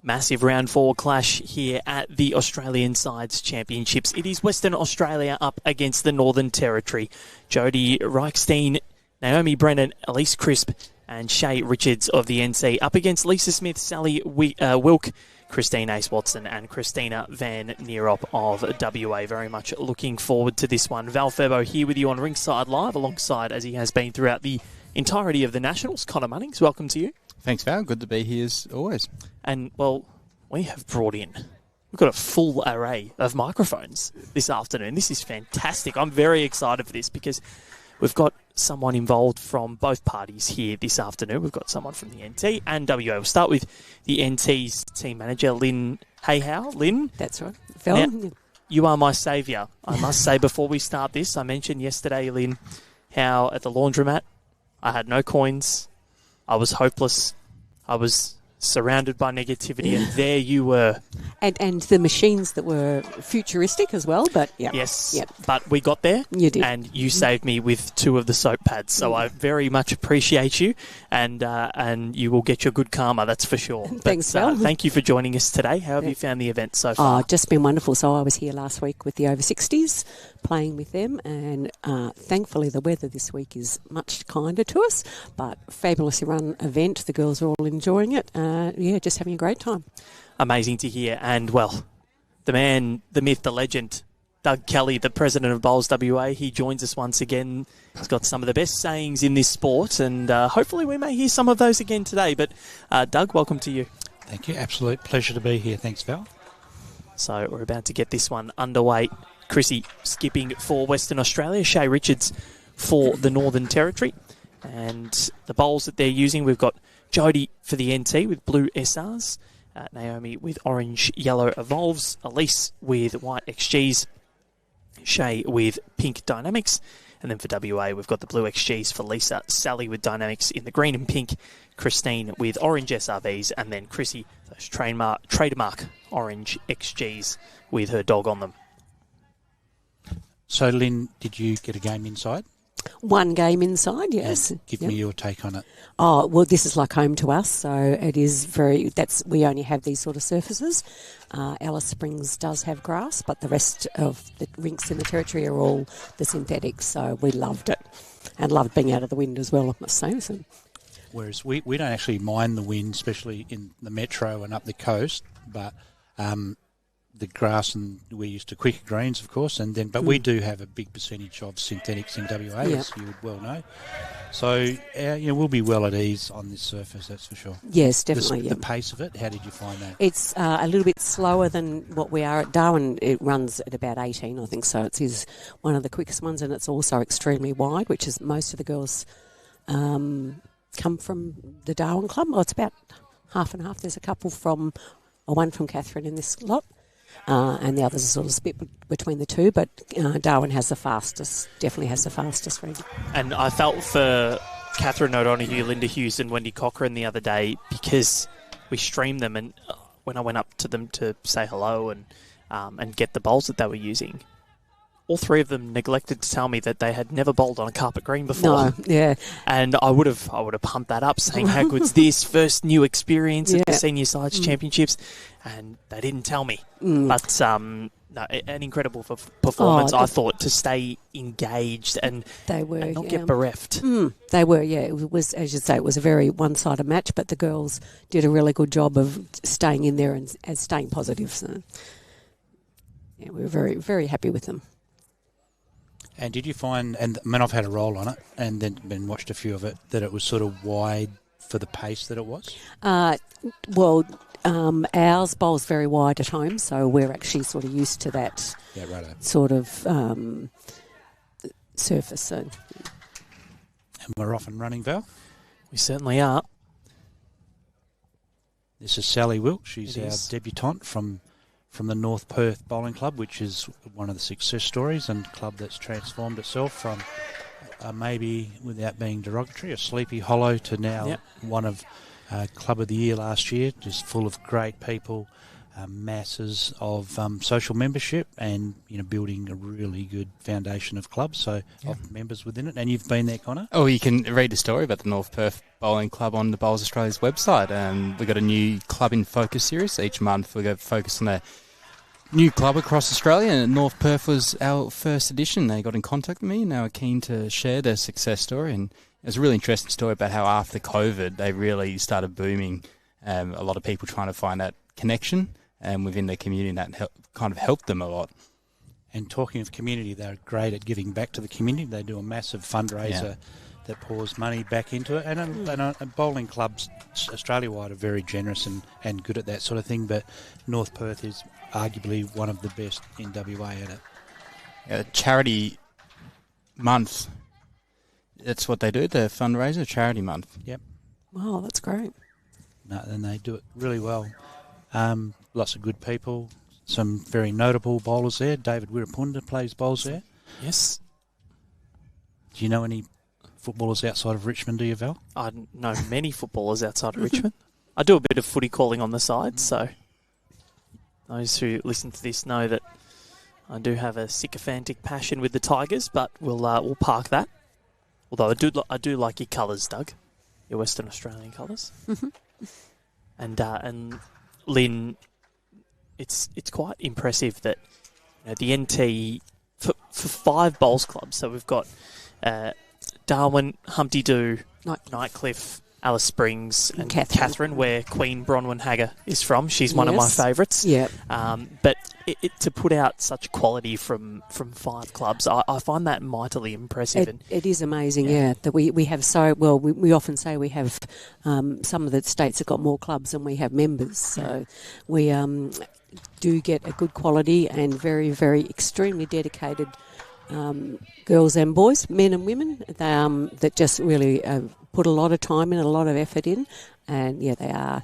Massive round 4 clash here at the Australian Sides Championships. It is Western Australia up against the Northern Territory. Jodie Reichstein, Naomi Brennan, Elise Crisp and Shae Richards of the NC up against Lisa Smith, Sally Wilk, Christine Ace-Watson and Kristina Van Nierop of WA. Very much looking forward to this one. Val Furbo here with you on Rinkside Live alongside, as he has been throughout the entirety of the Nationals. Connor Munnings, welcome to you. Thanks, Val. Good to be here as always. And, well, we have brought in, we've got a full array of microphones this afternoon. This is fantastic. I'm very excited for this because we've got someone involved from both parties here this afternoon. We've got someone from the NT and WA. We'll start with the NT's team manager, Lynn Hayhow. Lynn? That's right. Phil? Now, you are my saviour. I must say before we start this, I mentioned yesterday, Lynn, how at the laundromat I had no coins. I was hopeless. I was surrounded by negativity, and there you were. And the machines that were futuristic as well, but yeah. Yes, yep. But we got there. You did. And you saved me with 2 of the soap pads, so I very much appreciate you, and you will get your good karma, that's for sure. Thanks, Phil. Thank you for joining us today. How have you found the event so far? Oh, just been wonderful. So I was here last week with the over 60s, playing with them, and thankfully the weather this week is much kinder to us, but fabulously run event. The girls are all enjoying it. Just having a great time. Amazing to hear. And, well, the man, the myth, the legend, Doug Kelly, the president of Bowls WA, he joins us once again. He's got some of the best sayings in this sport, and hopefully we may hear some of those again today. But, Doug, welcome to you. Thank you. Absolute pleasure to be here. Thanks, Val. So we're about to get this one underway. Chrissy skipping for Western Australia, Shae Richards for the Northern Territory. And the bowls that they're using, we've got Jodie for the NT with blue SRs, Naomi with orange yellow Evolves, Elise with white XGs, Shae with pink Dynamics, and then for WA we've got the blue XGs for Lisa, Sally with Dynamics in the green and pink, Christine with orange SRVs, and then Chrissy, those trademark orange XGs with her dog on them. So, Lynn, did you get a game inside? One game inside, yes. And give me your take on it. Oh, well, this is like home to us, so it is we only have these sort of surfaces. Alice Springs does have grass, but the rest of the rinks in the territory are all the synthetics, so we loved it and loved being out of the wind as well, I must say. So. Whereas we don't actually mind the wind, especially in the metro and up the coast, but the grass, and we're used to quicker greens, of course, but we do have a big percentage of synthetics in WA, as you would well know. So we'll be well at ease on this surface, that's for sure. Yes, definitely. The pace of it, how did you find that? It's a little bit slower than what we are at Darwin. It runs at about 18, I think, so it is one of the quickest ones, and it's also extremely wide, which is most of the girls come from the Darwin club. Well, it's about half and half. There's one from Catherine in this lot. And the others are sort of split between the two, but Darwin has definitely has the fastest reading. And I felt for Catherine O'Donoghue, Linda Hughes and Wendy Cochran the other day because we streamed them, and when I went up to them to say hello and get the bowls that they were using, all 3 of them neglected to tell me that they had never bowled on a carpet green before. No, yeah. And I would have pumped that up, saying how good's this first new experience at the Senior Sides Championships, and they didn't tell me. But an incredible performance, I thought, to stay engaged and not get bereft. They were, yeah. It was, as you say, it was a very one-sided match, but the girls did a really good job of staying in there and staying positive. So, yeah, we were very, very happy with them. And did you find, I've had a roll on it and then been watched a few of it, that it was sort of wide for the pace that it was? Ours bowls very wide at home, so we're actually sort of used to that sort of surface. So. And we're off and running, Val? We certainly are. This is Sally Wilk. She's our debutante from the North Perth Bowling Club, which is one of the success stories and club that's transformed itself from maybe, without being derogatory, a Sleepy Hollow to now one of Club of the Year last year, just full of great people, masses of social membership and building a really good foundation of clubs, of members within it. And you've been there, Connor? Oh, you can read the story about the North Perth Bowling Club on the Bowls Australia's website. We've got a new Club in Focus series. Each month we're going to focus on a new club across Australia, and North Perth was our first edition. They got in contact with me and they were keen to share their success story, and it was a really interesting story about how after COVID they really started booming. A lot of people trying to find that connection within their community, and that kind of helped them a lot. And talking of community, they're great at giving back to the community. They do a massive fundraiser that pours money back into it. And bowling clubs Australia-wide are very generous and good at that sort of thing, but North Perth is arguably one of the best in WA at it. Charity month. That's what they do, the fundraiser, charity month. Yep. Wow, that's great. No, and they do it really well. Lots of good people, some very notable bowlers there. David Wirapunda plays bowls there. Yes. Do you know any footballers outside of Richmond, do you, Val? I know many footballers outside of Richmond. I do a bit of footy calling on the side, so those who listen to this know that I do have a sycophantic passion with the Tigers, but we'll park that. Although I do like your colours, Doug, your Western Australian colours. And Lynn, it's quite impressive that the NT for 5 bowls clubs. So we've got Darwin, Humpty Doo, Nightcliff, Alice Springs, and Catherine, where Queen Bronwyn Hagger is from. She's one of my favourites. Yeah. But to put out such quality from 5 clubs, I find that mightily impressive. It is amazing, that we have we often say we have some of the states have got more clubs than we have members. So we do get a good quality and very, very extremely dedicated girls and boys, men and women, that just really put a lot of time in, a lot of effort in, and they are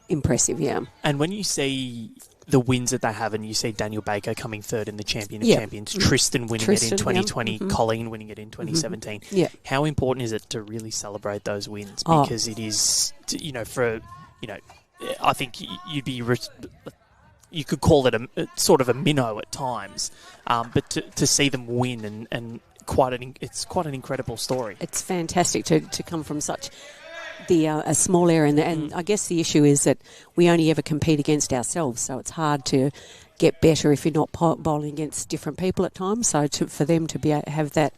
impressive. And when you see the wins that they have, and you see Daniel Baker coming third in the Champion of Champions, Tristan winning it in 2020, Colleen winning it in 2017. How important is it to really celebrate those wins? Because it is, I think you'd be. You could call it a sort of a minnow at times, but to see them win and it's quite an incredible story. It's fantastic to come from such a small area, and I guess the issue is that we only ever compete against ourselves, so it's hard to get better if you're not bowling against different people at times. So for them to have that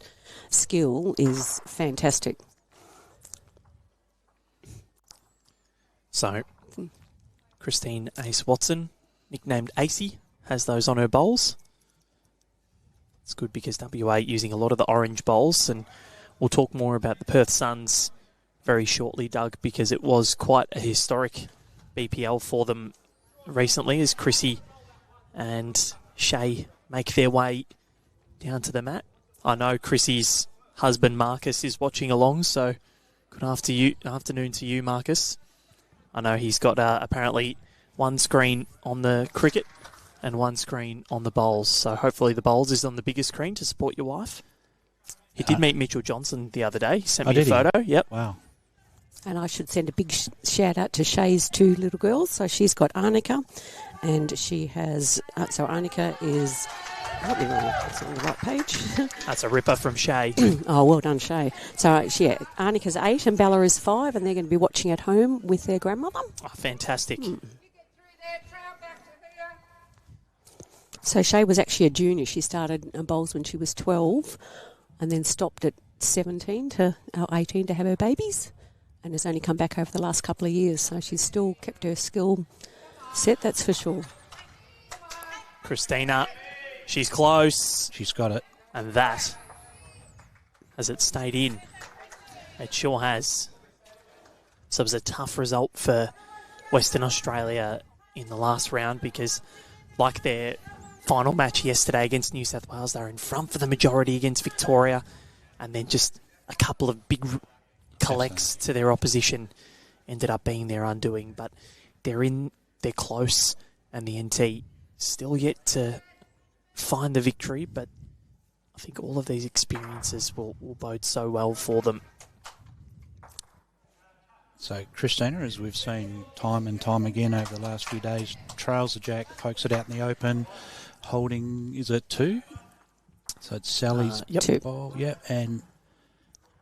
skill is fantastic. So, Christine Ace Watson, nicknamed Acey, has those on her bowls. It's good because WA using a lot of the orange bowls, and we'll talk more about the Perth Suns very shortly, Doug, because it was quite a historic BPL for them recently as Chrissy and Shae make their way down to the mat. I know Chrissy's husband Marcus is watching along, so good afternoon to you, Marcus. I know he's got apparently one screen on the cricket and one screen on the bowls. So hopefully the bowls is on the bigger screen to support your wife. He did meet Mitchell Johnson the other day. He sent me a photo. Yep. Wow. And I should send a big shout out to Shae's 2 little girls. So she's got Arnica, and she has. So Arnica is. It's on the right page. That's a ripper from Shae. Oh, well done, Shae. So, Arnica's 8 and Bella is 5, and they're going to be watching at home with their grandmother. Oh, fantastic. So Shae was actually a junior. She started bowls when she was 12 and then stopped at 17 to 18 to have her babies, and has only come back over the last couple of years. So she's still kept her skill set, that's for sure. Kristina, she's close. She's got it. And that, has it stayed in? It sure has. So it was a tough result for Western Australia in the last round because, like their final match yesterday against New South Wales, they were in front for the majority against Victoria, and then just a couple of big collects to their opposition ended up being their undoing. But they're close, and the NT still yet to find the victory, but I think all of these experiences will bode so well for them. So Kristina, as we've seen time and time again over the last few days, trails the jack, pokes it out in the open, holding, is it 2? So it's Sally's ball, and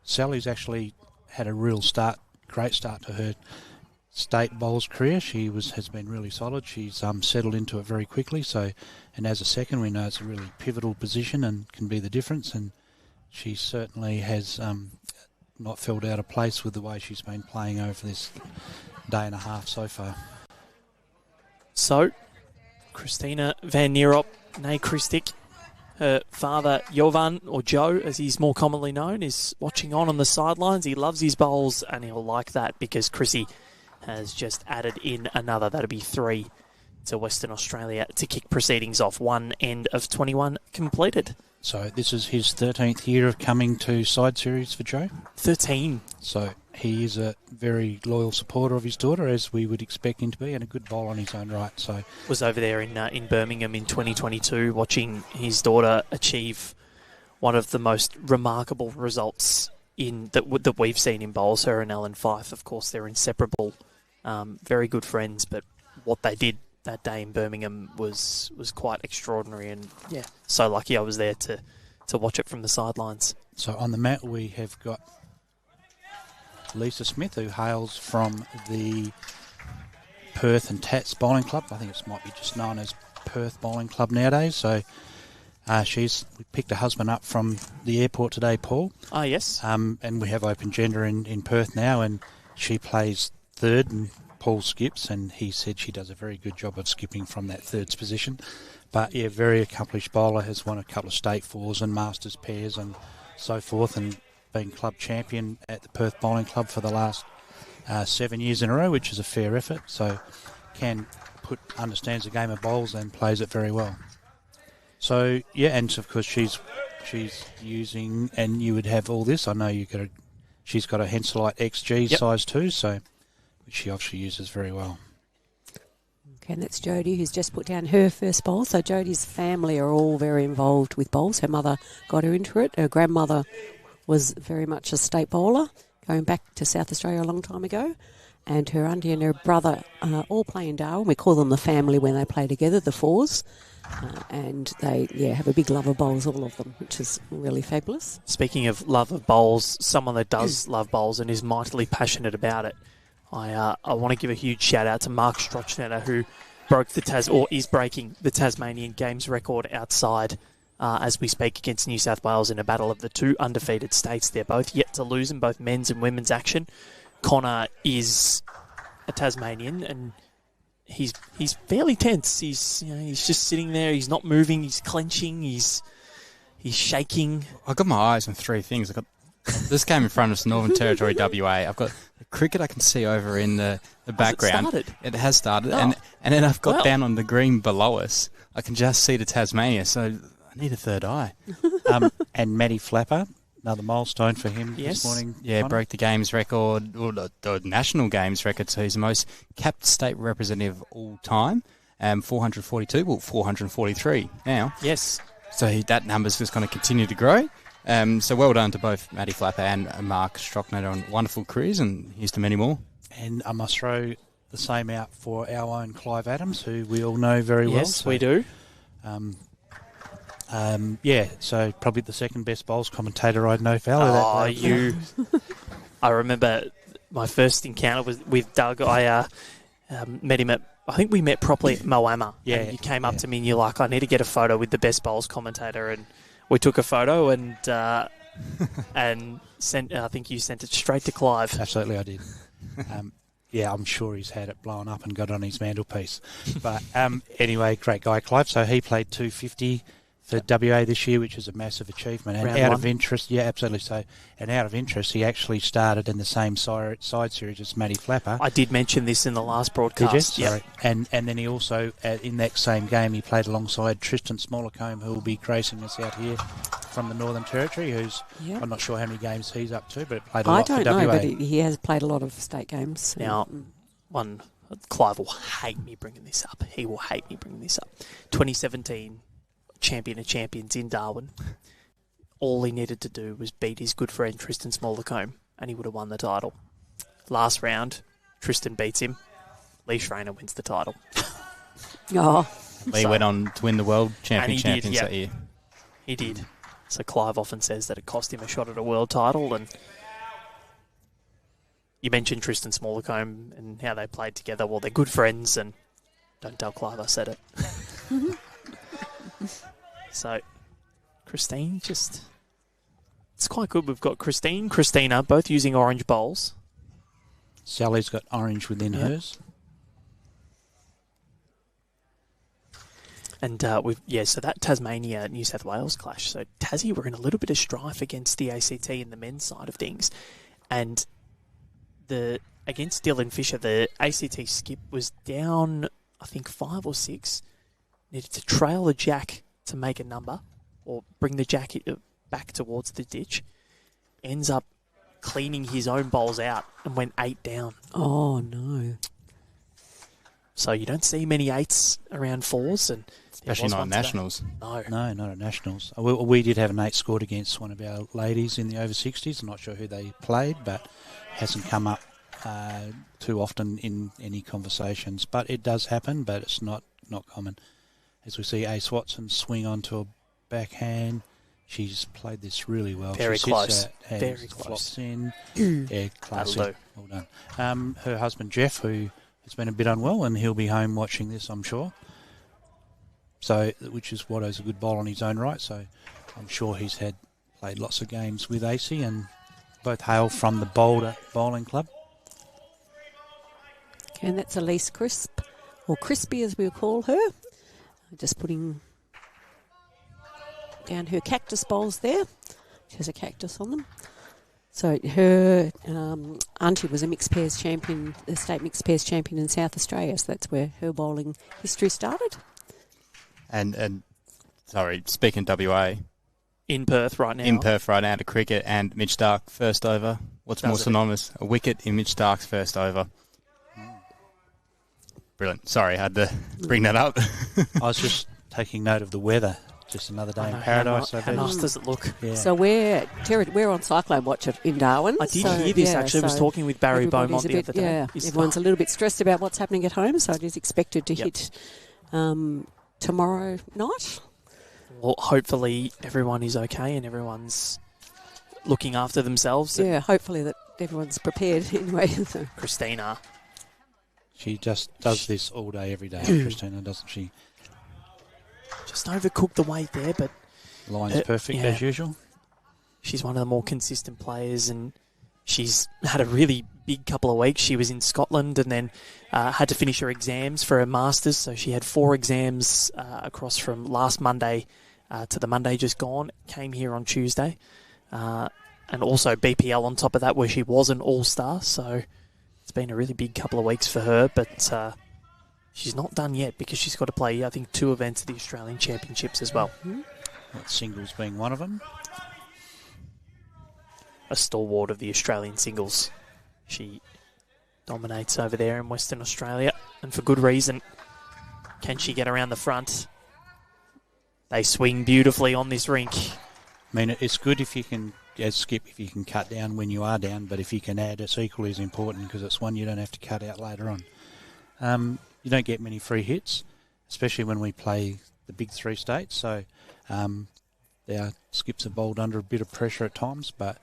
Sally's actually had a real great start to her state bowls career. She has been really solid. She's settled into it very quickly. So, and as a second, we know it's a really pivotal position and can be the difference. And she certainly has not filled out of place with the way she's been playing over this day and a half so far. So, Kristina van Nierop, nee Christic, her father Jovan, or Joe as he's more commonly known, is watching on the sidelines. He loves his bowls and he'll like that because Chrissy has just added in another. That'll be 3 to Western Australia to kick proceedings off. 1 end of 21 completed. So this is his 13th year of coming to side series for Joe? 13. So he is a very loyal supporter of his daughter, as we would expect him to be, and a good bowler on his own right. So was over there in Birmingham in 2022 watching his daughter achieve one of the most remarkable results that we've seen in bowls. Her and Ellen Fife, of course, they're inseparable, very good friends, but what they did that day in Birmingham was quite extraordinary, and yeah, so lucky I was there to watch it from the sidelines. So on the mat we have got Lisa Smith, who hails from the Perth and Tats Bowling Club. I think it might be just known as Perth Bowling Club nowadays. So we picked her husband up from the airport today, Paul. Ah, yes. And we have open gender in Perth now, and she plays third and Paul skips, and he said she does a very good job of skipping from that third position. But yeah, very accomplished bowler, has won a couple of state fours and masters pairs and so forth, and been club champion at the Perth Bowling Club for the last 7 years in a row, which is a fair effort. So understands the game of bowls and plays it very well. So yeah, and of course she's using, and you would have all this. I know she's got a Henselite XG size 2, so which she obviously uses very well. Okay, and that's Jodie, who's just put down her first bowl. So Jodie's family are all very involved with bowls. Her mother got her into it. Her grandmother was very much a state bowler, going back to South Australia a long time ago. And her auntie and her brother all play in Darwin. We call them the family when they play together, the Fours. And they have a big love of bowls, all of them, which is really fabulous. Speaking of love of bowls, someone that does love bowls and is mightily passionate about it, I want to give a huge shout out to Mark Strochnetter, who is breaking the Tasmanian Games record outside as we speak against New South Wales in a battle of the 2 undefeated states. They're both yet to lose in both men's and women's action. Connor is a Tasmanian and he's fairly tense. He's just sitting there. He's not moving. He's clenching. He's shaking. I've got my eyes on 3 things. I've got this game in front of us, Northern Territory, WA. I've got the cricket I can see over in the background. It has started. And then I've got down on the green below us, I can just see the Tasmania, so I need a third eye. And Matty Flapper, another milestone for him this morning. Yeah, broke the games record, or the national games record, so he's the most capped state representative all time. 443 now. Yes. So that number's just going to continue to grow. So well done to both Matty Flapper and Mark Strochnetter on wonderful careers, and here's to many more. And I must throw the same out for our own Clive Adams, who we all know very well. Yes, we do. So probably the second best bowls commentator I know, fella. I remember my first encounter was with Doug. I met him I think we met properly at Moama. Yeah. And you came up to me and you're like, I need to get a photo with the best bowls commentator, and we took a photo and sent. I think you sent it straight to Clive. Absolutely, I did. I'm sure he's had it blown up and got on his mantelpiece. But anyway, great guy, Clive. So he played 250 for WA this year, which is a massive achievement. And Round out one. of interest, yeah, absolutely. So, and out of interest, he actually started in the same side series as Matty Flapper. I did mention this in the last broadcast. Did you? Sorry. And then he also, in that same game, he played alongside Tristan Smollercombe, who will be gracing us out here from the Northern Territory, who's, I'm not sure how many games he's up to, but played a lot for WA. I don't know, but he has played a lot of state games. Now, Clive will hate me bringing this up. He will hate me bringing this up. 2017, champion of champions in Darwin. All he needed to do was beat his good friend Tristan Smollercombe, and he would have won the title. last round, Tristan beats him. Lee Schreiner wins the title. Oh, Lee went on to win the world champions that year. He did. So Clive often says that it cost him a shot at a world title. And you mentioned Tristan Smallacombe and how they played together. Well, they're good friends, and don't tell Clive I said it. So, Christine, it's quite good. We've got Kristina, both using orange bowls. Sally's got orange within hers. And so that Tasmania New South Wales clash. So Tassie were in a little bit of strife against the ACT in the men's side of things, and against Dylan Fisher, the ACT skip was down, I think 5 or 6. Needed to trail the jack to make a number, or bring the jack back towards the ditch. Ends up cleaning his own bowls out and went 8 down. Oh, no. So you don't see many 8s around 4s, and especially not at Nationals. No, not at Nationals. We did have an 8 scored against one of our ladies in the over 60s. I'm not sure who they played, but hasn't come up too often in any conversations. But it does happen, but it's not common. As we see Ace Watson swing onto a backhand, she's played this really well. Very she close. Very close. Flops in. Yeah, classy. Well done. Her husband Jeff, who has been a bit unwell, and he'll be home watching this, I'm sure. So, which is Watto's a good bowler on his own right. So, I'm sure he's played lots of games with AC, and both hail from the Boulder Bowling Club. Okay, and that's Elise Crisp, or Crispy as we'll call her. Just putting down her cactus bowls there. She has a cactus on them. So her auntie was a mixed pairs champion, a state mixed pairs champion in South Australia. So that's where her bowling history started. And sorry, speaking WA. In Perth right now. To cricket, and Mitch Stark first over. What's more synonymous? A wicket in Mitch Stark's first over. Brilliant. Sorry, I had to bring that up. I was just taking note of the weather. Just another day in paradise. How nice does it look? Yeah. So we're on Cyclone Watch in Darwin. I did hear this, actually. I was talking with Barry Beaumont the other day. Yeah, everyone's a little bit stressed about what's happening at home, so it is expected to hit tomorrow night. Well, hopefully everyone is okay and everyone's looking after themselves. Yeah, hopefully that everyone's prepared anyway. Kristina. She just does this all day, every day, Kristina, doesn't she? Just overcooked the weight there, but... Line's perfect as usual. She's one of the more consistent players, and she's had a really big couple of weeks. She was in Scotland and then had to finish her exams for her Masters, so she had 4 exams across from last Monday to the Monday just gone. Came here on Tuesday. And also BPL on top of that, where she was an all-star, so it's been a really big couple of weeks for her, but she's not done yet because she's got to play, I think, 2 events of the Australian Championships as well. Mm-hmm. Singles being one of them. A stalwart of the Australian singles. She dominates over there in Western Australia, and for good reason. Can she get around the front? They swing beautifully on this rink. I mean, it's good if you can, as Skip, if you can cut down when you are down, but if you can add, it's equally as important because it's one you don't have to cut out later on. You don't get many free hits, especially when we play the big 3 states, so our skips are bowled under a bit of pressure at times, but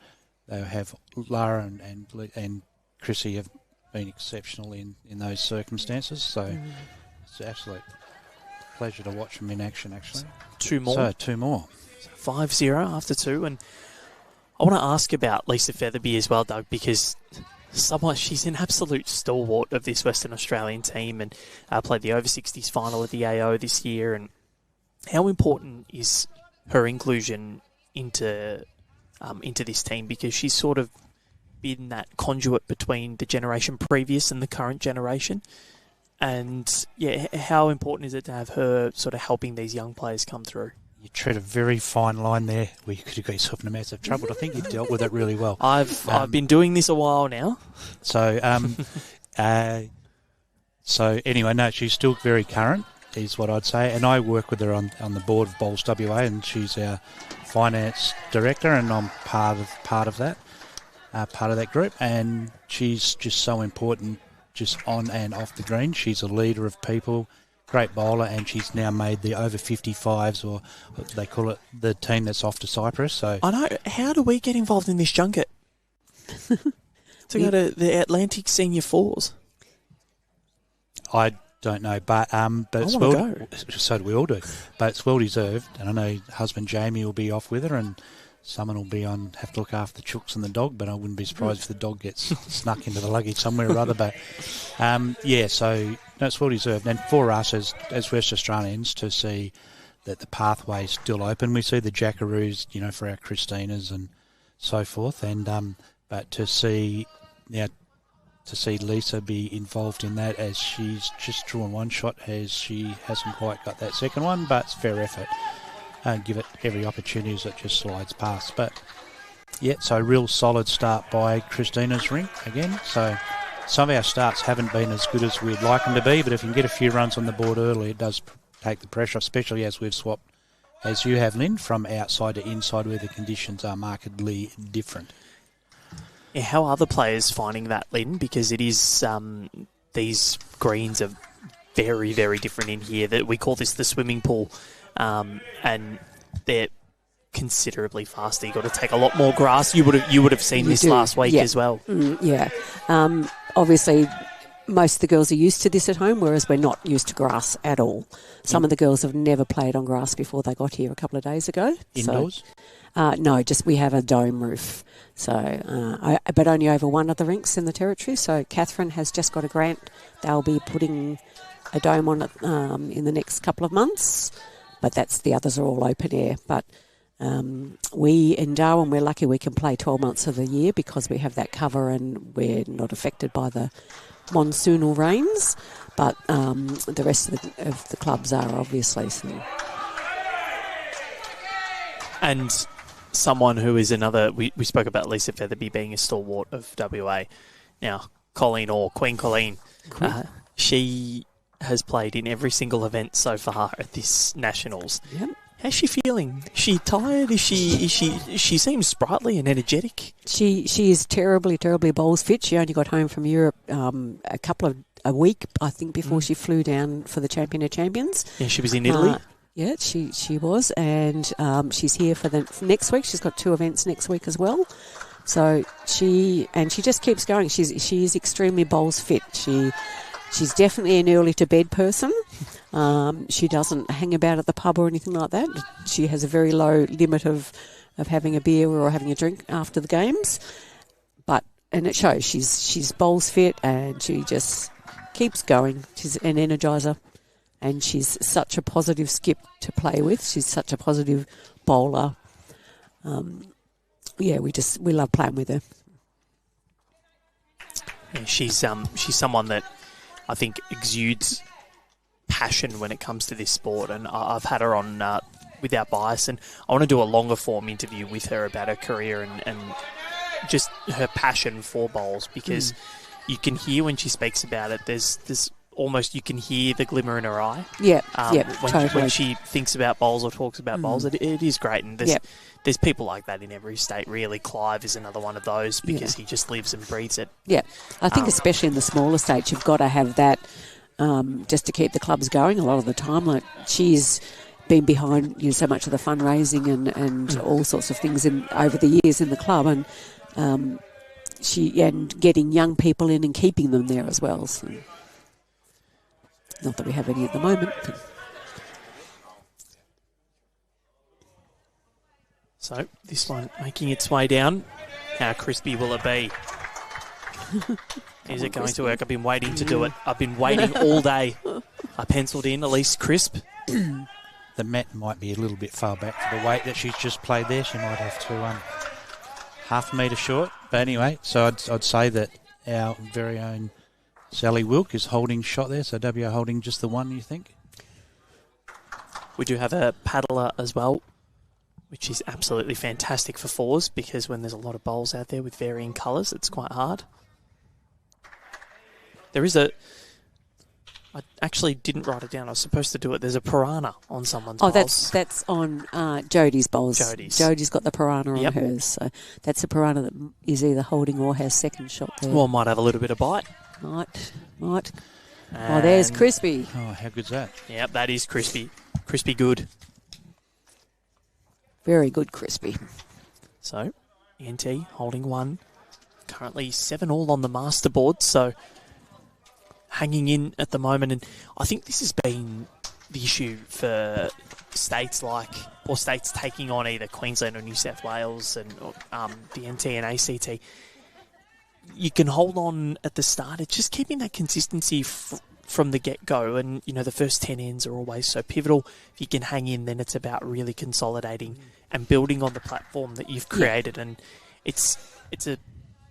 they have Lara and Chrissy have been exceptional in those circumstances, so it's an absolute pleasure to watch them in action, actually. 2 more. So, 2 more. 5-0 after 2, and I want to ask about Lisa Featherby as well, Doug, because she's an absolute stalwart of this Western Australian team, and played the over 60s final at the AO this year. And how important is her inclusion into this team, because she's sort of been that conduit between the generation previous and the current generation? And how important is it to have her sort of helping these young players come through? You tread a very fine line there where you could have got yourself in a massive trouble. I think you've dealt with it really well. I've been doing this a while now. So anyway, no, she's still very current, is what I'd say. And I work with her on the board of Bowls WA, and she's our finance director, and I'm part of that. part of that group, and she's just so important just on and off the green. She's a leader of people, great bowler, and she's now made the over 55s, or they call it the team that's off to Cyprus. So I know. How do we get involved in this junket? To go to the Atlantic Senior Fours? I don't know, but it's so do we all do. But it's well deserved, and I know husband Jamie will be off with her, and someone will be on, have to look after the chooks and the dog, but I wouldn't be surprised if the dog gets snuck into the luggage somewhere or other. But, so it's well deserved. And for us as West Australians to see that the pathway's still open, we see the Jackaroos, for our Kristinas and so forth. And but to see Lisa be involved in that, as she's just drawn one shot, as she hasn't quite got that second one, but it's fair effort. Give it every opportunity as it just slides past. But, so a real solid start by Kristina's rink again. So some of our starts haven't been as good as we'd like them to be, but if you can get a few runs on the board early, it does take the pressure, especially as we've swapped, as you have, Lynn, from outside to inside where the conditions are markedly different. Yeah, how are the players finding that, Lynn? Because it is these greens are very, very different in here. That we call this the swimming pool. And they're considerably faster. You've got to take a lot more grass. You would have seen this last week as well. Obviously, most of the girls are used to this at home, whereas we're not used to grass at all. Some of the girls have never played on grass before they got here a couple of days ago. Indoors? No, just we have a dome roof. So, but only over one of the rinks in the territory. So Catherine has just got a grant. They'll be putting a dome on it in the next couple of months. But the others are all open air. But we in Darwin, we're lucky we can play 12 months of the year because we have that cover and we're not affected by the monsoonal rains. But the rest of the clubs are, obviously. So. And someone who is another, we spoke about Lisa Featherby being a stalwart of WA. Now, Queen Colleen, she has played in every single event so far at this Nationals. Yep. How's she feeling? Is she tired? She seems sprightly and energetic. She is terribly, terribly bowls fit. She only got home from Europe a week, I think, before she flew down for the Champion of Champions. Yeah, she was in Italy. She was, and she's here for the next week. She's got 2 events next week as well. So she just keeps going. She is extremely bowls fit. She's definitely an early to bed person. She doesn't hang about at the pub or anything like that. She has a very low limit of having a beer or having a drink after the games. And it shows. She's bowls fit and she just keeps going. She's an energizer and she's such a positive skip to play with. She's such a positive bowler. We love playing with her. Yeah, she's someone that I think exudes passion when it comes to this sport, and I've had her on Without Bias, and I want to do a longer form interview with her about her career and just her passion for bowls, because you can hear when she speaks about it, there's almost, you can hear the glimmer in her eye. When she thinks about bowls or talks about bowls, it is great, and there's people like that in every state. Really, Clive is another one of those because he just lives and breathes it. Yeah, I think especially in the smaller states, you've got to have that just to keep the clubs going a lot of the time. Like, she's been behind so much of the fundraising and all sorts of things over the years in the club, and getting young people in and keeping them there as well. So, not that we have any at the moment. So this one making its way down. How crispy will it be? Is it going to work? I've been waiting to do it. I've been waiting all day. I penciled in at least crisp. The mat might be a little bit far back for the weight that she's just played there. She might have to half a metre short. But anyway, so I'd say that our very own Sally Wilk is holding shot there. So WA holding just the one, you think? We do have a paddler as well, which is absolutely fantastic for fours, because when there's a lot of bowls out there with varying colours, it's quite hard. There is I I actually didn't write it down. I was supposed to do it. There's a piranha on someone's Oh, bowls. that's on Jodie's bowls. Jodie's got the piranha on hers. So that's a piranha that is either holding or has second shot there. Well, might have a little bit of bite. Might. Oh, there's Crispy. Oh, how good's that? Yep, that is Crispy. Crispy good. Very good, Crispy. So, NT holding one. Currently 7-all on the master board, so hanging in at the moment. And I think this has been the issue for states taking on either Queensland or New South Wales and the NT and ACT. You can hold on at the start. It's just keeping that consistency from the get-go. And, the first 10 ends are always so pivotal. If you can hang in, then it's about really consolidating and building on the platform that you've created. And it's a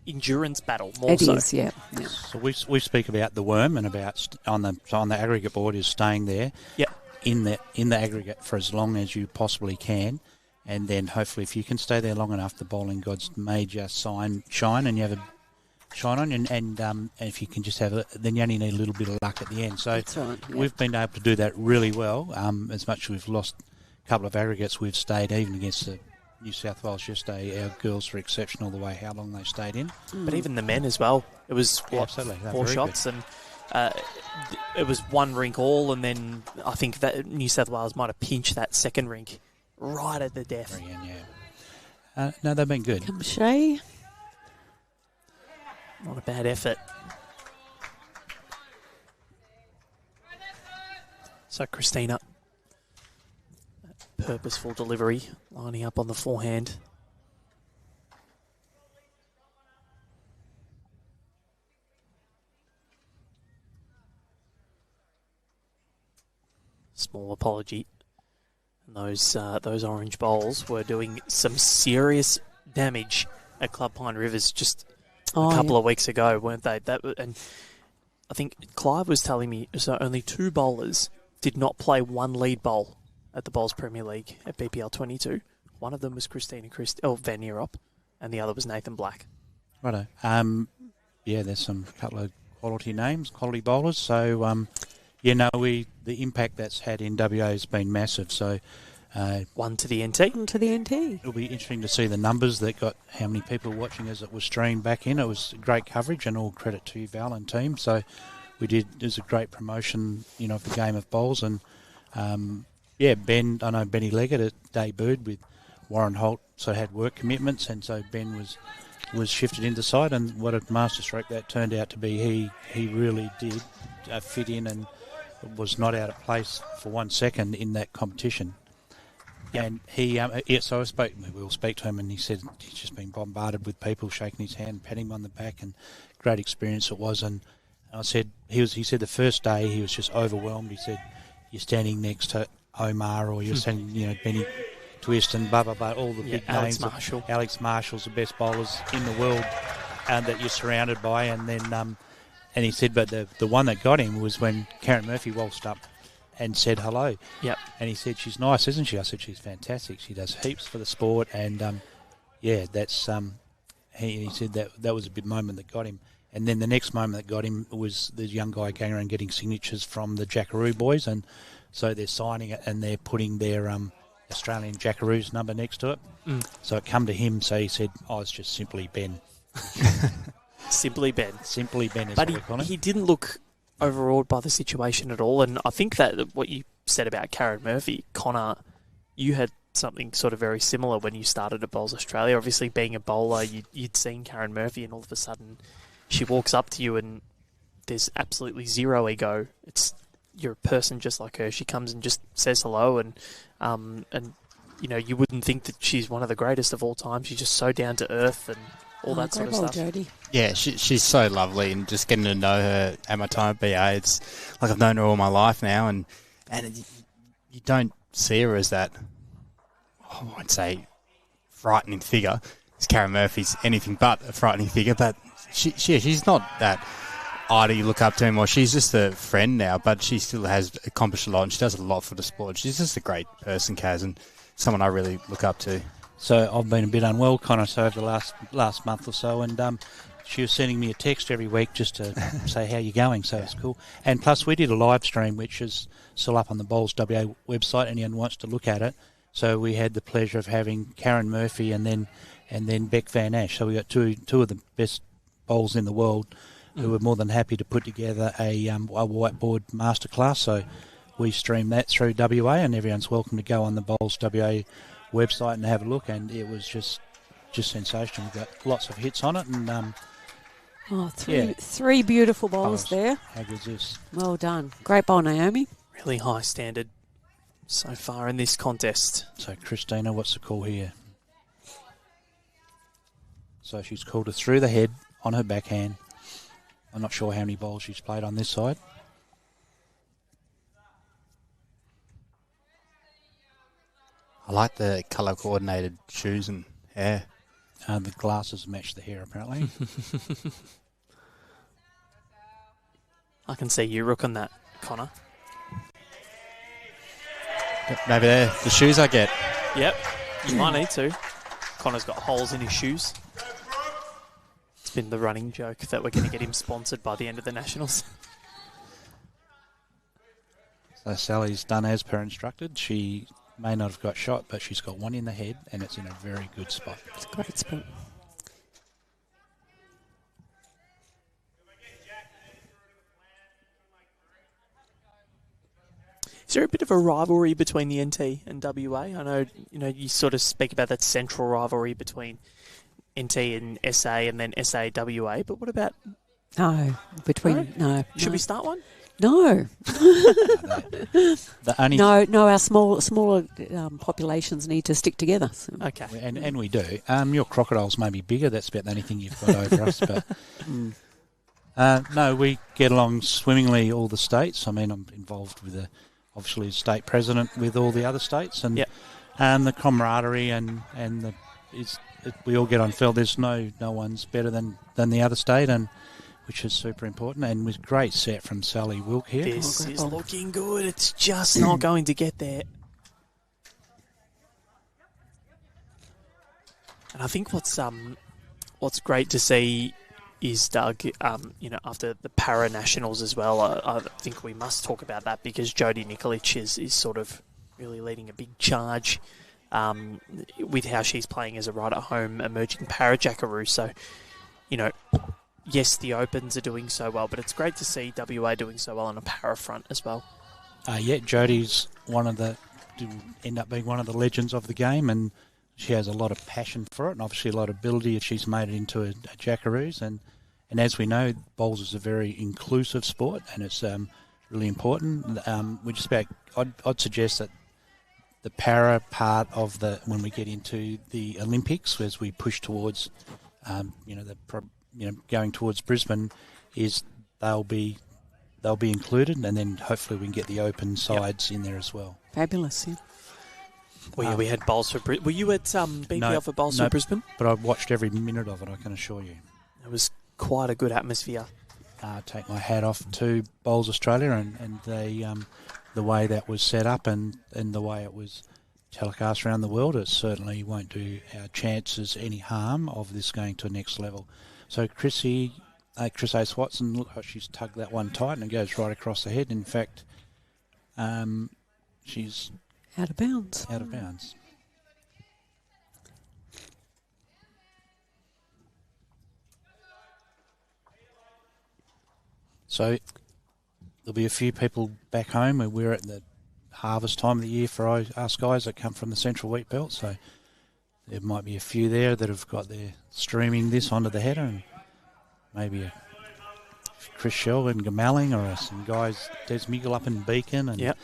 endurance battle more it so. Is, yeah. So we speak about the worm and about on the aggregate board is staying there. Yep. In the aggregate for as long as you possibly can, and then hopefully if you can stay there long enough, the bowling gods may just shine, and you have a shine on, and if you can just then you only need a little bit of luck at the end. So that's right, yeah. We've been able to do that really well. As much as we've lost a couple of aggregates, we've stayed even against the New South Wales yesterday. Our girls were exceptional the way how long they stayed in. But even the men as well. It was, absolutely. 4 shots good. and it was one rink all, and then I think that New South Wales might have pinched that second rink right at the death. Again, yeah. No, they've been good. Come Shae. Not a bad effort. So Kristina, purposeful delivery, lining up on the forehand. Small apology. And those orange bowls were doing some serious damage at Club Pine Rivers just a couple of weeks ago, weren't they? And I think Clive was telling me so only 2 bowlers did not play one lead bowl at the Bowls Premier League at BPL 22. One of them was Kristina Van Nierop, and the other was Nathan Black. Righto. There's some couple of quality names, quality bowlers. So, the impact that's had in WA has been massive. So, one to the NT. One to the NT. It'll be interesting to see the numbers that got how many people watching as it was streamed back in. It was great coverage, and all credit to Val and team. So, it was a great promotion, of the game of bowls. And, Ben, I know Benny Leggett at debuted with Warren Holt, so had work commitments, and so Ben was shifted into side, and what a masterstroke that turned out to be. He really did fit in and was not out of place for 1 second in that competition. And so we'll speak to him, and he said he's just been bombarded with people shaking his hand, patting him on the back, and great experience it was. And I said he said the first day he was just overwhelmed. He said you're standing next to Omar, or you're standing, Benny Twist and blah blah blah, all the big names. Alex Marshall's the best bowlers in the world, that you're surrounded by. And then and he said, but the one that got him was when Karen Murphy waltzed up and said hello. Yep. And he said, she's nice, isn't she? I said, she's fantastic. She does heaps for the sport. And, that's... he said that was a big moment that got him. And then the next moment that got him was the young guy going around getting signatures from the Jackaroo boys. And so they're signing it, and they're putting their Australian Jackaroo's number next to it. So it come to him, so he said, it's just simply Ben. Simply Ben. Simply Ben is but what we call him. He didn't look overawed by the situation at all. And I think that what you said about Karen Murphy, Connor, you had something sort of very similar when you started at Bowls Australia. Obviously, being a bowler, you'd seen Karen Murphy, and all of a sudden she walks up to you and there's absolutely zero ego. You're a person just like her. She comes and just says hello, and you wouldn't think that she's one of the greatest of all time. She's just so down to earth and all that sort of stuff. Jodie. Yeah, she's so lovely, and just getting to know her at my time at BA, it's like I've known her all my life now, and you don't see her as that, I won't say frightening figure. Karen Murphy's anything but a frightening figure, but she's not that idol you look up to him, or she's just a friend now, but she still has accomplished a lot, and she does a lot for the sport. She's just a great person, Kaz, and someone I really look up to. So I've been a bit unwell, Connor, over the last month or so, and she was sending me a text every week just to say how you're going, so it's cool. And plus we did a live stream, which is still up on the Bowls WA website. Anyone wants to look at it. So we had the pleasure of having Karen Murphy and then Beck Van Ash. So we got two of the best bowls in the world who were more than happy to put together a whiteboard masterclass. So we streamed that through WA, and everyone's welcome to go on the Bowls WA website and have a look. And it was just sensational. We've got lots of hits on it, and three beautiful bowls there. How good is this? Well done. Great bowl, Naomi. Really high standard so far in this contest. So, Kristina, what's the call here? So she's called her through the head on her backhand. I'm not sure how many bowls she's played on this side. I like the colour-coordinated shoes and hair. The glasses match the hair, apparently. I can see you rook on that, Connor. Maybe they're the shoes I get. Yep, you might need to. Connor's got holes in his shoes. It's been the running joke that we're going to get him sponsored by the end of the Nationals. So Sally's done as per instructed. She may not have got shot, but she's got one in the head, and it's in a very good spot. It's a great spot. Is there a bit of a rivalry between the NT and WA? I know, you sort of speak about that central rivalry between NT and SA and then SA WA, but what about... No. Should we start one? No. Our smaller populations need to stick together. So. Okay. And we do. Your crocodiles may be bigger. That's about the only thing you've got over us. But no, we get along swimmingly, all the states. I mean, I'm involved with obviously the state president with all the other states, and the camaraderie and we all get on feel. There's no one's better than the other state, and which is super important. And with great set from Sally Wilk here. This is looking good. It's just not going to get there. And I think what's great to see is, Doug, after the para-nationals as well, I think we must talk about that because Jodie Nikolic is sort of really leading a big charge with how she's playing as a right-at-home emerging para-jackaroo. So, yes, the Opens are doing so well, but it's great to see WA doing so well on a para front as well. Jodie's end up being one of the legends of the game, and she has a lot of passion for it, and obviously a lot of ability. She's made it into a jackaroos, and as we know, bowls is a very inclusive sport, and it's really important. I'd suggest that the para part of when we get into the Olympics, as we push towards, going towards Brisbane, is they'll be included, and then hopefully we can get the open sides in there as well. Fabulous, yeah. Well, we had bowls for Brisbane. Were you at BPL for bowls for Brisbane? But I watched every minute of it, I can assure you. It was quite a good atmosphere. Take my hat off to Bowls Australia and the way that was set up and the way it was telecast around the world. It certainly won't do our chances any harm of this going to a next level. So Chris Ace Watson, look how she's tugged that one tight and it goes right across the head. In fact, she's out of bounds. So there'll be a few people back home. We're at the harvest time of the year for us guys that come from the Central Wheat Belt. So there might be a few there that have got their streaming this onto the header, and maybe a Chris Shell in Gamalling or some guys, Des Miggle up in Beacon, and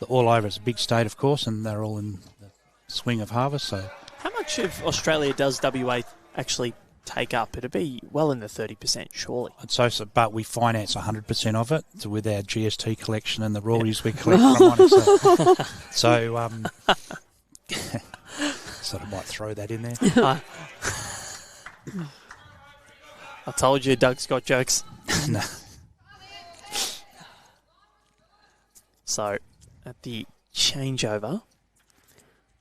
all over. It's a big state, of course, and they're all in the swing of harvest. So, how much of Australia does WA actually take up? It'd be well in the 30%, surely. So, but we finance 100% of it with our GST collection and the royalties we collect from on it. So sort of might throw that in there. I told you, Doug's got jokes. No. So, at the changeover,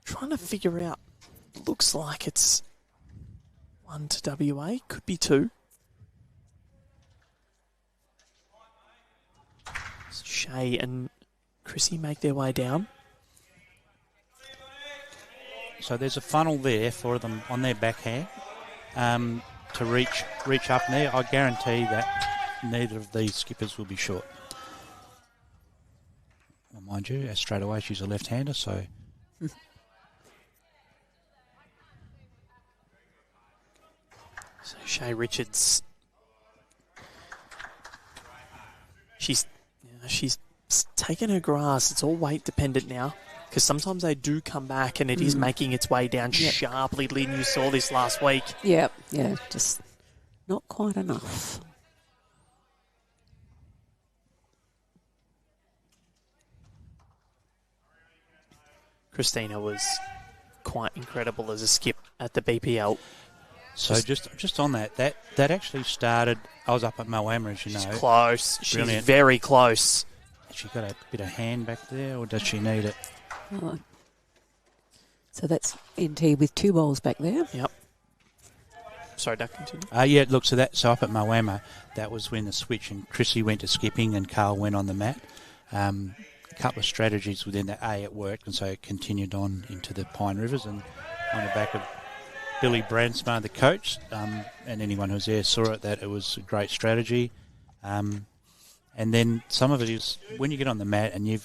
trying to figure out, looks like it's 1 to WA, could be 2. Shae and Chrissy make their way down. So there's a funnel there for them on their backhand to reach up there. I guarantee that neither of these skippers will be short. Well, mind you, straight away she's a left-hander, so... So Shae Richards, she's taken her grass. It's all weight dependent now, because sometimes they do come back and it is making its way down sharply. Lynn, you saw this last week. Yeah, just not quite enough. Kristina was quite incredible as a skip at the BPL. So just on that actually started. I was up at Moama, as you know. She's close. She's Brilliant. Very close. Has she got a bit of hand back there, or does she need it? Oh. So that's NT with 2 bowls back there. Yep. Sorry, Doug, continue. Yeah, look, so up at Moama, that was when the switch and Chrissy went to skipping and Carl went on the mat. A couple of strategies within that. It worked, and so it continued on into the Pine Rivers, and on the back of Billy Brandsma, the coach, and anyone who was there saw it, that it was a great strategy. And then some of it is when you get on the mat and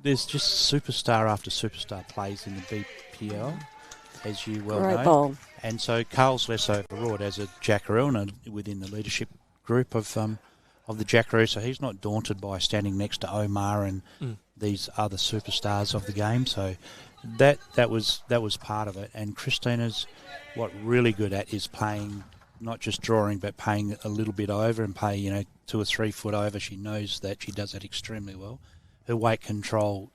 there's just superstar after superstar plays in the BPL, as you well know. Ball. And so Carl's less overawed as a Jackaroo and within the leadership group of the Jackaroo, so he's not daunted by standing next to Omar and these other superstars of the game. So that was part of it. And Kristina's what really good at is playing, not just drawing, but playing a little bit over and play 2 or 3 foot over. She knows that. She does that extremely well. Her weight control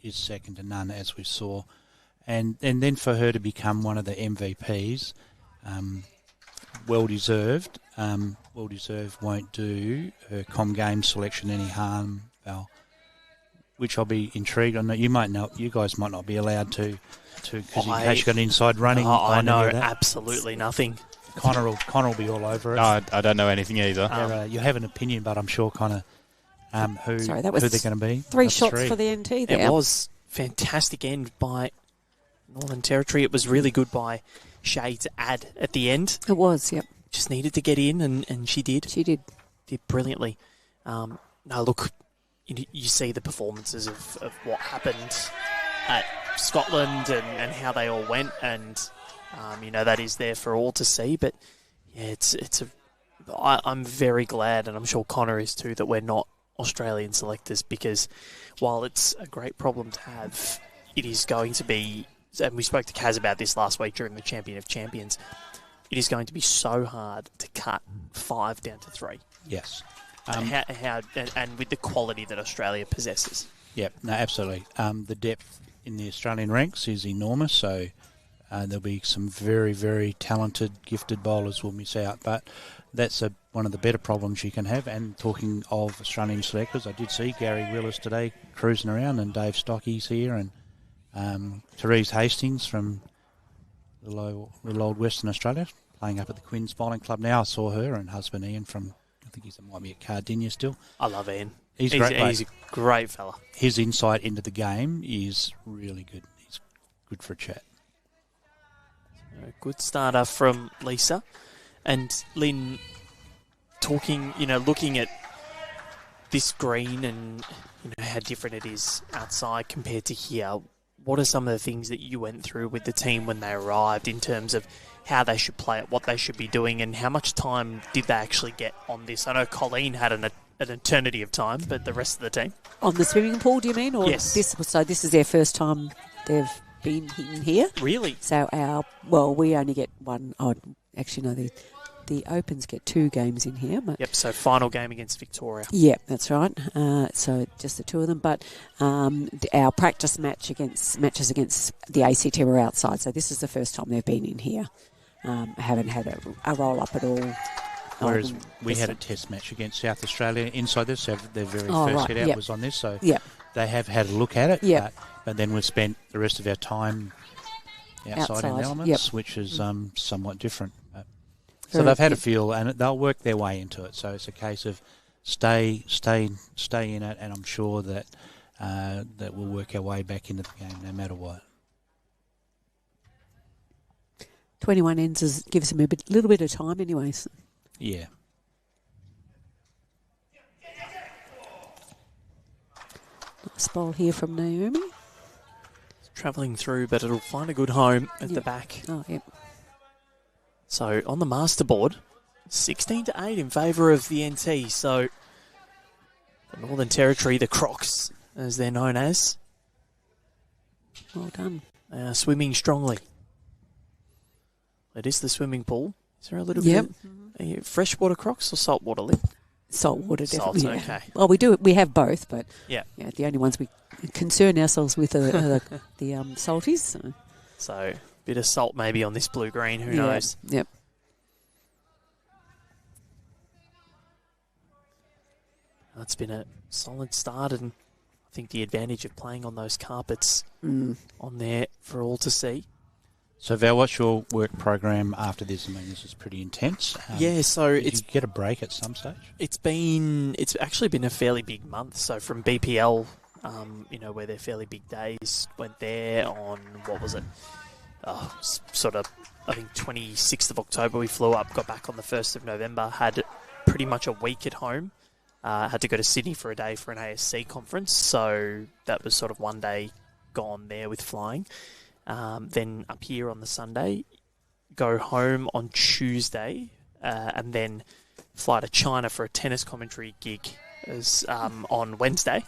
is second to none, as we saw. And then for her to become one of the MVPs, well-deserved. Well-deserved won't do her com game selection any harm, Val, which I'll be intrigued on. You guys might not be allowed to because in case you've got an inside running. I know absolutely nothing. Connor will be all over it. No, I don't know anything either. You have an opinion, but I'm sure Connor who they're going to be. 3 shots for the NT there. It was fantastic end by Northern Territory. It was really good by Shae to add at the end. It was, yep. Just needed to get in, and she did. She did. Did brilliantly. No, look, you see the performances of what happened at Scotland and how they all went, and that is there for all to see. But yeah, I'm very glad, and I'm sure Connor is too, that we're not Australian selectors, because while it's a great problem to have, it is going to be, and we spoke to Kaz about this last week during the Champion of Champions, it is going to be so hard to cut 5 down to 3. Yes. And with the quality that Australia possesses. Yep, no, absolutely. The depth in the Australian ranks is enormous, so there'll be some very, very talented, gifted bowlers will miss out. But that's one of the better problems you can have. And talking of Australian selectors, I did see Gary Willis today cruising around, and Dave Stocky's here, and Therese Hastings from little old Western Australia, playing up at the Quins Bowling Club now. I saw her and husband Ian from, I think he might be at Cardinia still. I love Ian. He's great. He's a great fella. His insight into the game is really good. He's good for a chat. A good starter from Lisa. And Lynn, looking at this green and how different it is outside compared to here, what are some of the things that you went through with the team when they arrived in terms of how they should play it, what they should be doing, and how much time did they actually get on this? I know Colleen had an eternity of time, but the rest of the team? On the swimming pool, do you mean? Or yes. This is their first time they've been in here. Really? So we only get one. Oh, actually, no, the Opens get 2 games in here. But yep, so final game against Victoria. Yeah, that's right. So just the 2 of them. But our practice matches against the ACT were outside. So this is the first time they've been in here. Haven't had a roll-up at all. Whereas we had a test match against South Australia inside this. So their very first hit-out was on this. So they have had a look at it. But then we've spent the rest of our time outside in the elements, which is somewhat different. So they've had a feel, and they'll work their way into it. So it's a case of stay in it, and I'm sure that that we'll work our way back into the game no matter what. 21 ends gives them a little bit of time anyways. Yeah. Nice ball here from Naomi. Travelling through, but it'll find a good home at the back. Oh, yep. So on the master board, 16-8 in favour of the NT. So the Northern Territory, the Crocs, as they're known as, Well done. they are swimming strongly. It is the swimming pool. Is there a little Yep. bit of freshwater Crocs or saltwater lip? Saltwater, definitely. Salt, Yeah. okay. Well, we have both, but Yeah. the only ones we concern ourselves with are the salties. So. So a bit of salt maybe on this blue-green, who Yeah. knows? Yep. It's been a solid start, and I think the advantage of playing on those carpets on there for all to see. So Val, what's your work program after this? I mean, this is pretty intense. So did it's you get a break at some stage? It's actually been a fairly big month. So from BPL, where their fairly big days went there on, what was it? Sort of, I think 26th of October we flew up, got back on the 1st of November, had pretty much a week at home. Had to go to Sydney for a day for an ASC conference. So that was sort of one day gone there with flying. Then up here on the Sunday, go home on Tuesday, and then fly to China for a tennis commentary gig on Wednesday.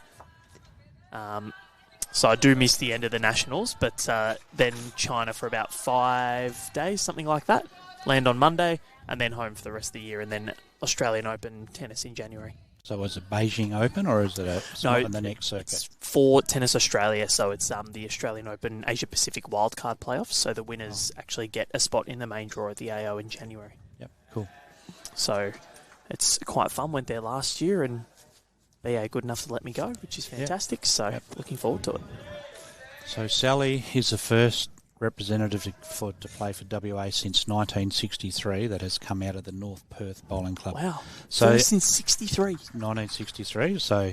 So I do miss the end of the Nationals, but then China for about 5 days, something like that. Land on Monday, and then home for the rest of the year, and then Australian Open tennis in January. So was it Beijing Open, or is it in the next circuit? It's for Tennis Australia, so it's the Australian Open Asia Pacific wildcard playoffs. So the winners actually get a spot in the main draw of the AO in January. Yep, cool. So it's quite fun. Went there last year, and BA good enough to let me go, which is fantastic. So looking forward to it. So Sally is the first representative to play for WA since 1963 that has come out of the North Perth Bowling Club. Wow. So since 63. 1963. So,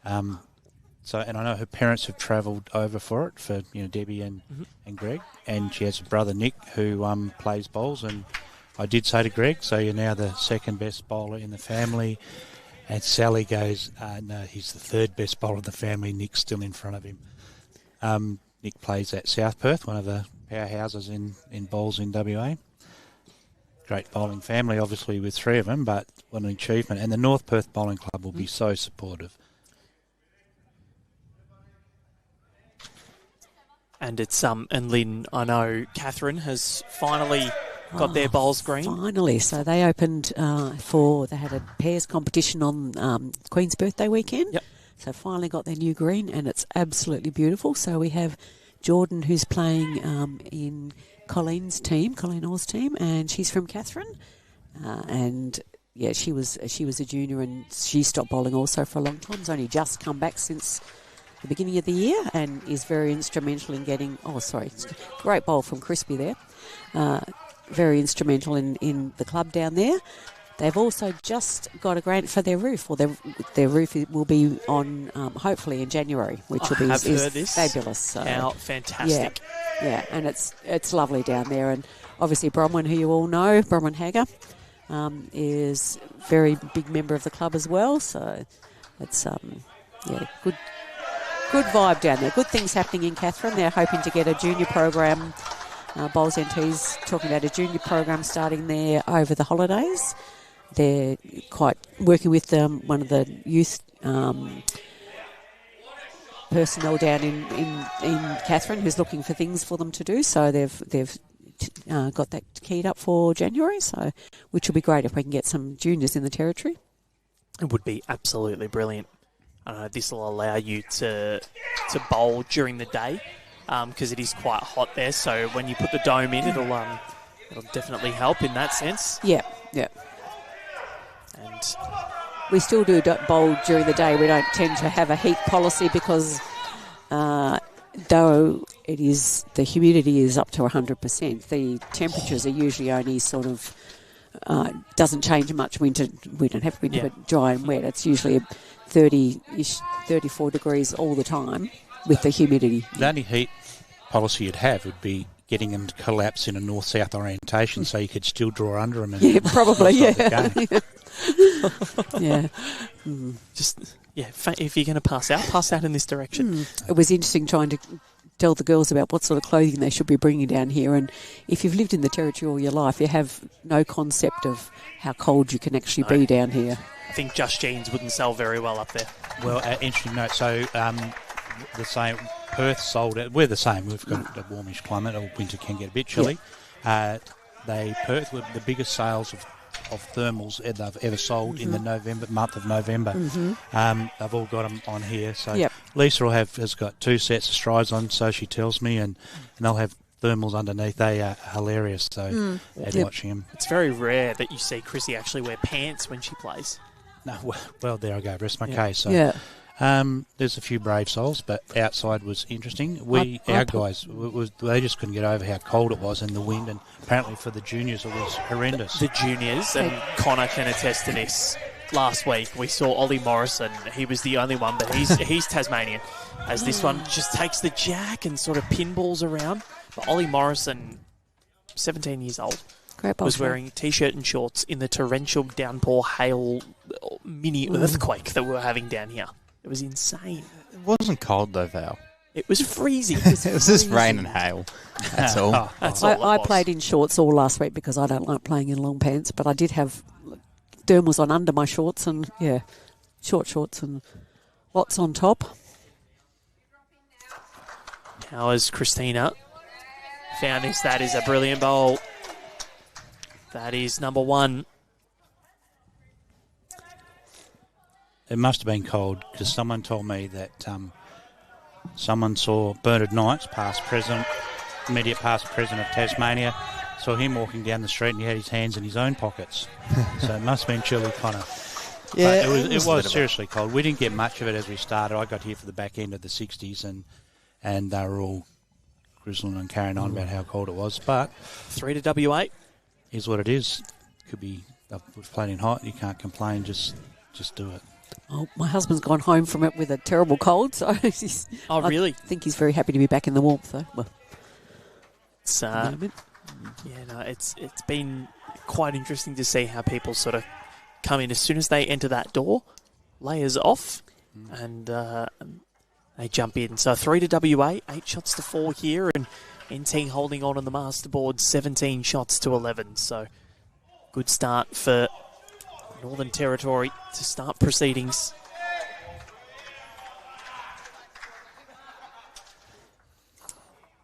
and I know her parents have travelled over for it, for Debbie and Greg, and she has a brother Nick who plays bowls. And I did say to Greg, so you're now the second best bowler in the family. And Sally goes, no, he's the third best bowler in the family. Nick's still in front of him. Nick plays at South Perth, one of the powerhouses in bowls in WA. Great bowling family, obviously, with three of them, but what an achievement. And the North Perth Bowling Club will be so supportive. And it's and Lynn, I know Catherine has finally got their bowls green. Finally. So they opened they had a pairs competition on Queen's birthday weekend. Yep. So finally got their new green, and it's absolutely beautiful. So we have Jordan, who's playing in Colleen Orr's team, and she's from Catherine. She was a junior, and she stopped bowling also for a long time. Has only just come back since the beginning of the year, and is very instrumental in getting. Great bowl from Crispy there. Very instrumental in the club down there. They've also just got a grant for their roof, or their roof will be on hopefully in January, which will be fabulous. So, how fantastic! Yeah, and it's lovely down there, and obviously Bronwyn, who you all know, Bronwyn Hagger, is a very big member of the club as well. So it's good vibe down there. Good things happening in Catherine. They're hoping to get a junior program. Bowls NT's talking about a junior program starting there over the holidays. They're quite working with one of the youth personnel down in Catherine, who's looking for things for them to do. So they've got that keyed up for January. So which will be great if we can get some juniors in the territory. It would be absolutely brilliant. This will allow you to bowl during the day because it is quite hot there. So when you put the dome in, it'll definitely help in that sense. Yeah. And we still do bowl during the day. We don't tend to have a heat policy because though the humidity is up to 100%, the temperatures are usually only sort of Doesn't change much winter. We don't have winter, Yeah. but dry and wet. It's usually 30-ish, 34 degrees all the time with the humidity. The only heat policy you'd have would be getting them to collapse in a north-south orientation so you could still draw under them. And Yeah, probably, stop the game. Yeah. If you're going to pass out in this direction. It was interesting trying to tell the girls about what sort of clothing they should be bringing down here. And if you've lived in the Territory all your life, you have no concept of how cold you can actually be down here. I think Just Jeans wouldn't sell very well up there. Well, interesting note. So the same Perth sold it. We're the same. We've got a warmish climate. Winter can get a bit chilly. Perth were the biggest sales of thermals they've ever sold in the month of November. They've all got them on here. So Lisa has got 2 sets of strides on, so she tells me, and they'll have thermals underneath. They are hilarious. So watching them. It's very rare that you see Chrissy actually wear pants when she plays. No, well, there I go. Rest my case. So, there's a few brave souls, but outside was interesting. Our guys, they just couldn't get over how cold it was and the wind, and apparently for the juniors it was horrendous. The juniors, and Connor can attest to this. Last week we saw Ollie Morrison. He was the only one, but he's Tasmanian. As this one just takes the jack and sort of pinballs around. But Ollie Morrison, 17 years old, was wearing a T-shirt and shorts in the torrential downpour hail mini earthquake that we were having down here. It was insane. It wasn't cold though, Val. It was freezing. It was just rain and hail. That's all. That's all I played in shorts all last week because I don't like playing in long pants, but I did have thermals on under my shorts and, short shorts and lots on top. How has Kristina found this? That is a brilliant bowl. That is number 1. It must have been cold because someone told me that someone saw Bernard Knights, immediate past president of Tasmania, saw him walking down the street and he had his hands in his own pockets. So it must have been chilly, Connor. Yeah, but it was seriously cold. We didn't get much of it as we started. I got here for the back end of the 60s and they were all grizzling and carrying on about how cold it was. But 3 to W8. Is what it is. Could be, we've played in hot, you can't complain, just do it. Oh, my husband's gone home from it with a terrible cold, so really? I think he's very happy to be back in the warmth, though. Well, it's been quite interesting to see how people sort of come in as soon as they enter that door, layers off, and they jump in. So 3 to WA, 8 shots to 4 here, and NT holding on the master board, 17 shots to 11. So good start for Northern Territory to start proceedings.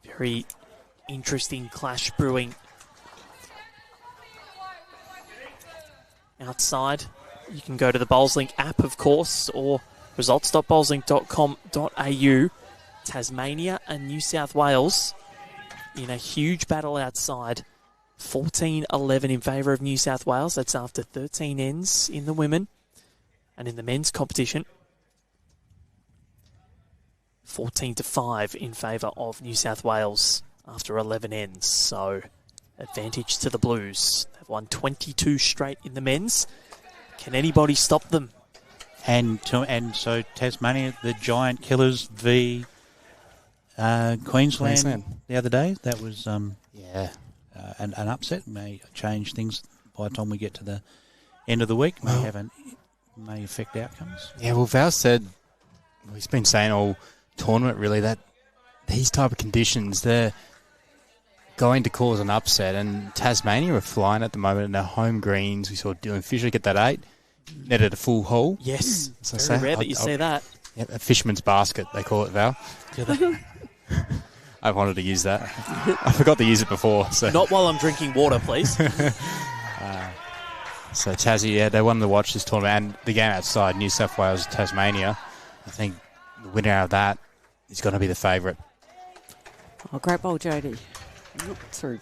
Very interesting clash brewing. Outside, you can go to the BowlsLink app, of course, or results.bowlslink.com.au. Tasmania and New South Wales in a huge battle outside. 14-11 in favour of New South Wales. That's after 13 ends in the women. And in the men's competition, 14-5 in favour of New South Wales after 11 ends. So advantage to the Blues. They've won 22 straight in the men's. Can anybody stop them? And so Tasmania, the Giant Killers v Queensland the other day. That was an upset. May change things by the time we get to the end of the week. May affect outcomes. Yeah, well, Val said, he's been saying all tournament really that these type of conditions, they're going to cause an upset, and Tasmania are flying at the moment in their home greens. We saw Dylan Fisher get that 8, netted a full hole. Yes, it's very rare that you see that. Yeah, a fisherman's basket, they call it, Val. I wanted to use that. I forgot to use it before. So. Not while I'm drinking water, please. So Tassie, they wanted to watch this tournament and the game outside, New South Wales, Tasmania. I think the winner out of that is going to be the favourite. Oh, great ball, Jodie. Through.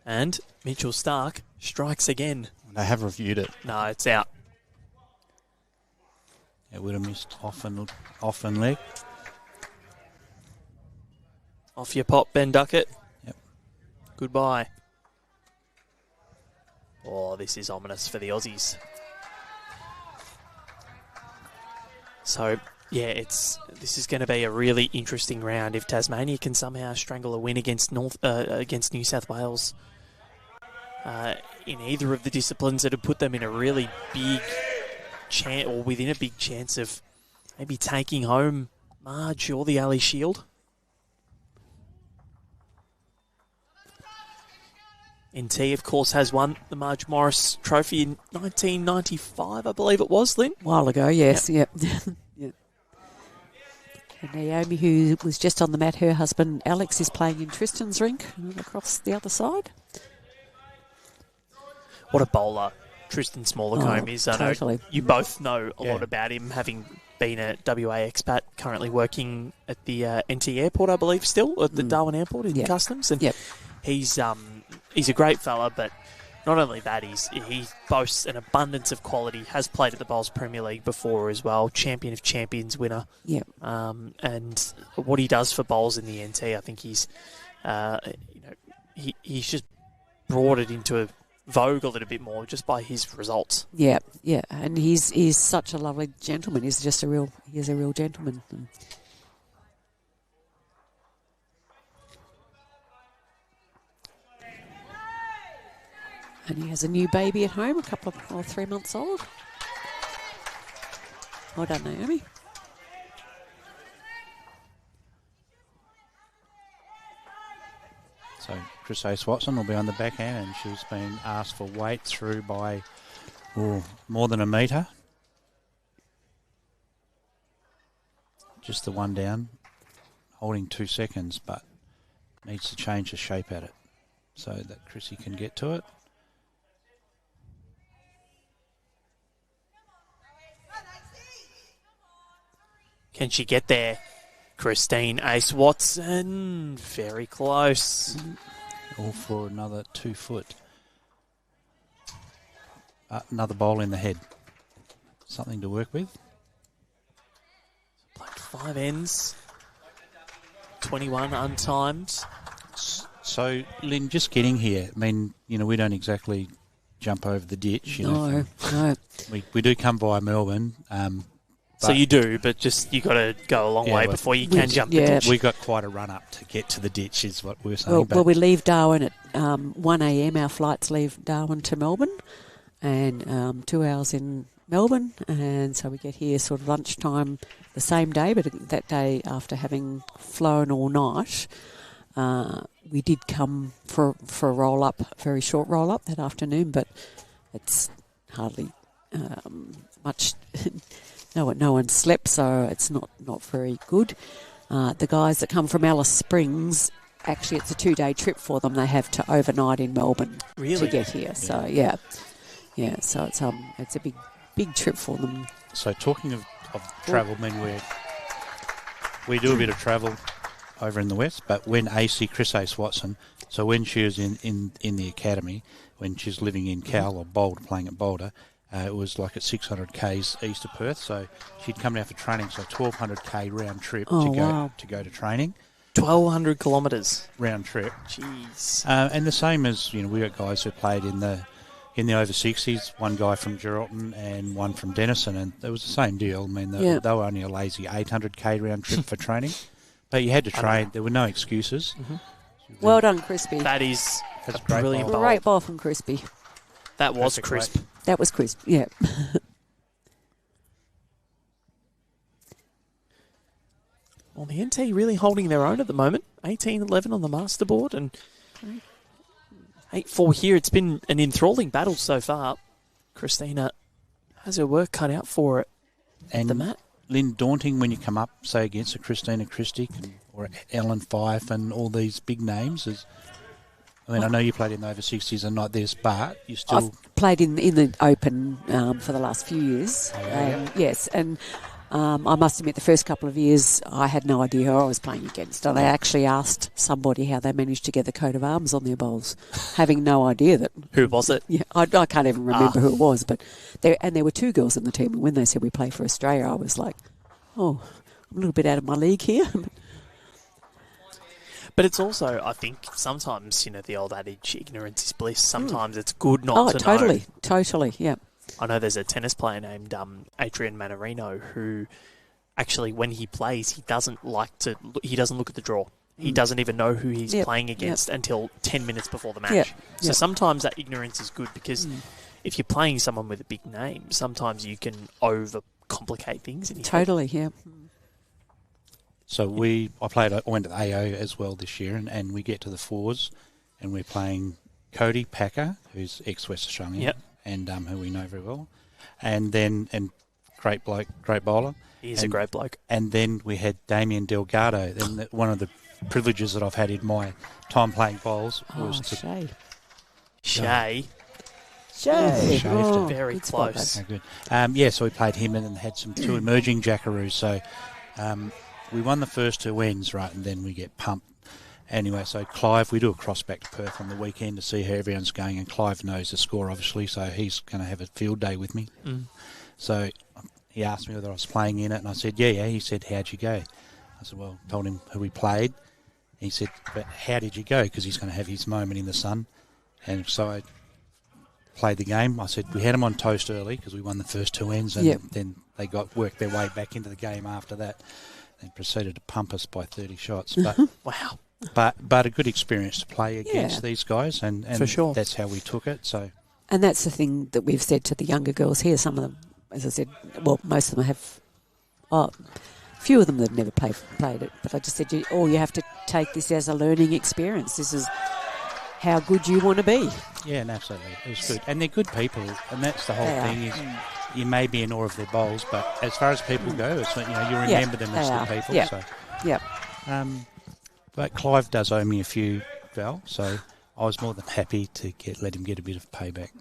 And Mitchell Stark strikes again. They have reviewed it. No, it's out. It would have missed off and leg. Off your pop, Ben Duckett. Yep. goodbye. Oh, this is ominous for the Aussies. So, yeah, this is going to be a really interesting round if Tasmania can somehow strangle a win against against New South Wales in either of the disciplines that would put them in a really big chance, or within a big chance of maybe taking home Marge or the Ali Shield. NT, of course, has won the Marge Morris Trophy in 1995, I believe it was, Lynn. A while ago, yes, yep. Yep. And Naomi, who was just on the mat, her husband Alex is playing in Tristan's rink across the other side. What a bowler Tristan Smallacombe is. I totally. know you both know a lot about him, having been a WA expat, currently working at the NT Airport, I believe, still, at the Darwin Airport in Customs. And he's a great fella, but not only that, he boasts an abundance of quality, has played at the Bowls Premier League before as well, Champion of Champions winner. Yep. And what he does for bowls in the NT, I think he's just brought it into vogue a little bit more just by his results. Yeah, yeah, and he's such a lovely gentleman. He's a real gentleman. And he has a new baby at home, 3 months old. Well done, Naomi. So Chris Ace-Watson will be on the backhand, and she's been asked for weight through by more than a metre. Just the one down, holding 2 seconds, but needs to change the shape at it so that Chrissy can get to it. Can she get there? Christine Ace-Watson, very close. All for another 2 foot. Another bowl in the head. Something to work with. Played 5 ends. 21 untimed. So, Lynn, just getting here, I mean, we don't exactly jump over the ditch. No. We do come via Melbourne. So you do, but just you got to go a long way before you can jump the ditch. We got quite a run up to get to the ditch, is what we were saying. Well, we leave Darwin at 1 a.m. Our flights leave Darwin to Melbourne, and 2 hours in Melbourne, and so we get here sort of lunchtime the same day. But that day, after having flown all night, we did come for a roll up, a very short roll up that afternoon. But it's hardly much. No one slept, so it's not very good. The guys that come from Alice Springs, actually it's a 2-day trip for them. They have to overnight in Melbourne to get here. So so it's a big trip for them. So talking of travel, I mean we do a bit of travel over in the west, but when Chris Ace-Watson, so when she was in the academy, when she was living in Cal or Boulder, playing at Boulder. It was like at 600 k's east of Perth, so she'd come down for training, so 1,200 round trip to go to training. 1,200 kilometres round trip. Jeez. And the same as we got guys who played in the over 60s. One guy from Geraldton and one from Denison, and it was the same deal. I mean, they were only a lazy 800 round trip for training, but you had to train. There were no excuses. Mm-hmm. Well done, Crispy. That's a brilliant ball. Great ball from Crispy. That was crisp. That was crisp, yeah. Well, the NT really holding their own at the moment. 18-11 on the masterboard and 8-4 here. It's been an enthralling battle so far. Kristina has her work cut out for it at the mat. Lynn, daunting when you come up, say, against a Kristina Christie or Ellen Fife and all these big names. I know you played in the over 60s and not this, but you still... I've played in the Open for the last few years. Yes, and I must admit the first couple of years I had no idea who I was playing against. And I actually asked somebody how they managed to get the coat of arms on their bowls, having no idea that... Who was it? Yeah, I can't even remember who it was. But there were 2 girls in the team, and when they said we play for Australia, I was like, I'm a little bit out of my league here. But it's also, I think, sometimes, the old adage, ignorance is bliss. Sometimes it's good not to know. Totally, yeah. I know there's a tennis player named Adrian Manarino who actually, when he plays, he doesn't look at the draw. He doesn't even know who he's playing against until 10 minutes before the match. So sometimes that ignorance is good because if you're playing someone with a big name, sometimes you can overcomplicate things. In your head. So I went to the AO as well this year, and we get to the fours, and we're playing Cody Packer, who's ex-West Australian, and who we know very well, and great bloke, great bowler. He's a great bloke. And then we had Damien Delgado. And one of the privileges that I've had in my time playing bowls was Shae. Shae. Very close. Oh, good. So we played him and then had two emerging jackaroos. So we won the first two ends, right, and then we get pumped. Anyway, so Clive, we do a cross back to Perth on the weekend to see how everyone's going, and Clive knows the score, obviously, so he's going to have a field day with me. So he asked me whether I was playing in it, and I said, yeah. He said, how'd you go? I said, well, told him who we played. He said, but how did you go? Because he's going to have his moment in the sun. And so I played the game. I said, we had them on toast early because we won the first two ends, and then they worked their way back into the game after that. They proceeded to pump us by 30 shots. But wow. But a good experience to play against these guys, and for sure. That's how we took it. So, and that's the thing that we've said to the younger girls here. Some of them, as I said, well, most of them have. A few of them that have never played it. But I just said, you have to take this as a learning experience. This is how good you want to be. Yeah, absolutely. It was good, and they're good people, and that's the whole thing. Is you may be in awe of their bowls, but as far as people go, it's you remember them as the people. Yeah. So. Yeah. But Clive does owe me a few, Val, so I was more than happy to let him get a bit of payback.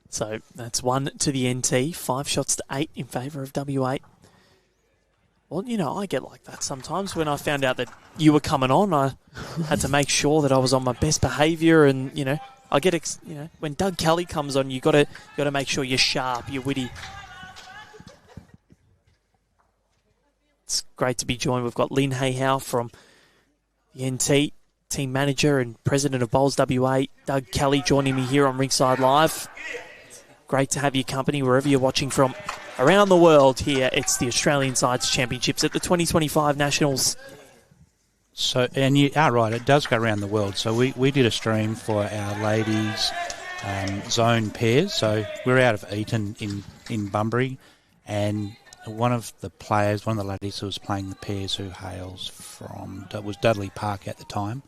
So that's 1 to the NT, 5 shots to 8 in favour of WA. Well, I get like that sometimes. When I found out that you were coming on, I had to make sure that I was on my best behaviour, and I get when Doug Kelly comes on, you got to make sure you're sharp, you're witty. It's great to be joined. We've got Lynn Hayhow from the NT, team manager and president of Bowls WA, Doug Kelly, joining me here on Rinkside Live. Great to have your company wherever you're watching from around the world. Here it's the Australian Sides Championships at the 2025 Nationals. So, and you are right, it does go around the world. So we did a stream for our ladies zone pairs. So we're out of Eton in Bunbury, and one of the ladies who was playing the pairs, who hails from, was Dudley Park at the time,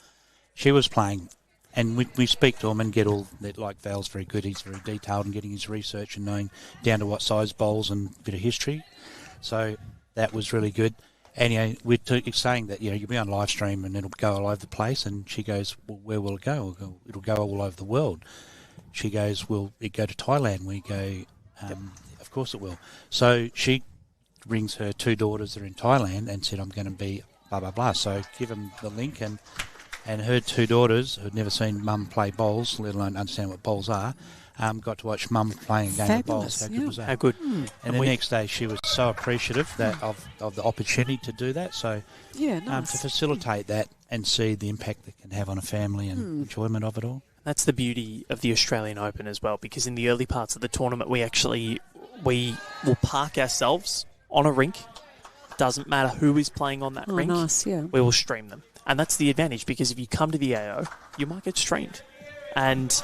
she was playing, and we speak to him and get all that, like Val's very good, he's very detailed in getting his research and knowing down to what size bowls and a bit of history. So that was really good. And we're saying that you'll be on live stream and it'll go all over the place, and she goes, well, where will it go? It'll go all over the world. She goes, will it go to Thailand? We go, of course it will. So she rings her 2 daughters that are in Thailand and said, I'm going to be blah, blah, blah. So give them the link, and her 2 daughters, who'd never seen mum play bowls, let alone understand what bowls are, got to watch mum playing a game of bowls. How good was that? How good. And the next day she was so appreciative of the opportunity to do that. So nice. To facilitate that and see the impact that can have on a family and enjoyment of it all. That's the beauty of the Australian Open as well, because in the early parts of the tournament we will park ourselves on a rink. Doesn't matter who is playing on that rink. Nice, yeah. We will stream them. And that's the advantage, because if you come to the AO, you might get streamed. And,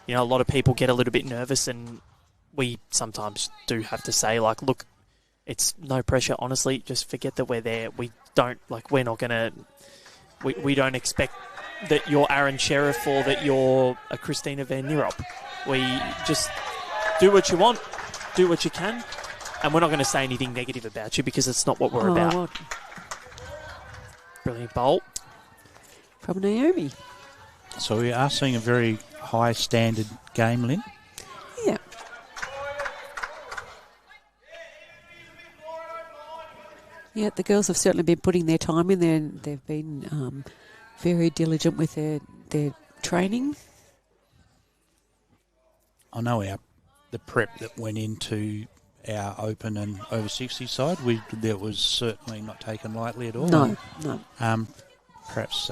a lot of people get a little bit nervous, and we sometimes do have to say, like, look, it's no pressure, honestly. Just forget that we're there. We don't, we're not going to, we don't expect that you're Aaron Sheriff or that you're a Kristina van Nierop. We just do what you want, do what you can, and we're not going to say anything negative about you, because it's not what we're about. What? Brilliant bowl. From Naomi. So we are seeing a very high standard game, Lynn. Yeah. Yeah, the girls have certainly been putting their time in there, and they've been very diligent with their training. I know the prep that went into our open and over 60 side, that was certainly not taken lightly at all. No. perhaps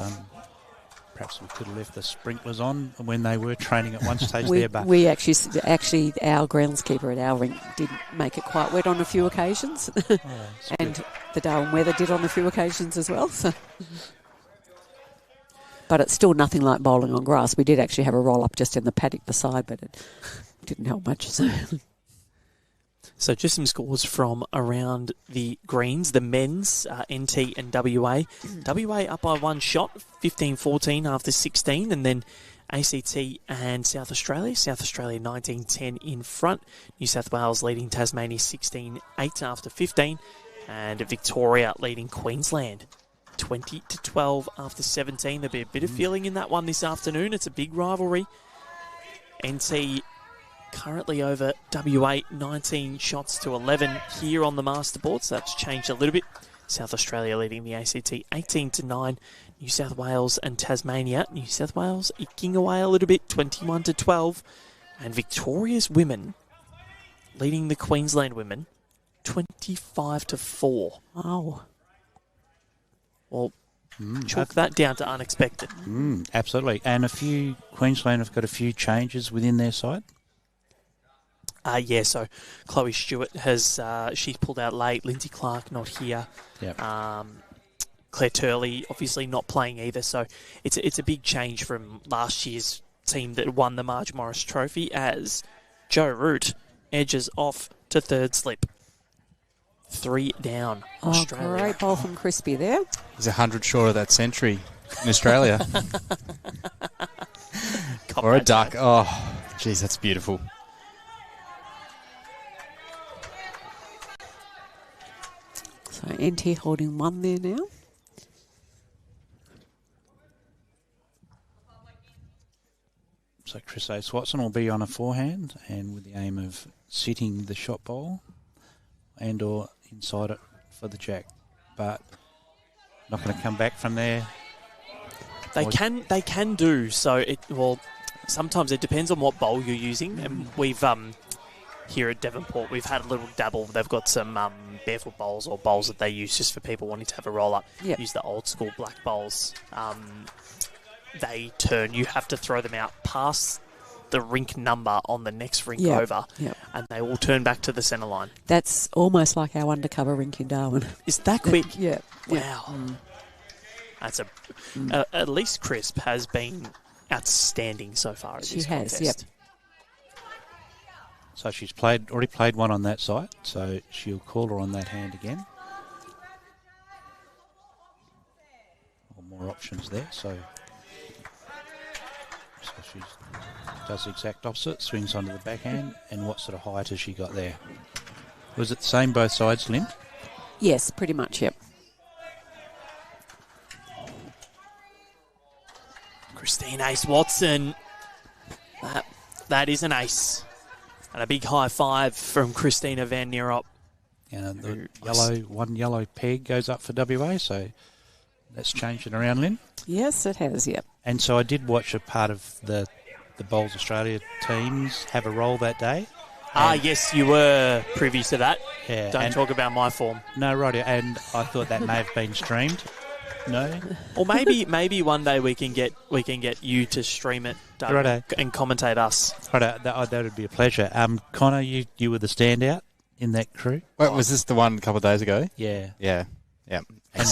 we could have left the sprinklers on when they were training at one stage we, there. But we actually, our groundskeeper at our rink did make it quite wet on a few occasions. And the Darwin weather did on a few occasions as well. So. But it's still nothing like bowling on grass. We did actually have a roll-up just in the paddock beside, but it didn't help much. So just some scores from around the greens. The men's, NT and WA. WA up by one shot, 15-14 after 16. And then ACT and South Australia. South Australia 19-10 in front. New South Wales leading Tasmania 16-8 after 15. And Victoria leading Queensland 20-12 after 17. There'll be a bit of feeling in that one this afternoon. It's a big rivalry. NT currently over WA 19 shots to 11 here on the masterboard, so that's changed a little bit. South Australia leading the ACT 18-9. New South Wales and Tasmania. New South Wales eking away a little bit, 21-12. And Victoria's women leading the Queensland women 25-4. Oh. Well, chalk that down to unexpected. Absolutely. And Queensland have got a few changes within their side. Yeah, so Chloe Stewart has she's pulled out late. Lindsay Clark not here. Yep. Claire Turley obviously not playing either. So it's a big change from last year's team that won the Marge Morris Trophy as Joe Root edges off to third slip. 3 down, Australia. Great bowl from Crispy there. He's 100 short of that century in Australia. Or a duck. Oh, geez, that's beautiful. So NT holding one there now. So Chris Ace-Watson will be on a forehand and with the aim of sitting the shot bowl and or inside it for the jack. But not going to come back from there. They can do so. Sometimes it depends on what bowl you're using, and we've here at Devonport we've had a little dabble. They've got some barefoot bowls or bowls that they use just for people wanting to have a roll up. Yep. Use the old school black bowls. They turn. You have to throw them out past the rink number on the next rink over, and they will turn back to the centre line. That's almost like our undercover rink in Darwin. Is that quick? Yeah. Wow. That's at least Crisp has been outstanding so far at this contest. Yep. So she's already played one on that side, so she'll call her on that hand again. More options there, so she does the exact opposite, swings onto the backhand, and what sort of height has she got there? Was it the same both sides, Lynn? Yes, pretty much, yep. Christine Ace-Watson. That is an ace. And a big high five from Kristina van Nierop. And one yellow peg goes up for WA, so that's changed it around, Lynn. Yes, it has, yep. And so I did watch a part of the Bowls Australia teams have a role that day. Yes, you were privy to that. Yeah, Don't talk about my form. No, right. And I thought that may have been streamed. No, or maybe one day we can get you to stream it, Doug, and commentate us. Right, that would be a pleasure. Connor, you were the standout in that crew. Wait, was this the one a couple of days ago? Yeah. And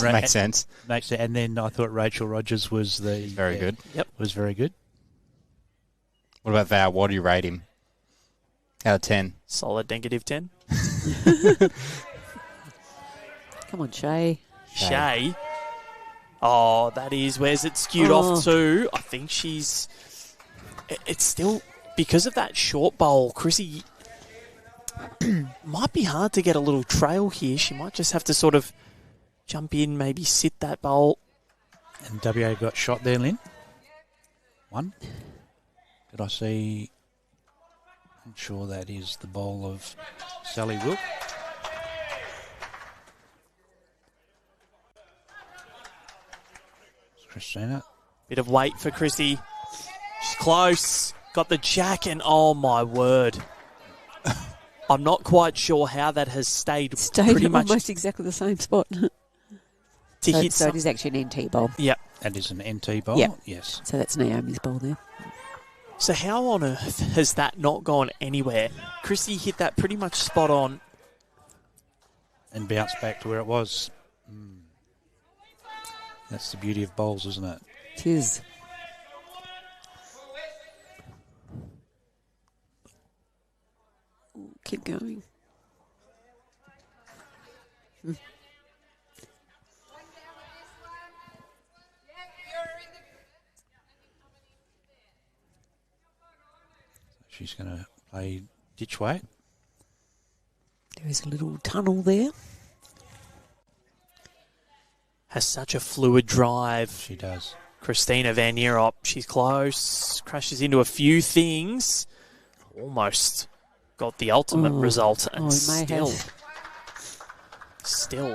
makes sense. And then I thought Rachel Rogers was very good. Yep, was very good. What about Val? What do you rate him? Out of 10. Solid negative 10. Come on, Shae. Shae. Oh, that is. Where's it skewed off to? I think she's... It's still... Because of that short bowl, Chrissy might be hard to get a little trail here. She might just have to sort of jump in, maybe sit that bowl. And WA got shot there, Lynn. One. Did I see... I'm sure that is the bowl of Sally Wilk. Kristina. Bit of weight for Chrissy. She's close. Got the jack, and oh my word. I'm not quite sure how that has stayed pretty much almost exactly the same spot. to hit so it is actually an NT bowl. Yep. That is an NT bowl? Yep. Yes. So that's Naomi's bowl there. So how on earth has that not gone anywhere? Chrissy hit that pretty much spot on. And bounced back to where it was. That's the beauty of bowls, isn't it? It is. Keep going. She's going to play ditch weight. There is a little tunnel there. Has such a fluid drive. She does. Kristina van Nierop, she's close. Crashes into a few things. Almost got the ultimate result. And still,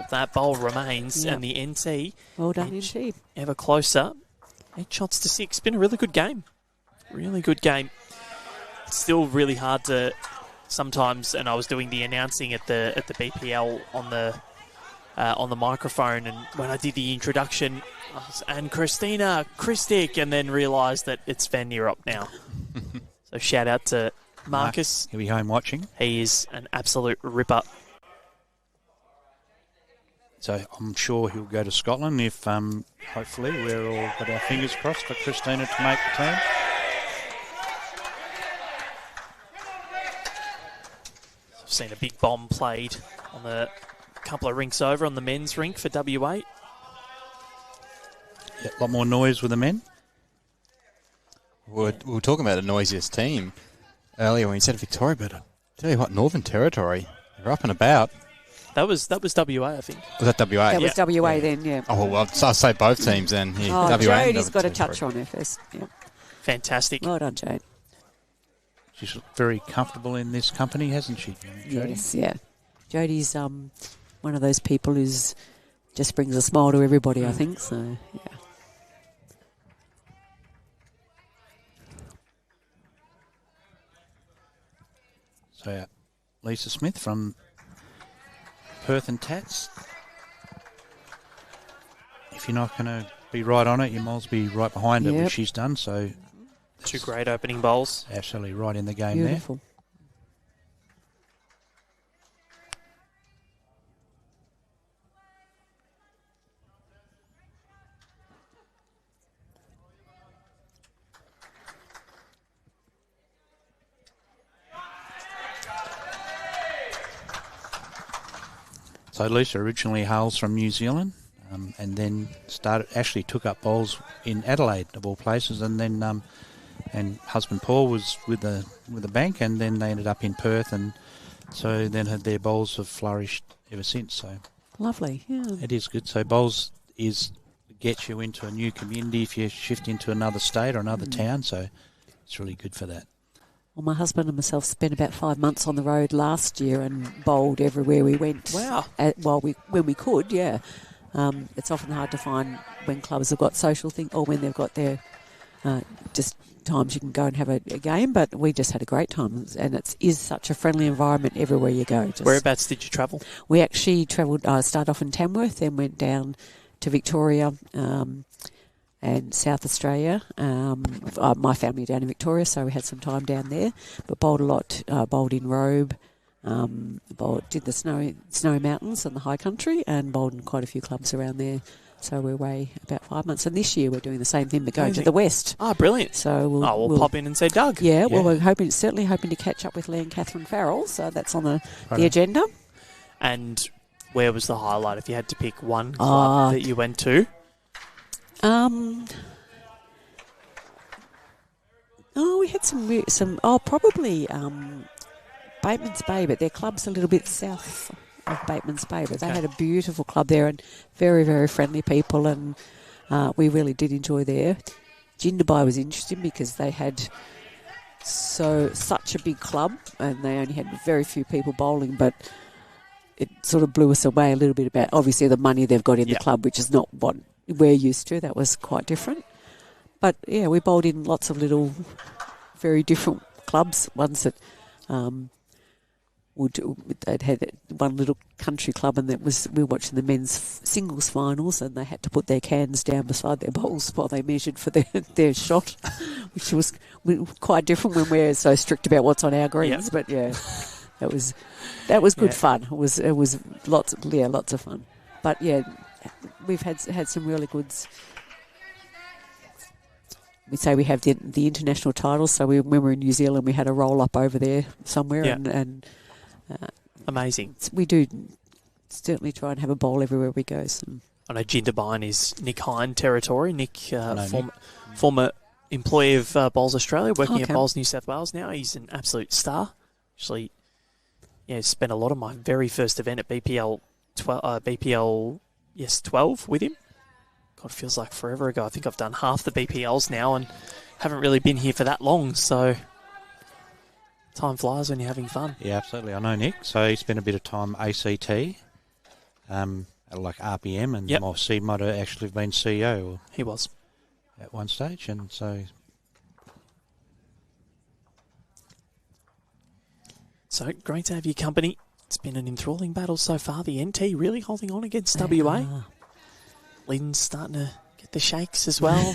that bowl remains. Yep. And the NT. Well done, NT. Ever closer. 8 shots to 6. Been a really good game. Really good game. It's still really hard to sometimes, and I was doing the announcing at the BPL on the microphone, and when I did the introduction, and Kristina, Kristic, and then realised that it's Van Nierop now. So shout out to Marcus. He'll be home watching. He is an absolute ripper. So I'm sure he'll go to Scotland if, hopefully, we're all got our fingers crossed for Kristina to make the team. I've seen a big bomb played on the couple of rinks over on the men's rink for W8. Yeah, a lot more noise with the men. We were talking about the noisiest team earlier when you said Victoria, but I tell you what, Northern Territory, they're up and about. That was WA, I think. Was that WA? That was WA then, yeah. Oh, well, I'll say both teams then. Yeah, WA Jodie's and got a Northern touch Territory. on her first. Yeah. Fantastic. Well done, Jade. She's very comfortable in this company, hasn't she, Jodie? Yes, yeah. Jodie's one of those people who's just brings a smile to everybody, I think. So, yeah. So, Lisa Smith from Perth and Tats. If you're not going to be right on it, you might as well be right behind it, which she's done. So, 2 great opening bowls. Absolutely right in the game Beautiful. there. So Lisa originally hails from New Zealand, and then actually took up bowls in Adelaide, of all places, and then and husband Paul was with the bank, and then they ended up in Perth, and so then their bowls have flourished ever since. So Lovely, yeah. it is good. So bowls gets you into a new community if you shift into another state or another town. So it's really good for that. Well, my husband and myself spent about 5 months on the road last year and bowled everywhere we went. Wow. When we could, yeah. It's often hard to find when clubs have got social things or when they've got their just times you can go and have a game, but we just had a great time, and it is such a friendly environment everywhere you go. Whereabouts did you travel? We actually travelled, started off in Tamworth, then went down to Victoria and South Australia. My family down in Victoria, so we had some time down there, but bowled a lot, bowled in Robe, did the snowy mountains and the high country, and bowled in quite a few clubs around there. So we're away about 5 months, and this year we're doing the same thing, but going to the west. Ah, brilliant. So we'll pop in and see Doug. Yeah, well, we're certainly hoping to catch up with Lee and Catherine Farrell, so that's on the agenda. And where was the highlight if you had to pick one club that you went to? We had some. Probably Bateman's Bay, but their club's a little bit south of Bateman's Bay. But they had a beautiful club there and very, very friendly people, and we really did enjoy there. Jindabyne was interesting because they had such a big club, and they only had very few people bowling, but it sort of blew us away a little bit about obviously the money they've got in the club, which is not what we're used to. That was quite different. But, yeah, we bowled in lots of little very different clubs, ones that they'd had one little country club, and we were watching the men's singles finals, and they had to put their cans down beside their bowls while they measured for their shot, which was quite different when we're so strict about what's on our greens. Yep. But yeah, that was good fun. It was lots of fun. But yeah, we've had some really goods. We say we have the international titles. So when we were in New Zealand, we had a roll up over there somewhere, and amazing. We do certainly try and have a bowl everywhere we go. So. I know Jindabyne is Nick Hine territory. Nick, former employee of Bowls Australia, working at Bowls New South Wales now. He's an absolute star. Actually, spent a lot of my very first event at BPL 12 with him. God, feels like forever ago. I think I've done half the BPLs now and haven't really been here for that long, so time flies when you're having fun. Yeah, absolutely. I know Nick. So he spent a bit of time ACT, like RPM, and he might have actually been CEO. Or he was. At one stage, and so... So, great to have your company. It's been an enthralling battle so far. The NT really holding on against WA. Lynn's starting to get the shakes as well.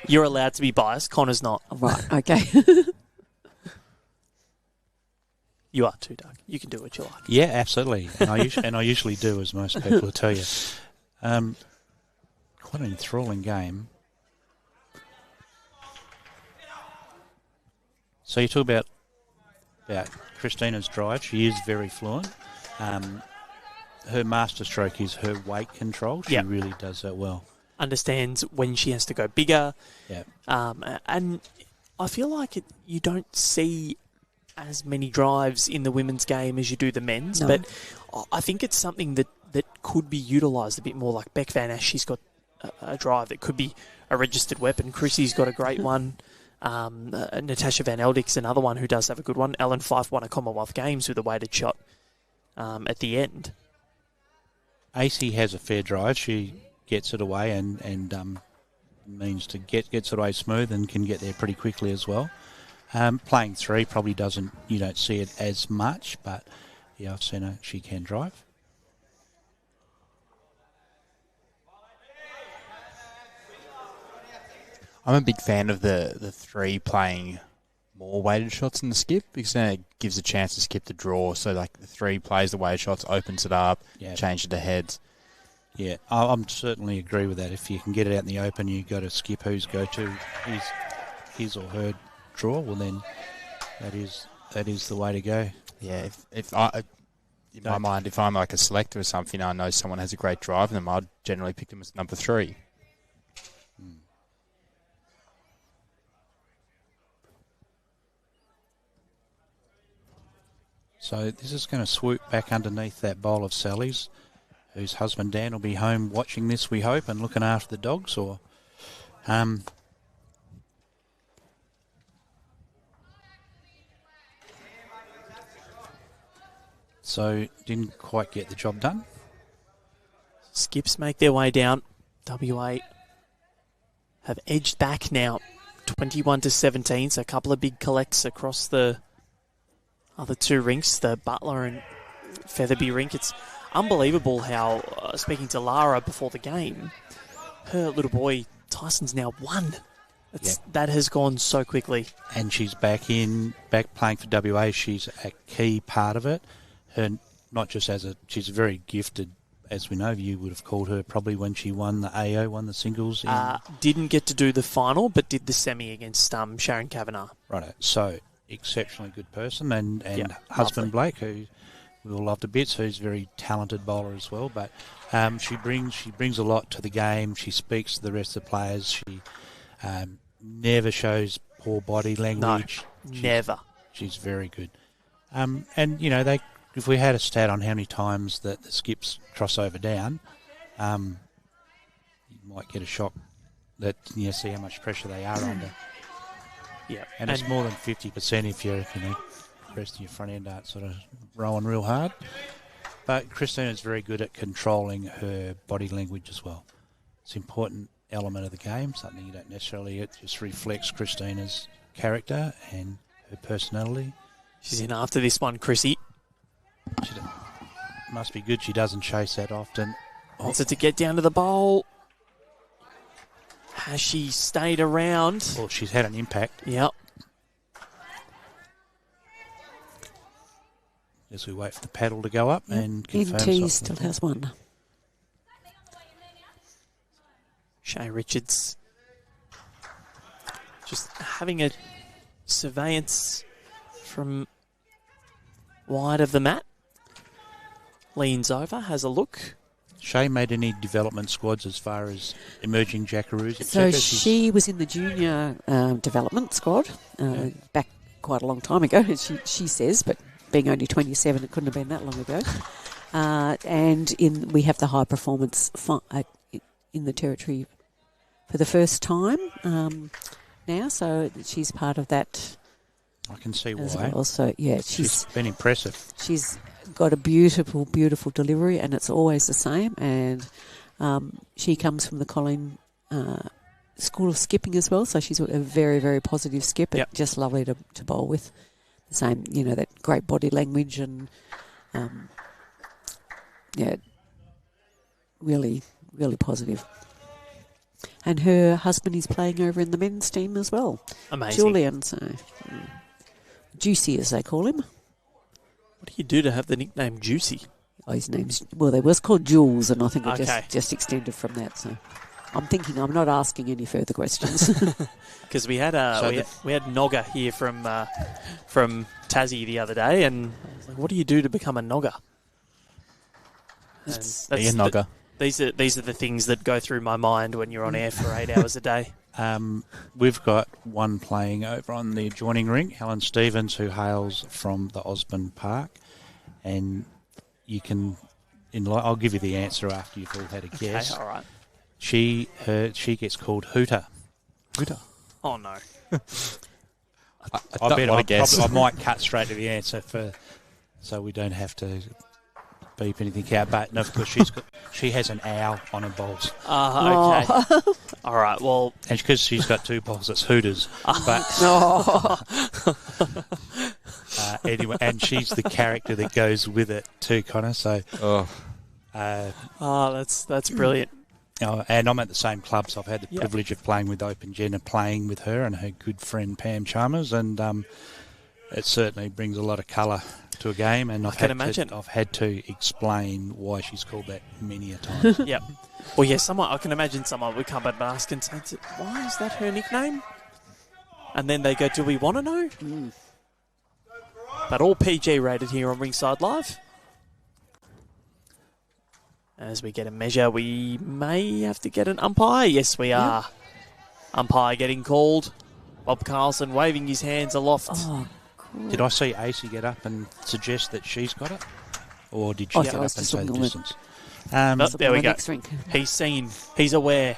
You're allowed to be biased. Connor's not. Right, okay. You are too, Doug. You can do what you like. Yeah, absolutely. And I usually do, as most people will tell you. Quite an enthralling game. So you talk about Kristina's drive. She is very fluent. Her master stroke is her weight control. She really does that well. Understands when she has to go bigger. Yeah. And I feel like you don't see as many drives in the women's game as you do the men's, but I think it's something that could be utilised a bit more. Like Beck Van Ash, she's got a drive that could be a registered weapon. Chrissy's got a great one. Natasha Van Eldik's another one who does have a good one. Ellen Fife won a Commonwealth Games with a weighted shot at the end. AC has a fair drive. She gets it away and means to gets it away smooth and can get there pretty quickly as well. Playing three probably you don't see it as much, but yeah, I've seen her. She can drive. I'm a big fan of the three playing more weighted shots in the skip, because then it gives a chance to skip the draw. So like the three plays the weighted shots, opens it up, change it to heads. Yeah, I'm certainly agree with that. If you can get it out in the open, you got to skip who's go to his or her draw. Well, then that is the way to go. Yeah, if my mind, if I'm like a selector or something, I know someone has a great drive in them, I'd generally pick them as number three. So this is going to swoop back underneath that bowl of Sally's, whose husband Dan will be home watching this, we hope, and looking after the dogs. Or, so didn't quite get the job done. Skips make their way down. WA have edged back now, 21-17. So a couple of big collects across the other two rinks, the Butler and Featherby rink. It's unbelievable how, speaking to Lara before the game, her little boy Tyson's now one. That has gone so quickly. And she's back playing for WA. She's a key part of it. Her, not just she's very gifted, as we know. You would have called her probably when she won the AO, won the singles. Didn't get to do the final, but did the semi against Sharon Kavanagh. Right. So exceptionally good person, and husband lovely. Blake, who we all love to bits, who's a very talented bowler as well. But she brings a lot to the game. She speaks to the rest of the players. She never shows poor body language. No, never. She's very good. And if we had a stat on how many times that the skips cross over down, you might get a shock that see how much pressure they are under. Yeah, and it's more than 50% if you're, the rest of your front end aren't sort of rowing real hard. But Kristina's very good at controlling her body language as well. It's an important element of the game, something you don't necessarily, it just reflects Kristina's character and her personality. She's in after this one, Chrissy. Must be good she doesn't chase that often. Wants it to get down to the bowl. Has she stayed around? Well, she's had an impact. Yep. As we wait for the paddle to go up and confirm. NT still has one. Shae Richards just having a surveillance from wide of the mat. Leans over, has a look. Shae made any development squads as far as emerging jackaroos, So etc.? she was in the junior development squad back quite a long time ago, she says, but being only 27, it couldn't have been that long ago. And we have the high performance in the territory for the first time now, so she's part of that. I can see As why. well. So yeah, She's been impressive. she's got a beautiful, beautiful delivery, and it's always the same. And she comes from the Colleen School of Skipping as well, so she's a very, very positive skip. Yep. Just lovely to bowl with. The same, that great body language and really, really positive. And her husband is playing over in the men's team as well. Amazing. Julian, so Juicy as they call him. What do you do to have the nickname Juicy? Oh, his name's they was called Jules, and I think it Okay. just extended from that. So I'm thinking I'm not asking any further questions. Because we had we had Nogger here from Tassie the other day, and I was like, what do you do to become a Nogger? And Be a Nogger. These are the things that go through my mind when you're on air for 8 hours a day. We've got one playing over on the adjoining rink, Helen Stevens, who hails from the Osborne Park, and you can. I'll give you the answer after you've all had a guess. Okay, all right. She gets called Hooter. Hooter. Oh no. I bet guess. I might cut straight to the answer so we don't have to beep anything out. But no, of course she has an owl on her bowls. Okay. All right. Well, And because she's got two bowls, it's Hooters. But anyway, and she's the character that goes with it too, Connor. So, that's brilliant. and I'm at the same club, so I've had the privilege of playing with Open Jen and playing with her and her good friend Pam Chalmers, and it certainly brings a lot of colour to a game. And I've had to explain why she's called that many a time. Yep. Well, yeah, I can imagine someone would come up and ask and say, why is that her nickname? And then they go, do we want to know? But all PG rated here on Ringside Live. As we get a measure, we may have to get an umpire. Yes, we are. Umpire getting called. Bob Carlson waving his hands aloft. Oh, cool. Did I see AC get up and suggest that she's got it? Or did she get up and say the distance? There we go. Next rink. He's seen. He's aware.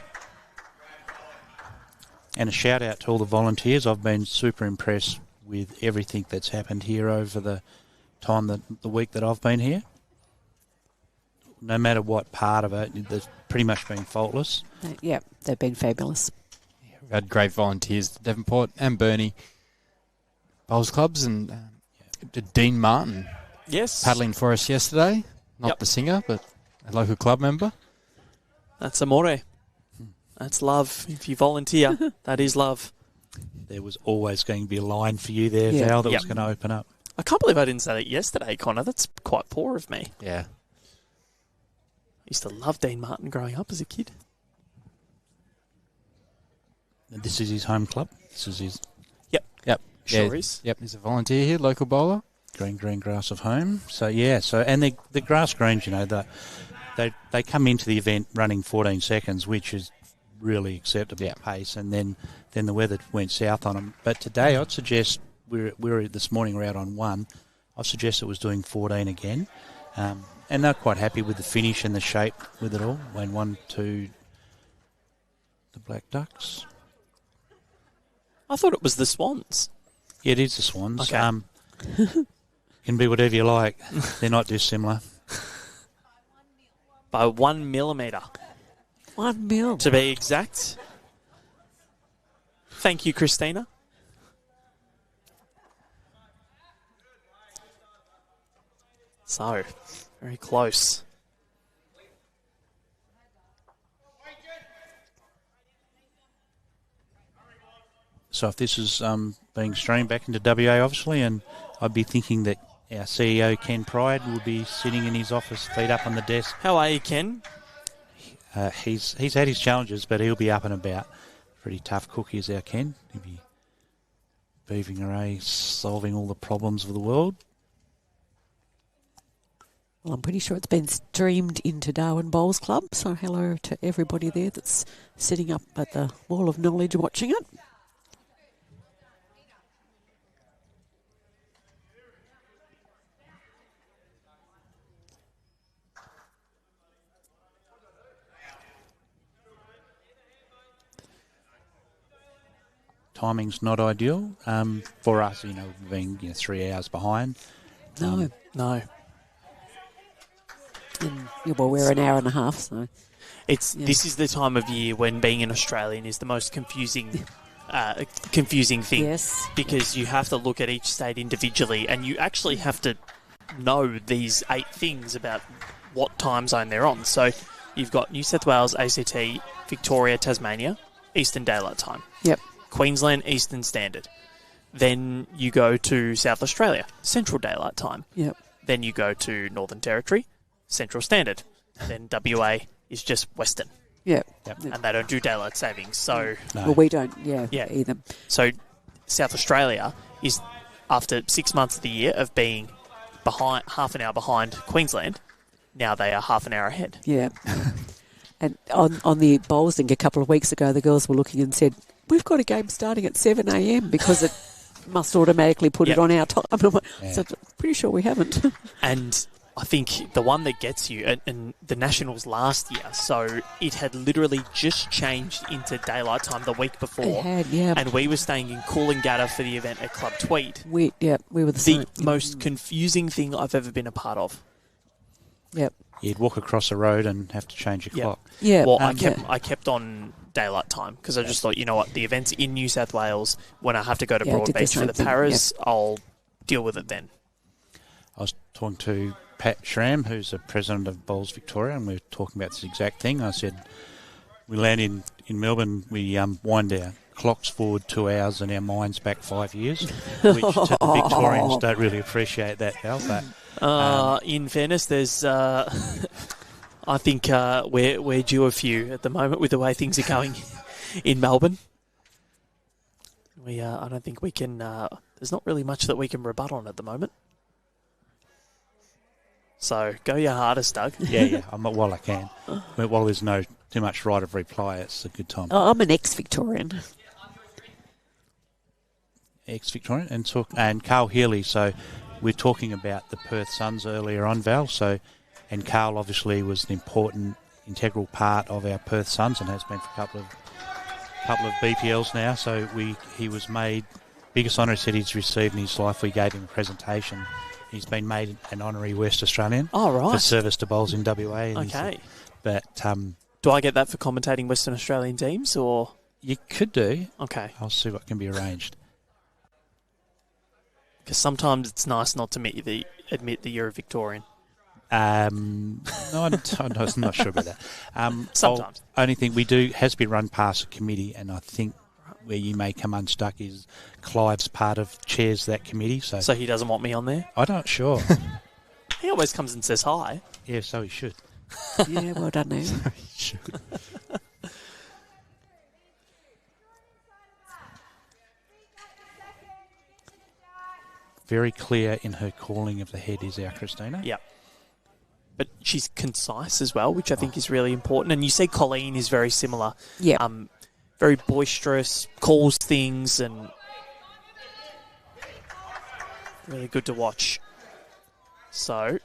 And a shout out to all the volunteers. I've been super impressed with everything that's happened here over the week that I've been here. No matter what part of it, they've pretty much been faultless. Yeah, they've been fabulous. We've had great volunteers, Devonport and Burnie Bowls Clubs, and Dean Martin Yes. paddling for us yesterday. Not the singer, but a local club member. That's amore. That's love. If you volunteer, that is love. There was always going to be a line for you there, Yeah. Val, that was going to open up. I can't believe I didn't say that yesterday, Connor. That's quite poor of me. Yeah. I used to love Dean Martin growing up as a kid. This is his home club. This is his Yep. Sure is. Yep, he's a volunteer here, local bowler. green grass of home. So, and the grass greens, they come into the event running 14 seconds, which is really acceptable pace, and then the weather went south on them. But today I'd suggest, this morning we're out on 1, I'd suggest it was doing 14 again. And they're quite happy with the finish and the shape with it all. When 1-2, the Black Ducks. I thought it was the Swans. Yeah, it is the Swans. Okay. Can be whatever you like. They're not dissimilar. By 1 millimetre. 1 mil. To be exact. Thank you, Kristina. So, very close. So if this is being streamed back into WA, obviously, and I'd be thinking that our CEO, Ken Pride, will be sitting in his office, feet up on the desk. How are you, Ken? He's had his challenges, but he'll be up and about. Pretty tough cookie is our Ken. He'll be beaving away, solving all the problems of the world. Well, I'm pretty sure it's been streamed into Darwin Bowls Club, so hello to everybody there that's sitting up at the wall of knowledge watching it. Timing's not ideal for us, being 3 hours behind. No. No. Well, we're an hour and a half, so... This is the time of year when being an Australian is the most confusing thing. Yes. Because you have to look at each state individually, and you actually have to know these 8 things about what time zone they're on. So you've got New South Wales, ACT, Victoria, Tasmania, Eastern Daylight Time. Yep. Queensland, Eastern Standard. Then you go to South Australia, Central Daylight Time. Yep. Then you go to Northern Territory, Central Standard. Then WA is just Western. Yep. And they don't do daylight savings. So, no. Well, we don't, either. So South Australia is, after 6 months of the year of being behind, half an hour behind Queensland, now they are half an hour ahead. Yeah. And on the Bowls Link a couple of weeks ago, the girls were looking and said, we've got a game starting at 7 a.m. because it must automatically put it on our time. So I'm pretty sure we haven't. And I think the one that gets you, and the Nationals last year, so it had literally just changed into daylight time the week before. It had, yeah. And we were staying in Coolangatta for the event at Club Tweed. We were the same. The most confusing thing I've ever been a part of. Yep. You'd walk across the road and have to change your clock. Yeah. Well, I kept on daylight time because I just thought, you know what, the event's in New South Wales. When I have to go to Broadbeach for the Paras, I'll deal with it then. I was talking to Pat Schramm, who's the president of Bowls Victoria, and we were talking about this exact thing. I said, we land in Melbourne, we wind our clocks forward 2 hours and our minds back 5 years, which the Victorians don't really appreciate that, Al. But in fairness, there's... I think we're due a few at the moment with the way things are going in Melbourne. I don't think we can... there's not really much that we can rebut on at the moment. So, go your hardest, Doug. Yeah. While I can. While there's no too much right of reply, it's a good time. Oh, I'm an ex-Victorian. Ex-Victorian? And Carl Healy, so we're talking about the Perth Suns earlier on, Val, and Carl obviously was an important, integral part of our Perth Suns and has been for a couple of BPLs now. So he was made, biggest honour he said he's received in his life. We gave him a presentation. He's been made an honorary West Australian for service to bowls in WA. Okay. But do I get that for commentating Western Australian teams, or you could do? Okay. I'll see what can be arranged. Because sometimes it's nice not to admit that you're a Victorian. No, I'm not sure about that. Sometimes. Only thing we do has been run past a committee, and I think where you may come unstuck is Clive's chairs that committee. So he doesn't want me on there? I'm not sure. He always comes and says hi. Yeah, so he should. Yeah, well done, Ian. So he should. Very clear in her calling of the head is our Kristina. Yeah. But she's concise as well, which I think is really important. And you see Colleen is very similar. Yeah. Very boisterous, calls things, and really good to watch. So,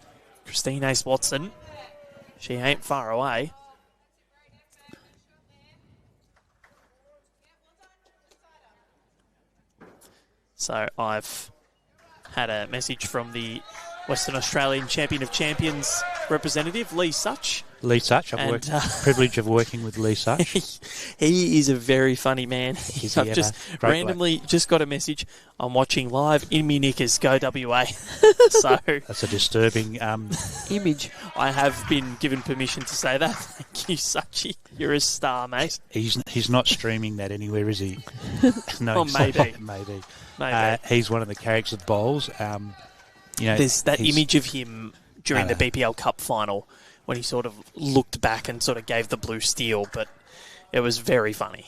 Christine Ace-Watson, she ain't far away. So, I've had a message from the Western Australian Champion of Champions representative, Lee Such, Lee Such. I've worked privilege of working with Lee Such. He is a very funny man. I've just randomly just got a message. I'm watching live in me knickers. Go WA. So that's a disturbing image. I have been given permission to say that. Thank you, Suchi. You're a star, mate. He's not streaming that anywhere, is he? No, maybe. Maybe. He's one of the characters of bowls. There's that image of him during the BPL Cup final when he sort of looked back and sort of gave the blue steel, but it was very funny.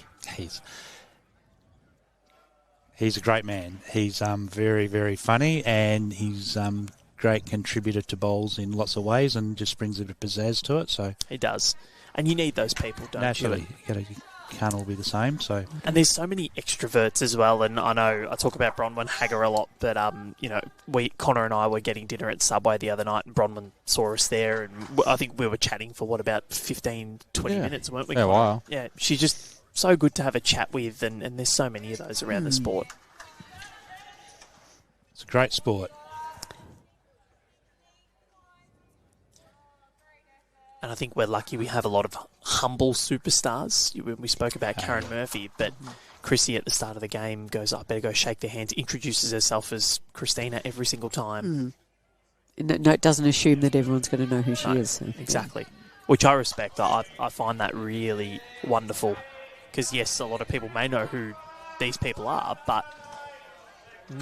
He's a great man. He's very, very funny, and he's great contributor to bowls in lots of ways, and just brings a bit of pizzazz to it. So he does, and you need those people, don't naturally, you? You can't all be the same. So, and there's so many extroverts as well. And I know I talk about Bronwyn Hagger a lot, but Connor and I were getting dinner at Subway the other night, and Bronwyn saw us there, and I think we were chatting for about 15, 20 minutes, weren't we? Yeah, wow. Yeah, she's just so good to have a chat with, and there's so many of those around the sport. It's a great sport. And I think we're lucky we have a lot of humble superstars. We spoke about Karen Murphy, but Chrissy at the start of the game goes, I better go shake their hands, introduces herself as Kristina every single time. No, it doesn't assume that everyone's going to know who she is. So, exactly. Which I respect. I find that really wonderful. Because, yes, a lot of people may know who these people are, but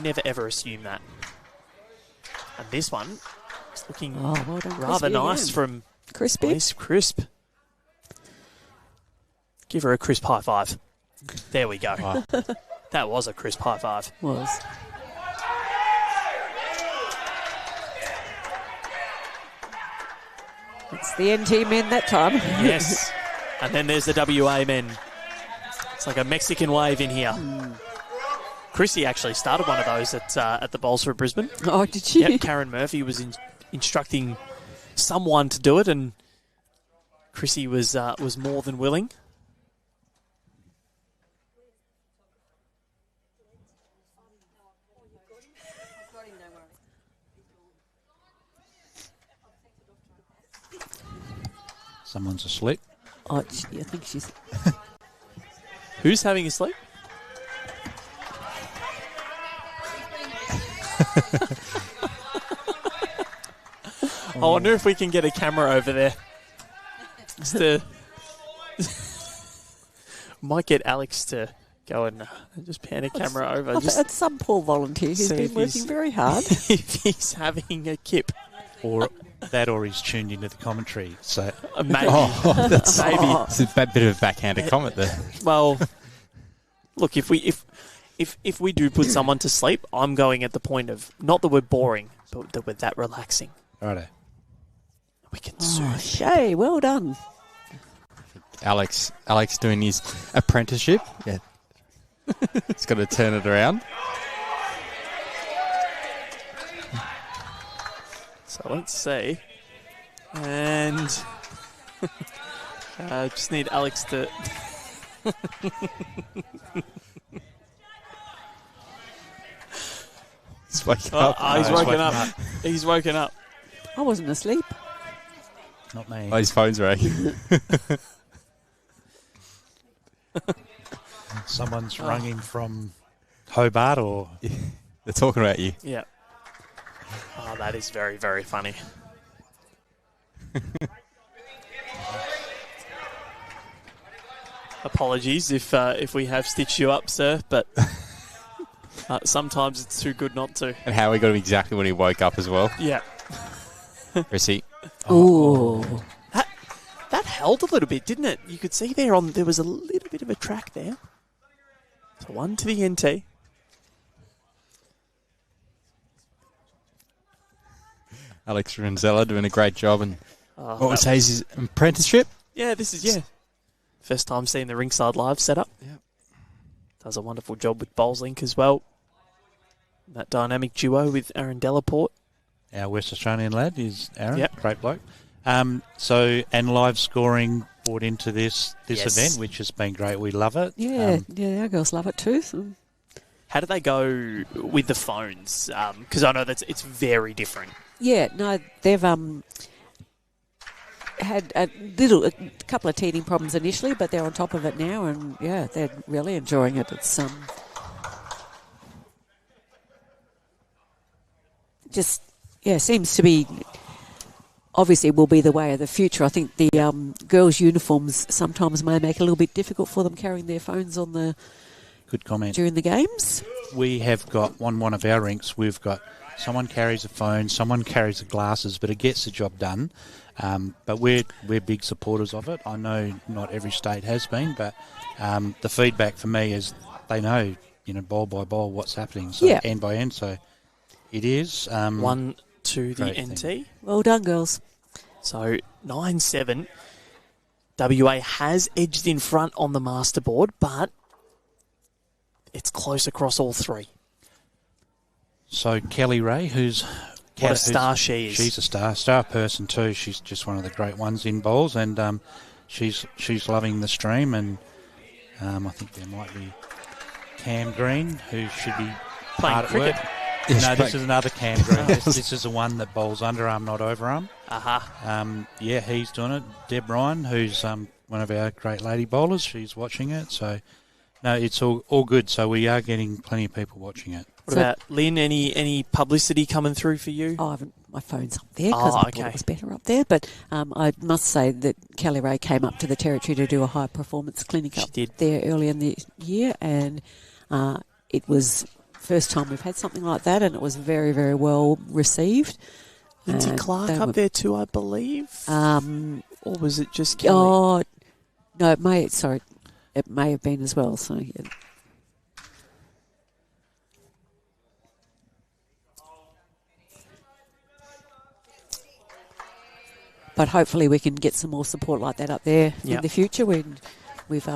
never ever assume that. And this one is looking rather nice from... Crispy? Nice, crisp. Give her a crisp high five. There we go. Wow. That was a crisp high five. Was. It's the NT men that time. Yes. And then there's the WA men. It's like a Mexican wave in here. Chrissy actually started one of those at the Bowls for Brisbane. Oh, did she? Yep, Karen Murphy was instructing someone to do it, and Chrissy was more than willing. Someone's asleep. Oh, I think she's... Who's having a sleep? I wonder if we can get a camera over there. Might get Alex to go and just pan a camera over. It's some poor volunteer who's been working very hard. If he's having a kip. Or he's tuned into the commentary. So Maybe. Maybe. It's a bit of a backhanded comment there. Well, look, if we do put someone to sleep, I'm going at the point of, not that we're boring, but that we're that relaxing. Righto. We can soon. Shae, well done. Alex doing his apprenticeship. Yeah. He's got to turn it around. So let's see. And just need Alex to... He's waking up. He's woken up. He's woken up. I wasn't asleep. Not me. Oh, his phone's ringing. Someone's rung him from Hobart, or... They're talking about you. Yeah. Oh, that is very, very funny. Apologies if we have stitched you up, sir, but sometimes it's too good not to. And Howie got him exactly when he woke up as well. Yeah. Chrissy. Ooh. That held a little bit, didn't it? You could see there was a little bit of a track there. So one to the NT. Alex Rinzella doing a great job. And what would say is his apprenticeship? Yeah, this is, first time seeing the Rinkside Live setup. Yeah. Does a wonderful job with BowlsLink as well. That dynamic duo with Aaron Delaport. Our West Australian lad is Aaron. Yep. Great bloke. And live scoring brought into this Yes. event, which has been great. We love it. Yeah, our girls love it too. So. How do they go with the phones? Because I know it's very different. Yeah, no, they've had a couple of teething problems initially, but they're on top of it now, and yeah, they're really enjoying it. It's just seems to be. Obviously, will be the way of the future. I think the girls' uniforms sometimes may make it a little bit difficult for them carrying their phones on the. Good comment. During the games, we have got one of our rinks. We've got someone carries a phone, someone carries the glasses, but it gets the job done. But we're big supporters of it. I know not every state has been, but the feedback for me is they know, bowl by bowl what's happening, so end by end. So it is 1 to the NT. thing. Well done, girls. So 9-7. WA has edged in front on the masterboard, but it's close across all three. So Kelly Ray, who's what a star she is. She's a star person too. She's just one of the great ones in bowls, and she's loving the stream. And I think there might be Cam Green, who should be playing hard cricket. At work. No, this is another Cam Green. This is the one that bowls underarm, not overarm. He's doing it. Deb Ryan, who's one of our great lady bowlers, she's watching it. So, no, it's all good. So we are getting plenty of people watching it. What about Lynn? Any publicity coming through for you? I haven't. My phone's up there because I thought it was better up there. But I must say that Kelly Ray came up to the Territory to do a high performance clinic up there early in the year, and it was first time we've had something like that, and it was very, very well received. Lindsay Clark up there too, I believe. Or was it just Kelly? Oh no, it may have been as well. So. Yeah. But hopefully we can get some more support like that up there in the future when we've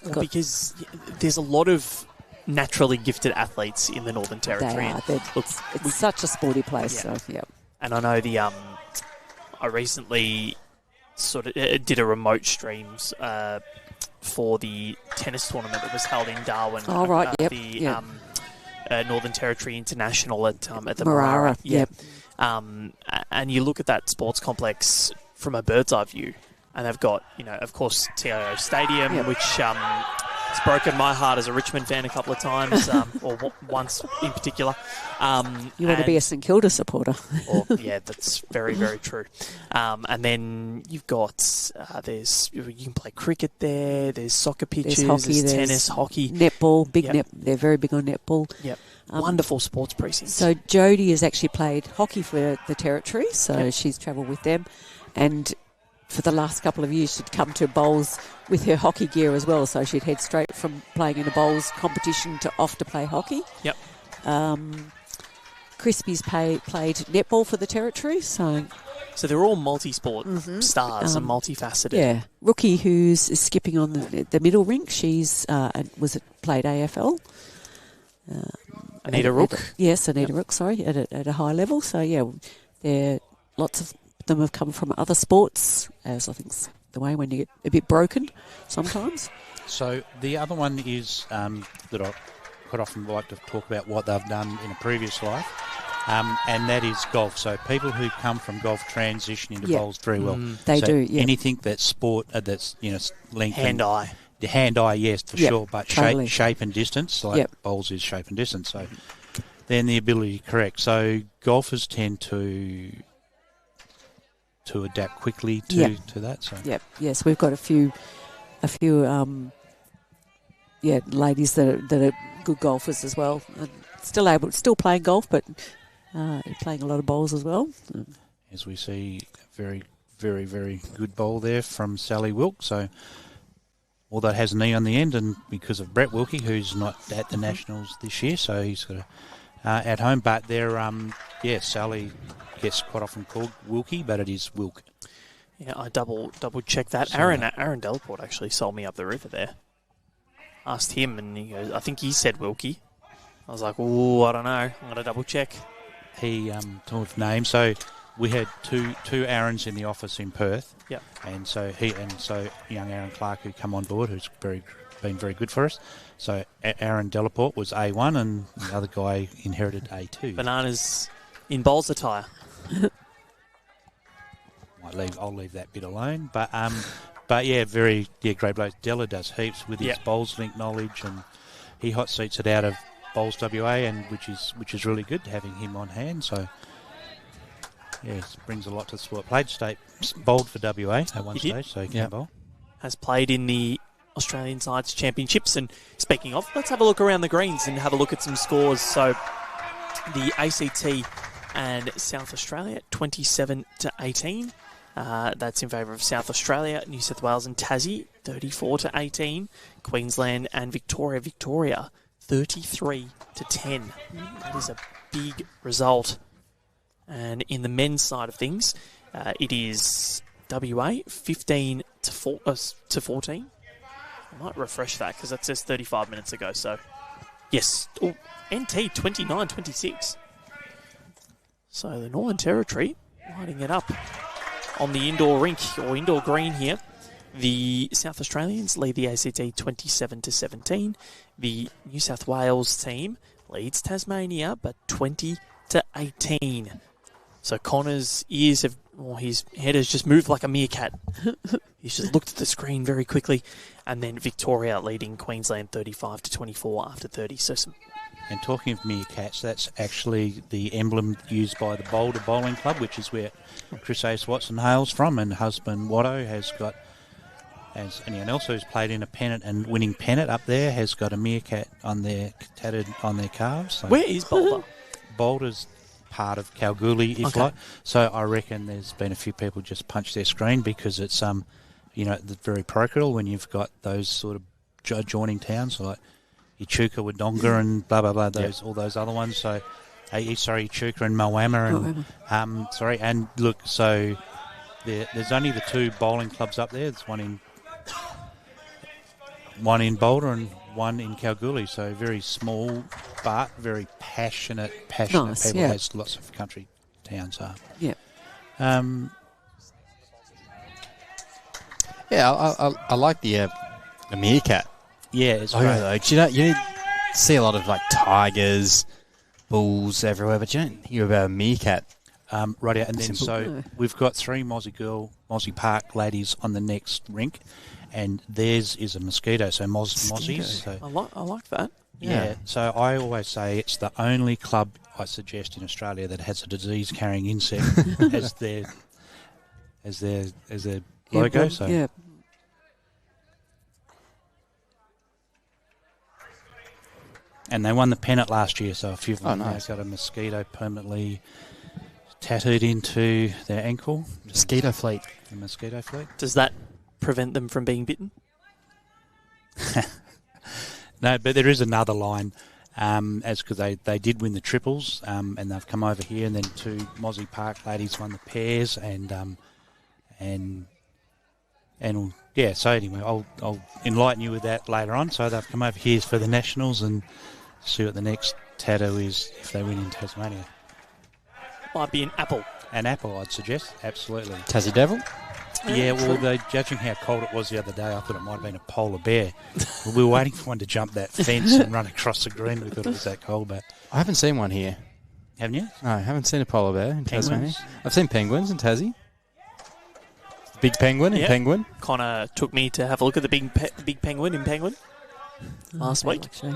because there's a lot of naturally gifted athletes in the Northern Territory. They are. It's such a sporty place. Yeah. So, yeah. And I know I recently sort of did a remote streams for the tennis tournament that was held in Darwin. Oh, right, Northern Territory International at the Marara. Yep. And you look at that sports complex from a bird's eye view, and they've got, of course, TIO Stadium, which has broken my heart as a Richmond fan a couple of times, or once in particular. You want to be a St Kilda supporter. That's very, very true. And then you've got, you can play cricket there, there's soccer pitches, there's hockey, there's tennis, hockey. Netball, they're very big on netball. Yep. Wonderful sports precincts. So Jodie has actually played hockey for the Territory, so she's travelled with them. And for the last couple of years, she'd come to bowls with her hockey gear as well, so she'd head straight from playing in a bowls competition to off to play hockey. Yep. Crispy's played netball for the Territory, so they're all multi-sport stars and multifaceted. Yeah. Rookie, who's skipping on the middle rink, she's played AFL. Anita Rook? Anita Rook, sorry, at a high level. So, lots of them have come from other sports, as I think's the way when you get a bit broken sometimes. So the other one is that I quite often like to talk about what they've done in a previous life, and that is golf. So people who come from golf transition into bowls very well. They do, Anything that's sport, that's, length. Hand-eye. The hand-eye, yes, for sure, but totally. shape and distance, bowls is shape and distance, so then the ability to correct. So golfers tend to adapt quickly to that. So yes, we've got a few ladies that are good golfers as well. Still playing golf, but playing a lot of bowls as well. As we see, very, very, very good bowl there from Sally Wilk. So. Although it has an E on the end, and because of Brett Wilkie, who's not at the Nationals this year, so he's got at home. But they're, Sally gets quite often called Wilkie, but it is Wilk. Yeah, I double checked that. So, Aaron Delport actually sold me up the river there. Asked him, and he goes, I think he said Wilkie. I was like, oh, I don't know. I'm going to double check. He talked of names, so. We had two Aarons in the office in Perth, and so young Aaron Clark, who come on board, who's been very good for us. So Aaron Delaport was A1, and the other guy inherited A2. Bananas in bowls attire. Might I'll leave that bit alone. But yeah, great bloke. Della does heaps with his bowls link knowledge, and he hot seats it out of Bowls WA, and which is really good having him on hand. So yes, brings a lot to the sport. Played state bowled for WA at one stage, so he can bowl. Has played in the Australian Sides Championships. And speaking of, let's have a look around the greens and have a look at some scores. So the ACT and South Australia 27-18. That's in favour of South Australia. New South Wales and Tassie 34-18. Queensland and Victoria 33-10. That is a big result. And in the men's side of things, it is WA 15-14. I might refresh that because that says 35 minutes ago. So, yes. Oh, NT 29-26. So the Northern Territory lighting it up on the indoor rink or indoor green here. The South Australians lead the ACT 27-17. The New South Wales team leads Tasmania, but 20-18. So Connor's ears have, his head has just moved like a meerkat. He's just looked at the screen very quickly. And then Victoria leading Queensland 35-24 after 30. So some. And talking of meerkats, that's actually the emblem used by the Boulder Bowling Club, which is where Chris Ace Watson hails from, and husband Watto has got, as anyone else who's played in a pennant and winning pennant up there, has got a meerkat on their tatted on their calves. So where is Boulder? Boulder's part of Kalgoorlie, if you like. So I reckon there's been a few people just punch their screen because it's very parochial when you've got those sort of adjoining towns like Echuca, Wodonga, and blah blah blah. All those other ones. So, Echuca and Moama, and and look, so there's only the two bowling clubs up there. There's one in Boulder and one in Kalgoorlie. So very small but very passionate Nice, people. yeah. Has lots of country towns are. Yeah. I like the meerkat. Yeah, it's great. Like, you see a lot of like tigers, bulls everywhere, but you don't hear about a meerkat. Right out, and then so we've got three Mozzie Park ladies on the next rink, and theirs is a mosquito, so Mozzies. So, I like that. Yeah, so I always say it's the only club I suggest in Australia that has a disease-carrying insect as their logo. Well, so. Yeah. And they won the pennant last year, so a few of them nice. got a mosquito permanently tattooed into their ankle. Mosquito fleet. A mosquito fleet. Does that prevent them from being bitten? No, but there is another line, because they did win the triples, and they've come over here, and then two Mozzie Park ladies won the pairs, and yeah. So anyway, I'll enlighten you with that later on. So they've come over here for the nationals and see what the next tattoo is if they win in Tasmania. Might be an apple. An apple, I'd suggest. Absolutely. Tassie Devil? Yeah, well, judging how cold it was the other day, I thought it might have been a polar bear. We were waiting for one to jump that fence and run across the green. We thought it was that cold, but... I haven't seen one here. Haven't you? No, I haven't seen a polar bear in Tasmania. Penguins? I've seen penguins in Tassie. Big penguin in Penguin. Connor took me to have a look at the big penguin in Penguin last week. Actually.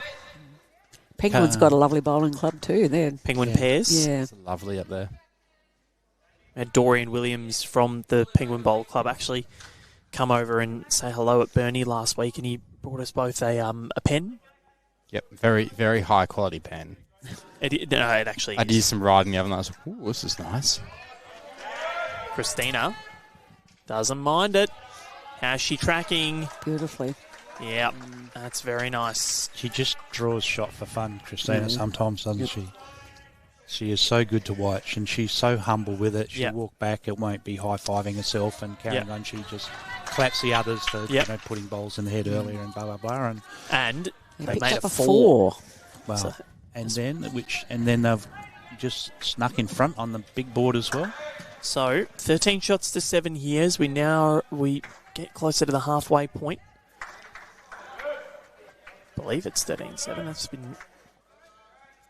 Penguin's got a lovely bowling club too. There. Penguin pairs. Yeah. It's lovely up there. We had Dorian Williams from the Penguin Bowl Club actually come over and say hello at Burnie last week, and he brought us both a pen. Yep, very, very high quality pen. It actually I is. did some riding the other night. I was like, ooh, this is nice. Kristina doesn't mind it. How's she tracking? Beautifully. Yeah, that's very nice. She just draws shot for fun, Kristina, sometimes, doesn't she? She is so good to watch, and she's so humble with it. She'll walk back, it won't be high-fiving herself and carrying on. She just claps the others for putting bowls in the head earlier and blah, blah, blah. And they picked made up it a 4. Well, So- and then they've just snuck in front on the big board as well. So 13 shots to 7 here as we get closer to the halfway point. I believe it's 13-7. That's been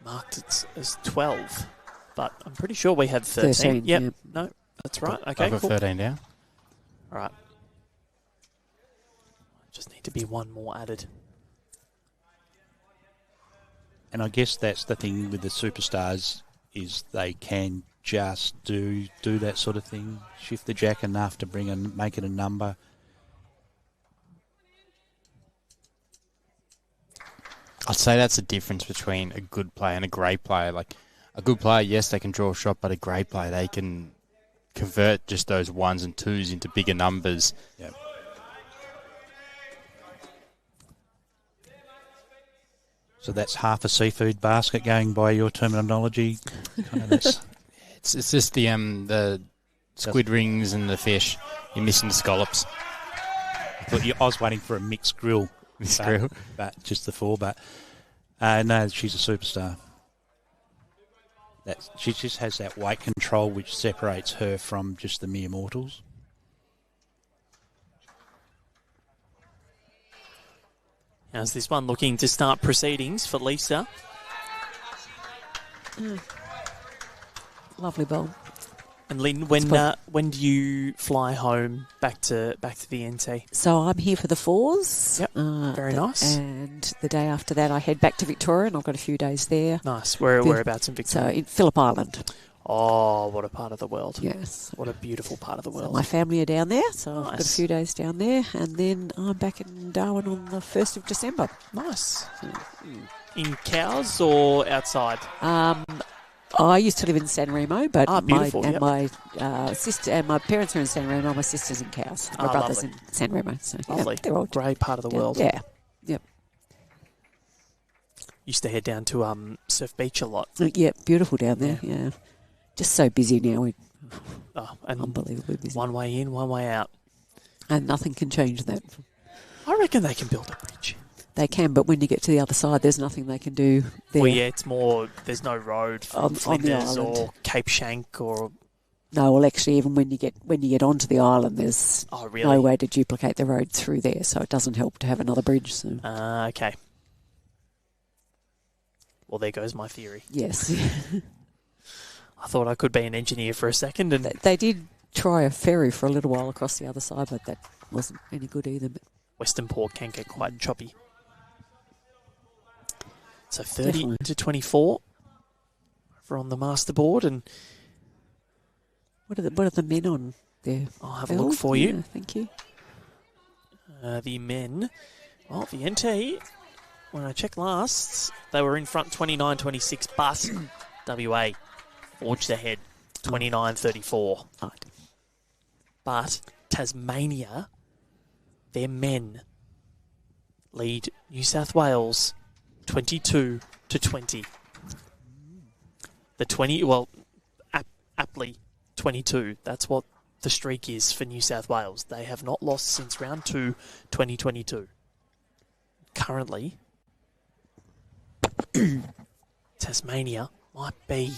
marked as 12, but I'm pretty sure we had 13. Yep. yeah. No, That's right. Okay, I've got cool. 13 down. All right. Just need to be one more added. And I guess that's the thing with the superstars is they can just do that sort of thing, shift the jack enough to make it a number. I'd say that's the difference between a good player and a great player. Like a good player, yes, they can draw a shot, but a great player, they can convert just those ones and twos into bigger numbers. Yep. So that's half a seafood basket going by your terminology. It's just the squid rings and the fish. You're missing the scallops. I was waiting for a mixed grill. But just the four. But no, she's a superstar. She just has that weight control which separates her from just the mere mortals. How's this one looking to start proceedings for Lisa? Lovely bowl. And Lynn, when do you fly home back to the NT? So I'm here for the fours. Yep, very nice. And the day after that, I head back to Victoria, and I've got a few days there. Nice. Whereabouts in Victoria? So in Phillip Island. Oh, what a part of the world. Yes. What a beautiful part of the world. So my family are down there, so Nice. I've got a few days down there, and then I'm back in Darwin on the 1st of December. Nice. In Cows or outside? I used to live in San Remo, but beautiful, my sister and my parents are in San Remo. My sister's in Cows. My brother's lovely. in San Remo. So Lovely. they're all Great part of the world. Yeah. Yep. Used to head down to Surf Beach a lot. Yeah, beautiful down there. Yeah. Just so busy now. And Unbelievably busy. one way in, one way out. And nothing can change that. I reckon they can build a bridge. They can, but when you get to the other side, there's nothing they can do there. Well, yeah, it's more, there's no road from On the Flinders island. or Cape Shank or... No, well, actually, even when you get onto the island, there's Oh, really? no way to duplicate the road through there, so it doesn't help to have another bridge. So. Okay. Well, there goes my theory. Yes. I thought I could be an engineer for a second. And They did try a ferry for a little while across the other side, but that wasn't any good either. But Western Port can get quite choppy. So 30 Definitely. to 24 over on the master board, and what are the men on there? I'll have a look for you. Yeah, thank you. The men, well, the NT, when I checked last, they were in front 29-26, but WA forged ahead 29-34. Right. But Tasmania, their men lead New South Wales 22 to 20. The 20, well, aptly 22. That's what the streak is for New South Wales. They have not lost since round 2, 2022. Currently, Tasmania might be...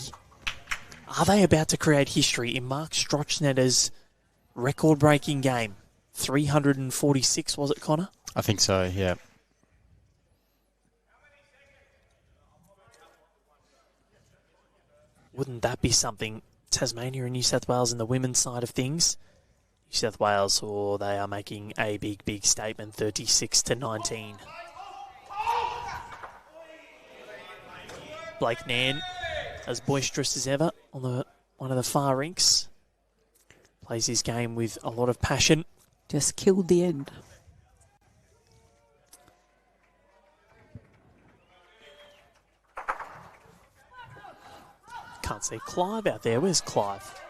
Are they about to create history in Mark Strochnetter's record-breaking game? 346, was it, Connor? I think so, yeah. Wouldn't that be something? Tasmania and New South Wales in the women's side of things. New South Wales, they are making a big, big statement, 36 to 19. Blake Nairn, as boisterous as ever on one of the far rinks. Plays his game with a lot of passion. Just killed the end. Can't see Clive out there. Where's Clive?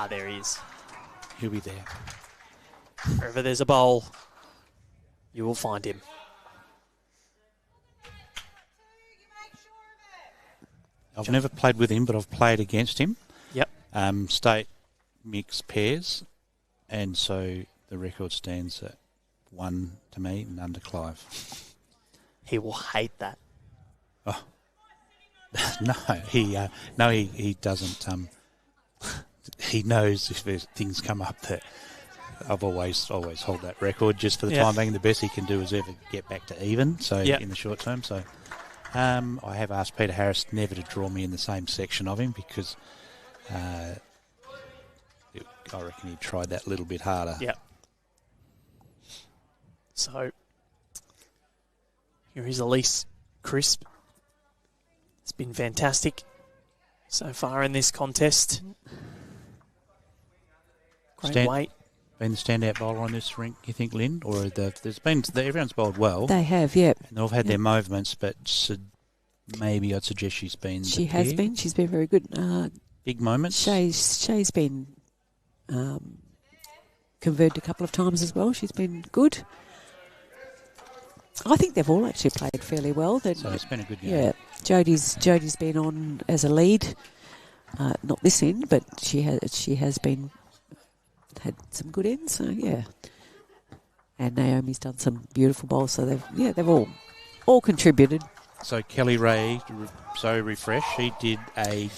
There he is. He'll be there. Wherever there's a bowl, you will find him. I've never played with him, but I've played against him. Yep. State mixed pairs, and so the record stands at 1 to me and none to Clive. He will hate that. Oh. No, he doesn't. He knows if there's things come up that I've always hold that record just for the time being. The best he can do is ever get back to even. So in the short term, so I have asked Peter Harris never to draw me in the same section of him because I reckon he tried that a little bit harder. Yeah. So, here is Elise Crisp. It's been fantastic so far in this contest. Great weight. Been the standout bowler on this rink, you think, Lynn? Or everyone's bowled well. They have, yeah. And they've had their movements, but maybe I'd suggest she's been. She has been. She's been very good. Big moments. Shae's been converted a couple of times as well. She's been good. I think they've all actually played fairly well. So it's been a good game. Yeah, Jodie's been on as a lead, not this end, but she has been had some good ends. So yeah, and Naomi's done some beautiful bowls. So they've all contributed. So Kelly Ray, so refreshed. She did ran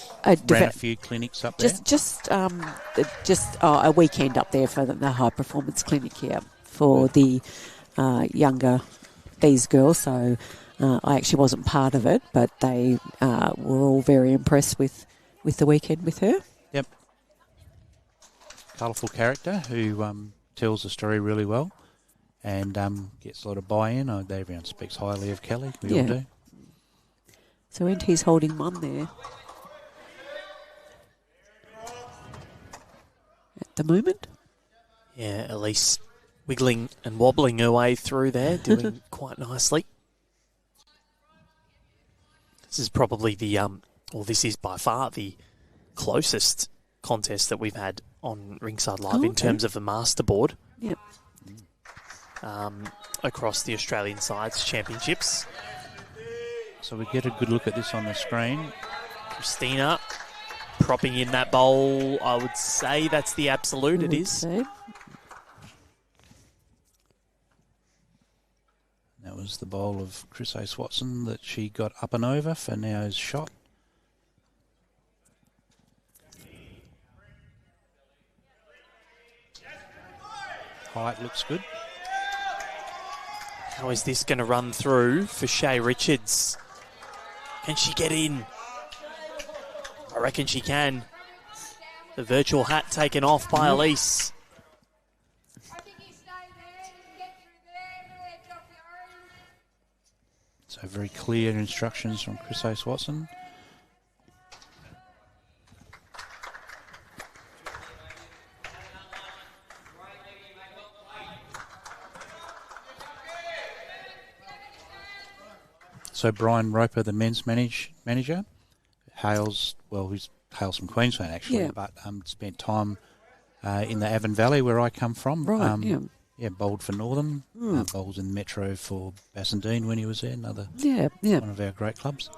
a few clinics up there. Just a weekend up there for the high performance clinic here for the younger. These girls, so I actually wasn't part of it, but they were all very impressed with the weekend with her. Yep. Colourful character who tells the story really well and gets a lot of buy-in. Everyone speaks highly of Kelly. We all do. So NT's holding one there at the moment. Yeah, Elise wiggling and wobbling her way through there, doing quite nicely. This is probably this is by far the closest contest that we've had on Rinkside Live in terms of the master board. Yep. Across the Australian sides championships. So we get a good look at this on the screen. Kristina propping in that bowl. I would say that's the absolute. It is. Say. That was the bowl of Chris A. Swatson that she got up and over for now's shot. Height looks good. How is this going to run through for Shae Richards? Can she get in? I reckon she can. The virtual hat taken off by Elise. So very clear instructions from Chris A. Swatson. So Brian Roper, the men's manager, hails from Queensland actually, but spent time in the Avon Valley where I come from. Right, bowled for Northern, bowled in Metro for Bassendean when he was there, one of our great clubs.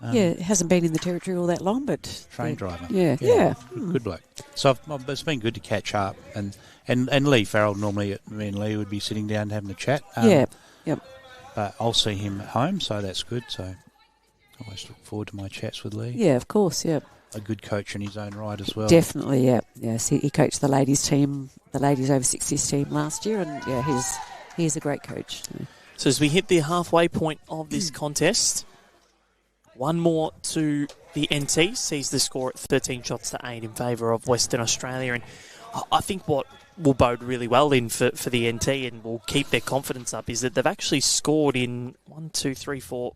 It hasn't been in the territory all that long, but... Train driver. Yeah. Good bloke. So it's been good to catch up. And Lee Farrell, normally me and Lee would be sitting down having a chat. But I'll see him at home, so that's good. So I always look forward to my chats with Lee. Yeah, of course, yeah. A good coach in his own right as well. Definitely, yeah. Yes, he coached the ladies team, the ladies over 60s team last year, and he's a great coach. So as we hit the halfway point of this contest, one more to the NT sees the score at 13 shots to 8 in favour of Western Australia, and I think what will bode really well in for the NT and will keep their confidence up is that they've actually scored in 1, 2, 3, 4,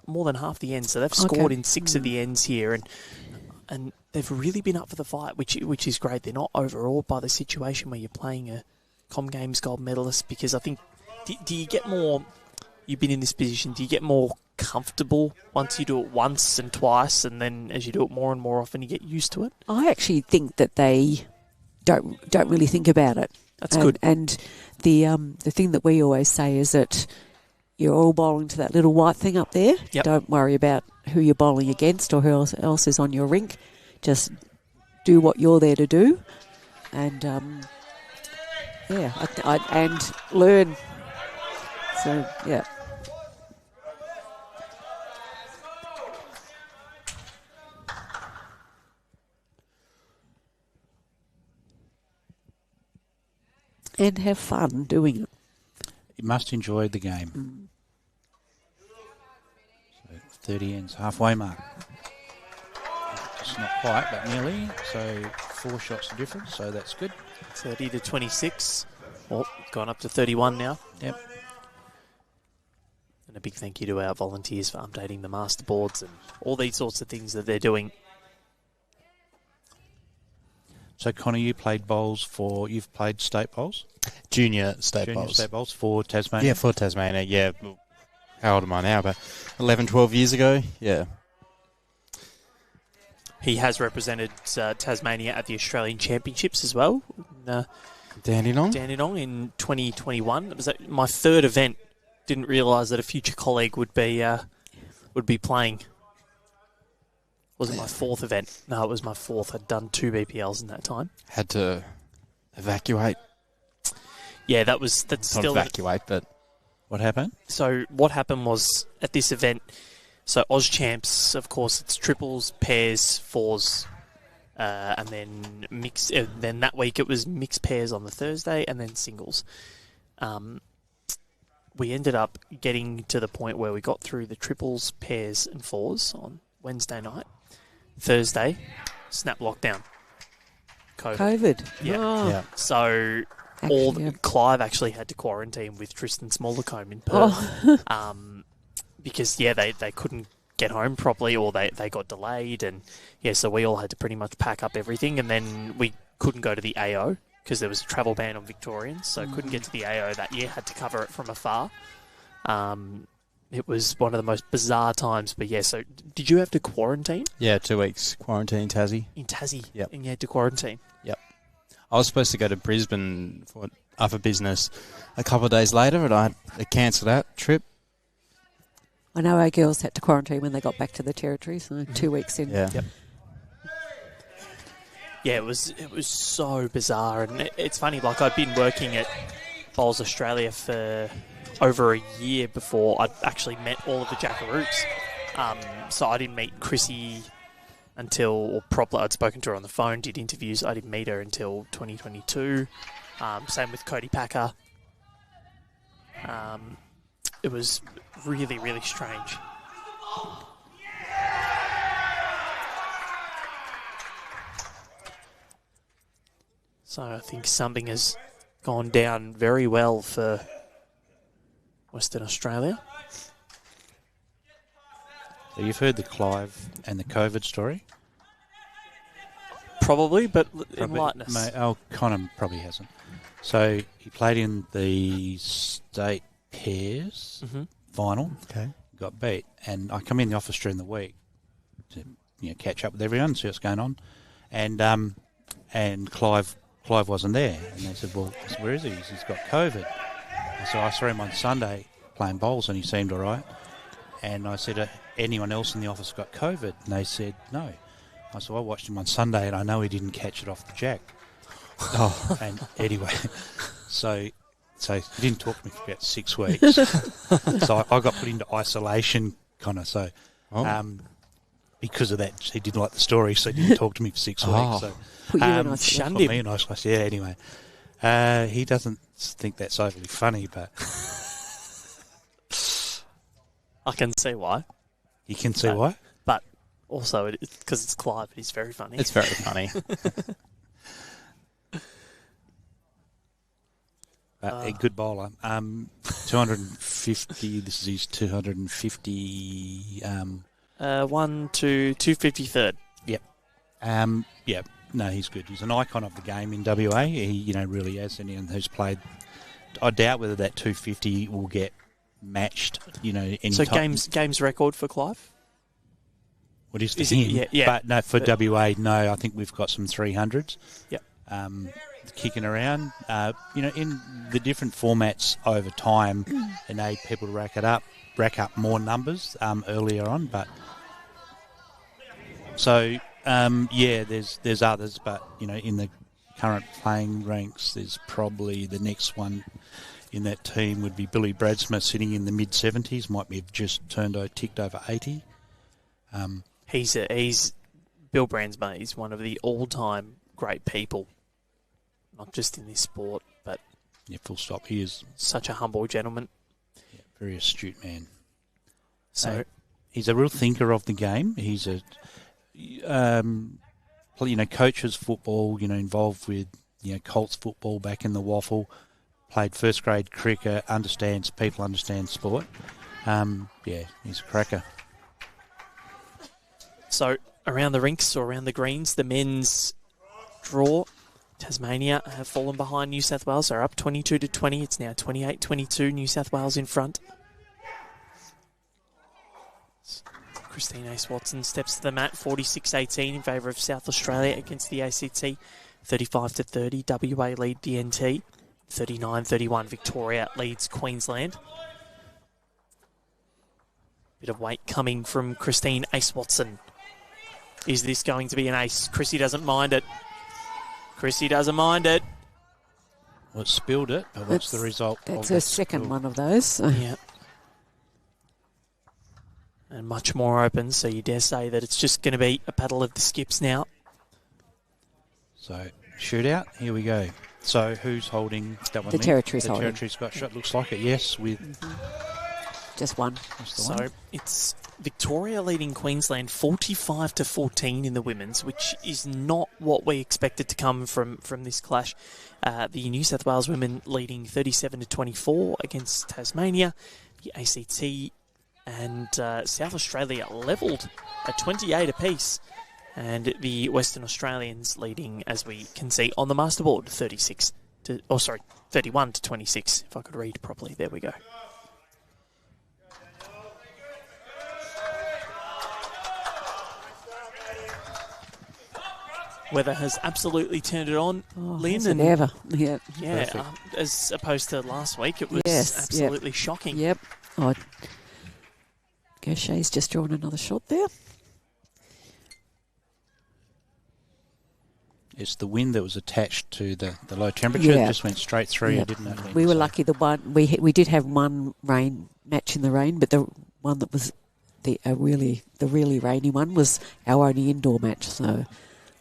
more than half the ends. So they've scored in 6 of the ends here, and they've really been up for the fight, which is great. They're not overawed by the situation where you're playing a Com Games gold medalist, because I think, do you get more, you've been in this position, do you get more comfortable once you do it once and twice, and then as you do it more and more often, you get used to it? I actually think that they don't really think about it. That's good. And the thing that we always say is that you're all bowling to that little white thing up there. Yep. Don't worry about who you're bowling against or who else is on your rink. Just do what you're there to do, and and learn. So yeah. And have fun doing it. You must enjoy the game. So 30 ends, halfway mark. Just not quite, but nearly. So 4 shots of difference, so that's good. 30 to 26. Oh, gone up to 31 now. Yep. And a big thank you to our volunteers for updating the master boards and all these sorts of things that they're doing. So, Connor, you've played state bowls? Junior state bowls. State bowls for Tasmania? Yeah, for Tasmania, yeah. How old am I now? About 11, 12 years ago, yeah. He has represented Tasmania at the Australian Championships as well. Dandenong? Dandenong in 2021. It was my third event. Didn't realise that a future colleague would be playing. Was it my fourth event? No, it was my fourth. I'd done 2 BPLs in that time. Had to evacuate. Yeah, that's Not still... evacuate, but... What happened? So what happened was at this event, so Oz Champs, of course, it's triples, pairs, fours, and then mix. Then that week it was mixed pairs on the Thursday, and then singles. We ended up getting to the point where we got through the triples, pairs, and fours on Wednesday night. Thursday, snap lockdown. COVID. Yeah. Oh. Yeah. So Clive actually had to quarantine with Tristan Smoldercombe in Perth. Because, they couldn't get home properly, or they got delayed. And, so we all had to pretty much pack up everything. And then we couldn't go to the AO because there was a travel ban on Victorians. So couldn't get to the AO that year, had to cover it from afar. It was one of the most bizarre times. But, so did you have to quarantine? Yeah, 2 weeks quarantine, Tassie. In Tassie? Yep. And you had to quarantine? Yep. I was supposed to go to Brisbane for other business a couple of days later, and I had to cancel that trip. I know our girls had to quarantine when they got back to the territory, so 2 weeks in. Yeah. Yep. Yeah, it was so bizarre, and it's funny. Like, I'd been working at Bowls Australia for over a year before I'd actually met all of the Jackaroos. So I didn't meet Chrissy until I'd spoken to her on the phone, did interviews. I didn't meet her until 2022. Same with Cody Packer. It was really, really strange. So I think something has gone down very well for Western Australia. So you've heard the Clive and the COVID story? Probably, but enlighten us. Connor probably hasn't. So he played in the state pairs final. Okay. Got beat, and I come in the office during the week to catch up with everyone, see what's going on, and Clive wasn't there, and they said, "Well, where is he? He's got COVID." So I saw him on Sunday playing bowls, and he seemed all right. And I said, "Anyone else in the office got COVID?" And they said, "No." I said, "I watched him on Sunday, and I know he didn't catch it off the jack." And anyway, so he didn't talk to me for about 6 weeks. So I got put into isolation, Connor. So because of that, he didn't like the story, so he didn't talk to me for 6 weeks. So Put you in isolation. shunned put him. me in isolation. Yeah. Anyway, he doesn't think that's overly funny, but I can see why. you can see why. But also, because it's Clive, he's very funny. It's very funny. A good bowler. 250. This is his 250. 253rd. Yep. Yep. No, he's good. He's an icon of the game in WA. He, really is. Anyone who's played, I doubt whether that 250 will get matched. Any So time. games record for Clive? What is for Is it- him? yeah. But no, for WA, no. I think we've got some 300s. Yep. Kicking around. In the different formats over time, enabled people to rack up more numbers earlier on. But so there's others, but in the current playing ranks, there's probably the next one in that team would be Billy Bradsmith, sitting in the mid 70s. Might be just ticked over 80. He's Bill Brandsma. He's one of the all-time great people, not just in this sport, but Yeah, full stop. He is such a humble gentleman. very astute man. So He's a real thinker of the game. He's coaches football, involved with, Colts football back in the Waffle, played first grade cricket, understands sport. He's a cracker. So around the rinks or around the greens, the men's draw. Tasmania have fallen behind New South Wales. They're up 22-20. It's now 28-22. New South Wales in front. Kristina Ace-Watson steps to the mat, 46-18 in favour of South Australia against the ACT. 35-30. WA lead the NT. 39-31. Victoria leads Queensland. Bit of weight coming from Christine Ace-Watson. Is this going to be an ace? Chrissy doesn't mind it. Chrissy doesn't mind it. Well, it spilled it, but what's the result? That's her second one of those. Yeah. And much more open, so you dare say that it's just going to be a battle of the skips now. So, shootout, here we go. So, who's holding that one? The Territory's holding. The Territory's got shot, looks like it, yes, with... Just one. So, it's Victoria leading Queensland 45-14 in the women's, which is not what we expected to come from this clash. The New South Wales women leading 37-24 against Tasmania. The ACT and South Australia levelled at 28 apiece. And the Western Australians leading, as we can see on the masterboard, 31-26, if I could read properly. There we go. Weather has absolutely turned it on, Lynn. And ever. Yeah. Yeah, as opposed to last week, it was absolutely shocking. Yep. I guess Shae's just drawn another shot there. It's the wind that was attached to the low temperature. It just went straight through, didn't it? We were lucky. The one we did have one rain match in the rain, but the one that was the really rainy one was our only indoor match. So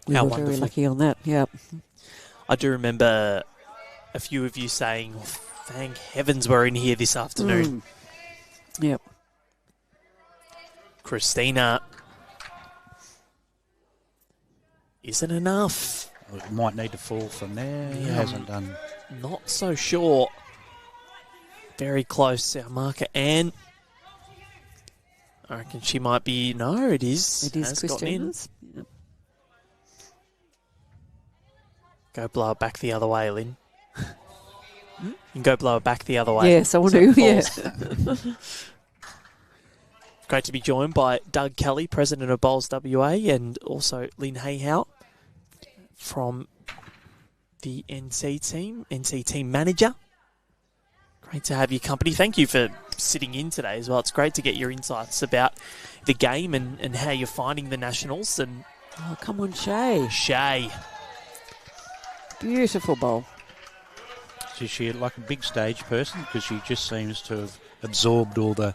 we were very lucky on that. Yeah. I do remember a few of you saying, "Thank heavens we're in here this afternoon." Yep. Kristina, isn't enough. It might need to fall from there. It hasn't done. Not so sure. Very close, our marker, Anne. I reckon she might be... No, it is. It is Kristina's. Yep. Go blow it back the other way, Lynn. You can go blow it back the other way. Yes, I want to, yeah. Great to be joined by Doug Kelly, President of Bowls WA, and also Lynn Hayhow from the NC team manager. Great to have your company. Thank you for sitting in today as well. It's great to get your insights about the game and how you're finding the Nationals. And oh, come on, Shae. Shae. Beautiful bowl. Is she like a big stage person? Because she just seems to have absorbed all the...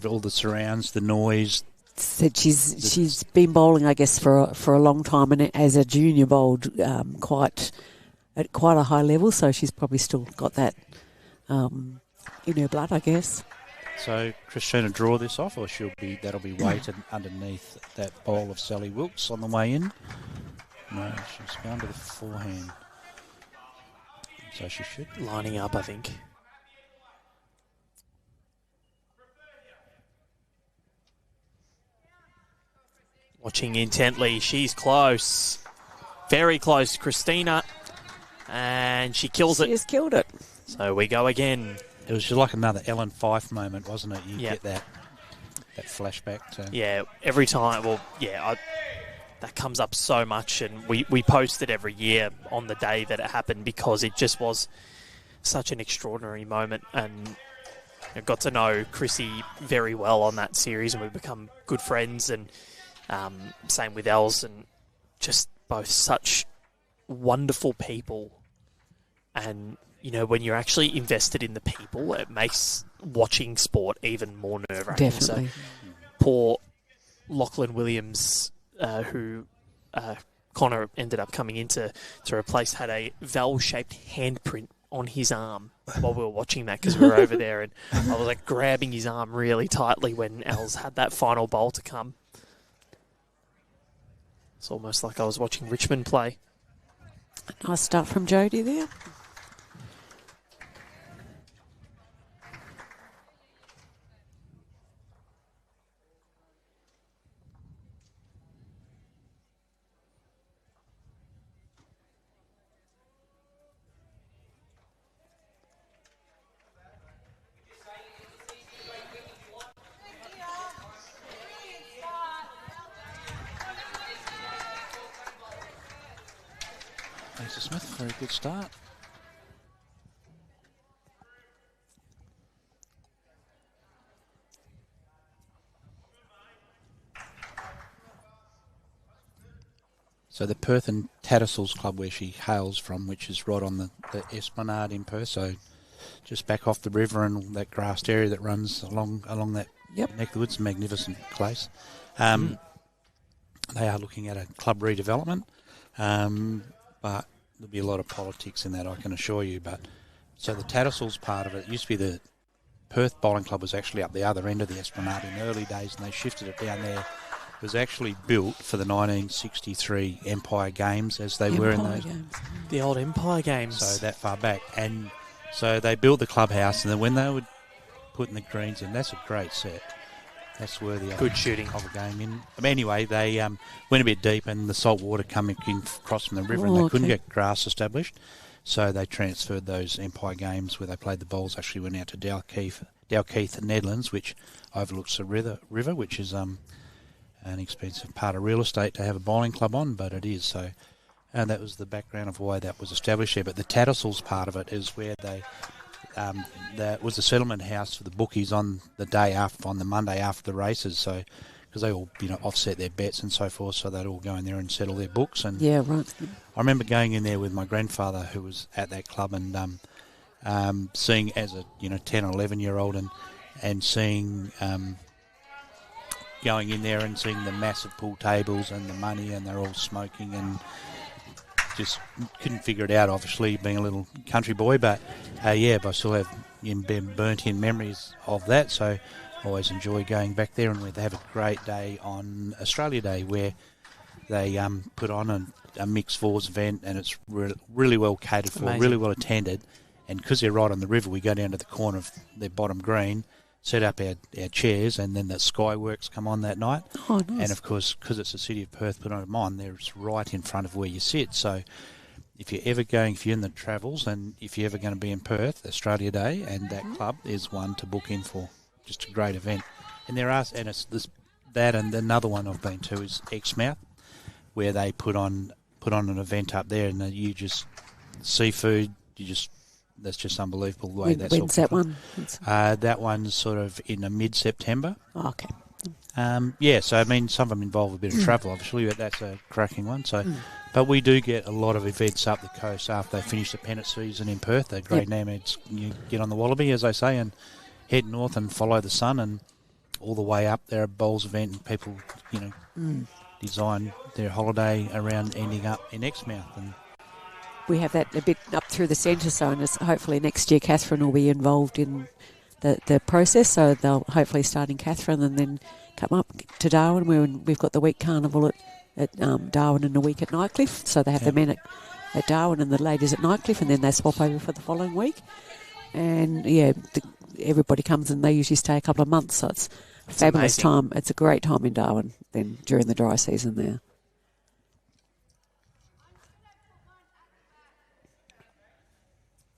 all the surrounds, the noise. Said she's been bowling, I guess, for a long time, and as a junior bowled quite a high level. So she's probably still got that in her blood, I guess. So Kristina draw this off, or that'll be weighted underneath that bowl of Sally Wilkes on the way in. No, she's gone to the forehand, so she should lining up, I think. Watching intently, she's close. Very close, Kristina. And she kills it. She has killed it. So we go again. It was just like another Ellen Fife moment, wasn't it? You get that flashback to... Yeah, every time. Well, that comes up so much, and we post it every year on the day that it happened because it just was such an extraordinary moment. And I got to know Chrissy very well on that series, and we've become good friends, and same with Els, and just both such wonderful people. And, when you're actually invested in the people, it makes watching sport even more nerve-wracking. Definitely. So, poor Lachlan Williams, who Connor ended up coming in to replace, had a valve-shaped handprint on his arm while we were watching that because we were over there, and I was grabbing his arm really tightly when Els had that final bowl to come. It's almost like I was watching Richmond play. Nice start from Jodie there. Lisa Smith, very good start. So the Perth and Tattersalls Club, where she hails from, which is right on the Esplanade in Perth, so just back off the river and that grassed area that runs along that neck of the woods, a magnificent place. They are looking at a club redevelopment, but there'll be a lot of politics in that, I can assure you. But so the Tattersalls part of it used to be the Perth Bowling Club was actually up the other end of the Esplanade in the early days, and they shifted it down there. It was actually built for the 1963 Empire Games, as they were in those. The old Empire Games. So that far back. And so they built the clubhouse, and then when they were putting the greens in, that's a great set. That's worthy of good shooting of a game. In. Anyway, they went a bit deep, and the salt water coming in across from the river, and they couldn't get grass established. So they transferred those Empire Games where they played the bowls, actually went out to Dalkeith, Netherlands, which overlooks the river, which is an expensive part of real estate to have a bowling club on, but it is. So, and that was the background of why that was established there. But the Tattersalls part of it is where they... that was the settlement house for the bookies on the Monday after the races. So, because they all offset their bets and so forth, so they'd all go in there and settle their books. And yeah, right. I remember going in there with my grandfather, who was at that club, and seeing as a 10 or 11-year-old, and seeing going in there and seeing the massive pool tables and the money, and they're all smoking and. Just couldn't figure it out, obviously, being a little country boy. But, but I still have burnt-in memories of that. So I always enjoy going back there. And they have a great day on Australia Day where they put on a mixed fours event, and it's really well catered for, really well attended. And because they're right on the river, we go down to the corner of their bottom green, set up our chairs, and then the Skyworks come on that night. Oh, nice. And, of course, because it's the City of Perth put them on, they're right in front of where you sit. So if you're in the travels, and if you're ever going to be in Perth, Australia Day, and that club is one to book in for. Just a great event. And it's that, and another one I've been to is Exmouth, where they put on an event up there, and you just seafood, that's just unbelievable the way that's all. When's that one? That one's sort of in the mid-September. Oh, okay. So some of them involve a bit of travel, obviously, but that's a cracking one. So, but we do get a lot of events up the coast after they finish the pennant season in Perth. They're great names. You get on the Wallaby, as they say, and head north and follow the sun, and all the way up there, a bowls event, and people, design their holiday around ending up in Exmouth. And we have that a bit up through the centre, so hopefully next year Catherine will be involved in the process, so they'll hopefully start in Catherine and then come up to Darwin. We've got the week carnival at Darwin and a week at Nightcliff, so they have the men at Darwin and the ladies at Nightcliff, and then they swap over for the following week. And everybody comes, and they usually stay a couple of months, so it's a fabulous time. It's a great time in Darwin then during the dry season there.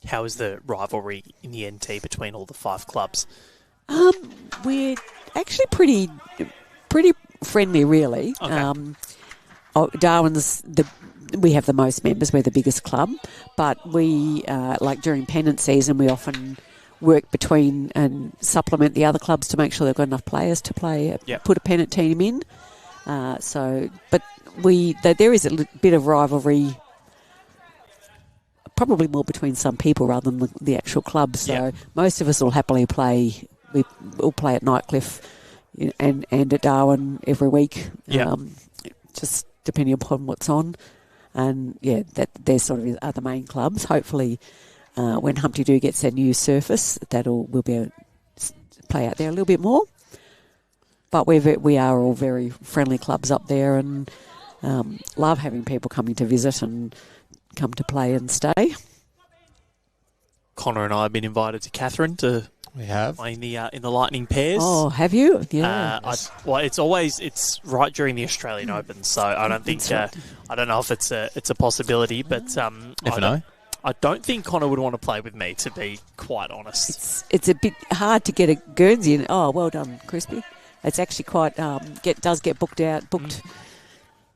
How is the rivalry in the NT between all the 5 clubs? We're actually pretty friendly, really. Okay. Darwin's we have the most members. We're the biggest club, but we like during pennant season, we often work between and supplement the other clubs to make sure they've got enough players to play. Put a pennant team in. But there is a bit of rivalry. Probably more between some people rather than the actual club. So most of us will happily play. We'll play at Nightcliff and at Darwin every week. Just depending upon what's on. And that there sort of are the main clubs. Hopefully, when Humpty Doo gets their new surface, we'll be able to play out there a little bit more. But we are all very friendly clubs up there, and love having people coming to visit and come to play and stay. Connor and I have been invited to Catherine to We have. play in the Lightning pairs. Oh, have you? Yeah. It's right during the Australian Open, so I don't think I don't know if it's a possibility, but Never know. I don't think Connor would want to play with me, to be quite honest. It's a bit hard to get a Guernsey in. Oh, well done, Crispy. It's actually quite does get booked.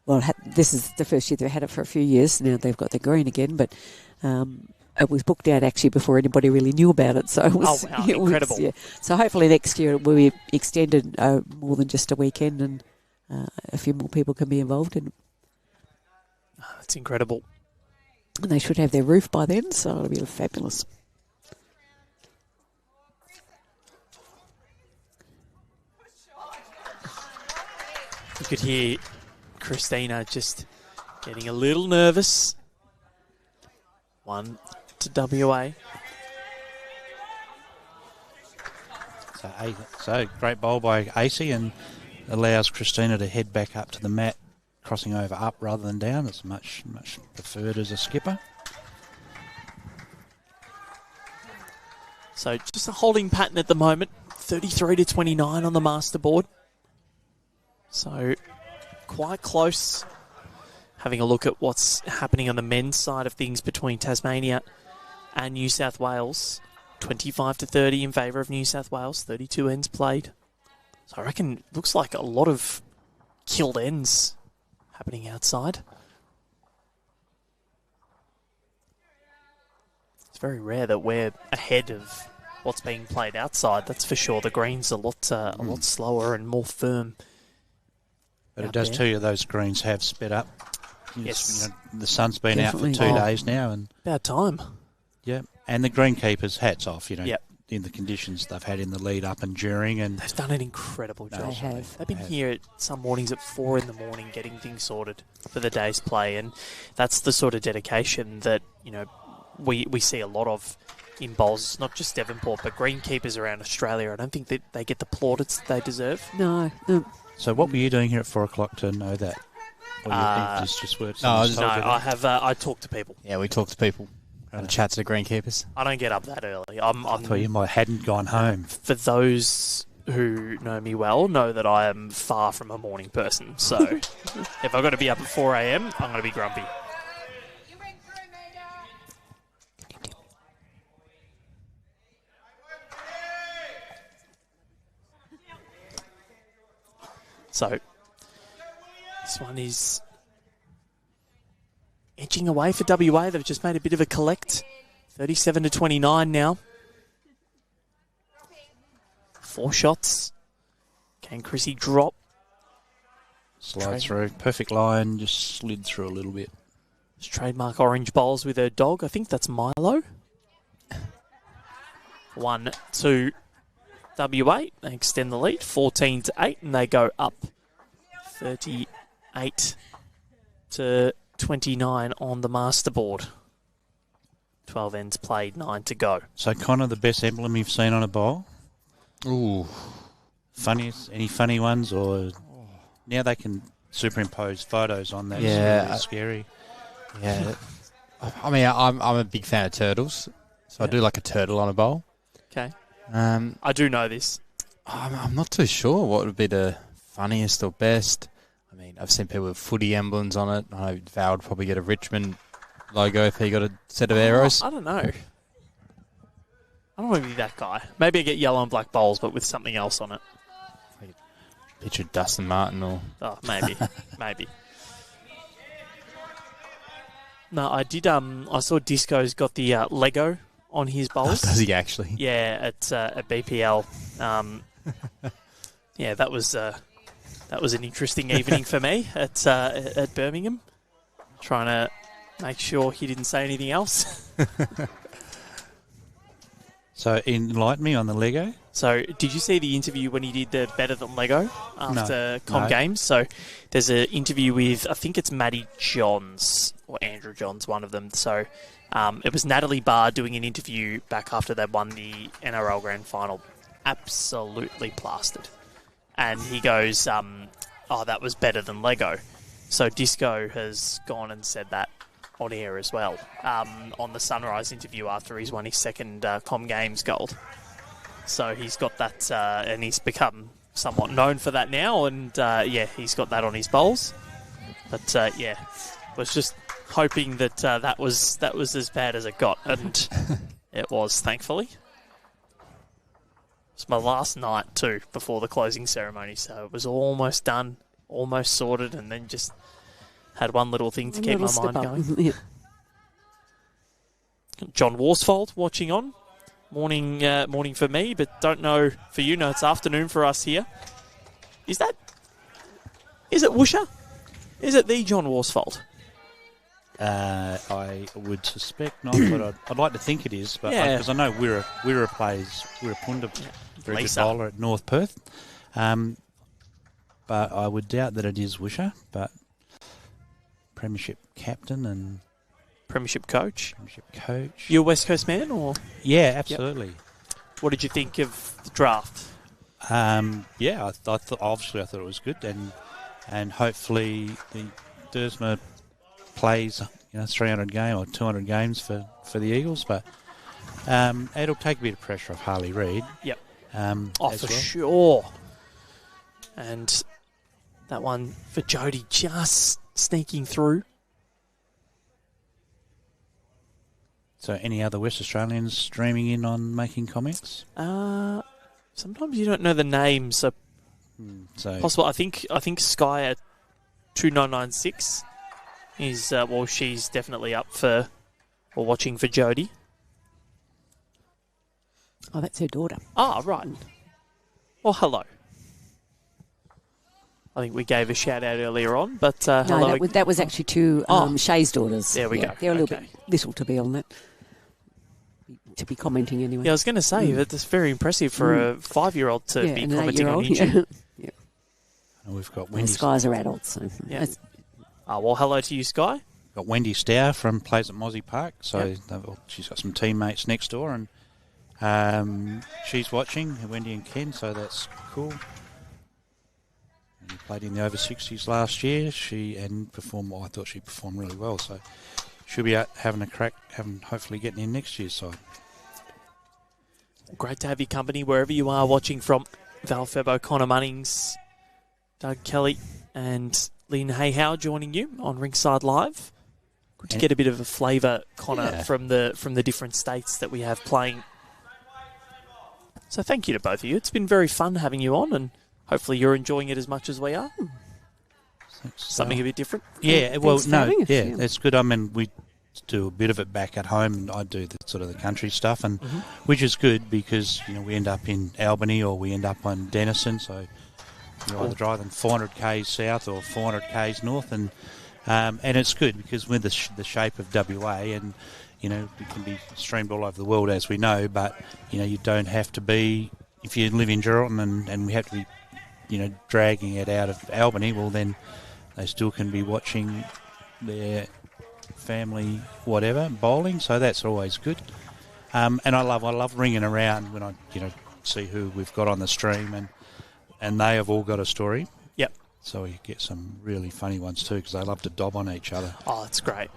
Well, this is the first year they've had it for a few years. Now they've got the green again, but it was booked out actually before anybody really knew about it. So it was, incredible. Yeah. So hopefully next year it will be extended more than just a weekend, and a few more people can be involved in it. That's incredible. And they should have their roof by then, so it'll be fabulous. You could hear Kristina just getting a little nervous. 1 to WA. So great bowl by AC, and allows Kristina to head back up to the mat, crossing over up rather than down. It's much preferred as a skipper. So just a holding pattern at the moment. 33 to 29 on the master board. So quite close. Having a look at what's happening on the men's side of things between Tasmania and New South Wales. 25 to 30 in favour of New South Wales. 32 ends played. So I reckon it looks like a lot of killed ends happening outside. It's very rare that we're ahead of what's being played outside. That's for sure. The green's a lot slower and more firm. But it does tell you those greens have sped up. Yes. The sun's been Definitely. out for 2 days now, and About time. yeah, and the greenkeepers, hats off. Yep. In the conditions they've had in the lead up and during, and They've done an incredible job. They have. They've been here at some mornings at 4 in the morning getting things sorted for the day's play, and that's the sort of dedication that, we see a lot of in bowls, not just Devonport, but greenkeepers around Australia. I don't think that they get the plaudits they deserve. No. So what were you doing here at 4 o'clock to know that? Or you think just words? I talk to people. Yeah, we talk to people. Had a chat to the greenkeepers. I don't get up that early. I thought you might hadn't gone home. For those who know me well, know that I am far from a morning person. So if I've got to be up at 4 a.m, I'm going to be grumpy. So this one is edging away for WA. They've just made a bit of a collect. 37 to 29 now. 4 shots. Can Chrissy drop? Slide through. Perfect line. Just slid through a little bit. Just trademark orange bowls with her dog. I think that's Milo. 1, 2, WA. They extend the lead. 14 to 8, and they go up 38 to 29 on the master board. 12 ends played, 9 to go. So, Connor, the best emblem you've seen on a bowl? Ooh. Funniest? Any funny ones? Or now they can superimpose photos on that. Yeah. It's really scary. Yeah. I mean, I'm a big fan of turtles, so I do like a turtle on a bowl. Okay. I'm I do know this. not too sure what would be the funniest or best. I mean, I've seen people with footy emblems on it. I know Val would probably get a Richmond logo if he got a set of arrows. I don't know. I don't want to be that guy. Maybe I get yellow and black bowls, but with something else on it. Picture Dustin Martin or... Oh, maybe. Maybe. No, I did. I saw Disco's got the Lego on his bowls. Does he actually? Yeah, at BPL. Yeah, that was an interesting evening for me at Birmingham. Trying to make sure he didn't say anything else. So, enlighten me on the Lego. So, did you see the interview when he did the Better Than Lego after No. Games? So, there's an interview with, I think it's Matty Johns or Andrew Johns, one of them. So, it was Natalie Barr doing an interview back after they won the NRL Grand Final. Absolutely plastered. And he goes, oh, that was better than Lego. So Disco has gone and said that on air as well, on the Sunrise interview after he's won his second Com Games gold. So he's got that, and he's become somewhat known for that now, and he's got that on his bowls. But was just hoping that that was as bad as it got, and it was, thankfully. It's my last night too before the closing ceremony, so it was almost done, almost sorted, and then just had one little thing to keep my mind going. Yeah. John Worsfold watching on. Morning for me, but don't know for you. No, it's afternoon for us here. Is it Woosha? Is it the John Worsfold? I would suspect not, but I'd like to think it is. But because I know Wirra plays Wirra Punda, very good bowler at North Perth. But I would doubt that it is Woosha. But Premiership captain and Premiership coach. You a West Coast man, or? Yeah, absolutely. Yep. What did you think of the draft? I thought it was good, and hopefully the Dersma plays 300 game or 200 games for the Eagles, but it'll take a bit of pressure off Harley Reid. Yep. For sure. And that one for Jody just sneaking through. So any other West Australians streaming in on making comments? Sometimes you don't know the names, so possible. I think Sky at 2996 is she's definitely up for or watching for Jody. Oh, that's her daughter. Ah, right. Well, hello. I think we gave a shout out earlier on, but hello. No, that was actually two Shae's daughters. There we go. They're a little bit little to be on that. To be commenting anyway. Yeah, I was going to say that that's very impressive for a 5-year-old to be commenting on YouTube. Yeah. And we've got And Wendy. Skies are adults. So well, hello to you, Sky. Got Wendy Stour from plays at Mozzie Park, so she's got some teammates next door, and she's watching, Wendy and Ken, so that's cool. And played in the over 60s last year. I thought she performed really well, so she'll be out having a crack, hopefully getting in next year's side. Great to have your company wherever you are watching from. Val Febo, Connor Munnings, Doug Kelly, and Lynn Hayhow joining you on Rinkside Live. Good to get a bit of a flavour, Connor, from the different states that we have playing. So thank you to both of you. It's been very fun having you on, and hopefully you're enjoying it as much as we are. Something a bit different. Yeah, it's good. I mean, we do a bit of it back at home, and I do the country stuff, and which is good because we end up in Albany or we end up on Denison, so you're either driving 400 k's south or 400 k's north, and it's good because with the shape of WA, and it can be streamed all over the world as we know, but you don't have to be, if you live in Geraldton and we have to be dragging it out of Albany, well then they still can be watching their family whatever bowling, so that's always good. And I love ringing around when I see who we've got on the stream, and they have all got a story. Yep. So we get some really funny ones too, because they love to dob on each other. Oh, that's great.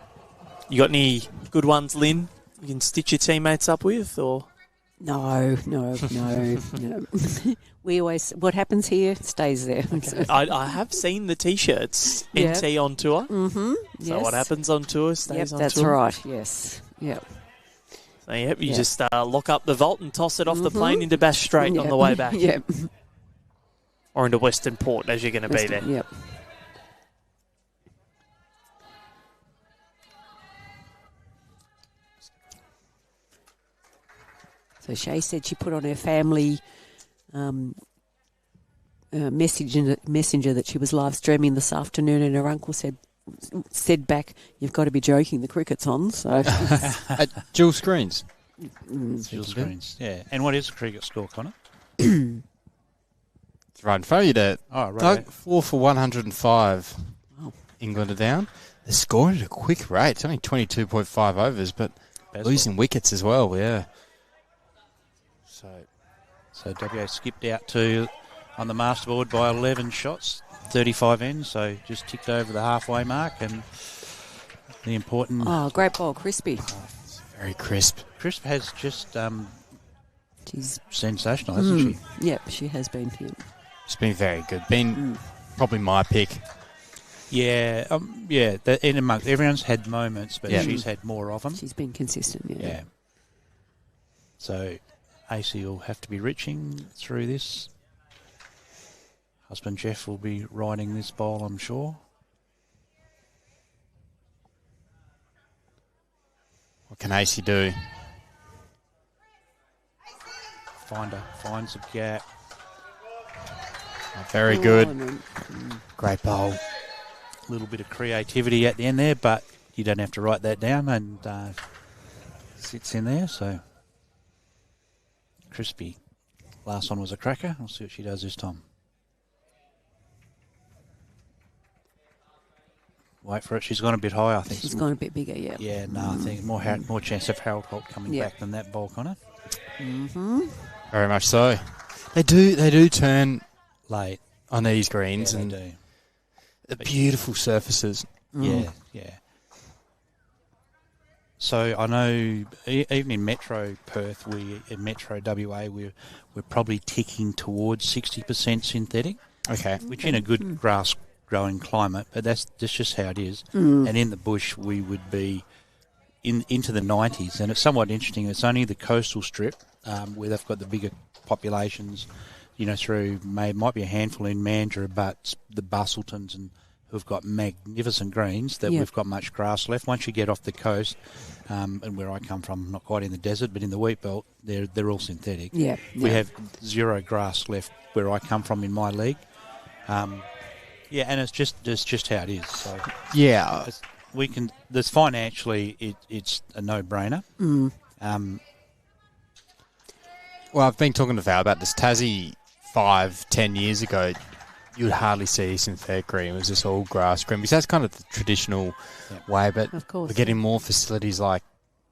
You got any good ones, Lynn, you can stitch your teammates up with, or? No. We always, what happens here stays there. Okay. I have seen the T-shirts, NT on tour. Mm-hmm. So what happens on tour stays on tour. That's right, yes. Yep. So you just lock up the vault and toss it off the plane into Bass Strait on the way back. Yep. Or into Western Port as you're going to be there. Yep. So Shae said she put on her family messenger that she was live streaming this afternoon, and her uncle said back, "You've got to be joking. The cricket's on." So at dual screens. Dual screens, yeah. And what is the cricket score, Connor? It's right in front of you there. Oh, right. Doug, 4 for 105. Oh. England are down. They're scoring at a quick rate. It's only 22.5 overs, but losing wickets as well, yeah. So WA skipped out on the masterboard by 11 shots. 35 ends, so just ticked over the halfway mark, and the important... Oh, great ball, Crispy. Very crisp. Crisp has just She's sensational, hasn't she? Yep, she has been here. It's been very good. Been probably my pick. Yeah, in amongst everyone's had moments, but she's had more of them. She's been consistent, Yeah. So AC will have to be reaching through this. Husband Jeff will be riding this bowl, I'm sure. What can AC do? Finds a gap. Very good. Great bowl. A little bit of creativity at the end there, but you don't have to write that down, and sits in there. So Crispy. Last one was a cracker. We'll see what she does this time. Wait for it. She's gone a bit high, I think. She's gone a bit bigger, yeah. Yeah, no, I think more chance of Harold Holt coming back than that bowl, Connor. Very much so. They do turn Late on these greens, they and do. the beautiful surfaces. Yeah. So I know even in Metro Perth, in Metro WA, we're probably ticking towards 60% synthetic. Okay. Which in a good grass growing climate, but that's just how it is. And in the bush, we would be into the 90s, and it's somewhat interesting. It's only the coastal strip where they've got the bigger populations, through might be a handful in Mandurah, but the Bustletons and who've got magnificent greens that we've got much grass left. Once you get off the coast, and where I come from, not quite in the desert, but in the wheat belt, they're all synthetic. Yeah. We have zero grass left where I come from in my league. And it's just how it is. So Yeah. There's financially, it's a no-brainer. Well, I've been talking to Val about this. Tassie 5-10 years ago, you would hardly see synthetic green. It was just all grass green, because that's kind of the traditional way. But Of course, we're getting more facilities like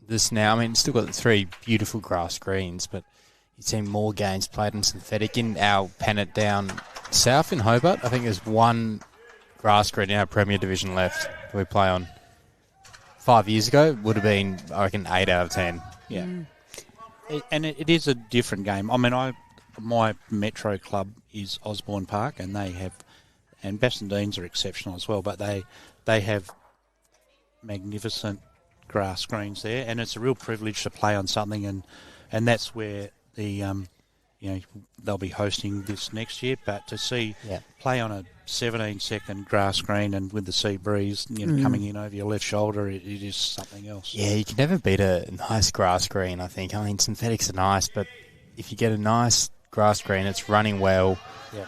this now. I mean, it's still got the 3 beautiful grass greens, but you've seen more games played in synthetic. In our pennant down south in Hobart, I think there's 1 grass green in our Premier Division left that we play on. 5 years ago would have been, I reckon, 8 out of 10. Yeah. It is a different game. I mean, my Metro club is Osborne Park, and and Bassendeans are exceptional as well, but they have magnificent grass greens there, and it's a real privilege to play on something, and that's where the they'll be hosting this next year, but to see play on a 17-second grass green and with the sea breeze coming in over your left shoulder, it is something else. Yeah, you can never beat a nice grass green, I think. I mean, synthetics are nice, but if you get a nice grass green, it's running well. Yeah,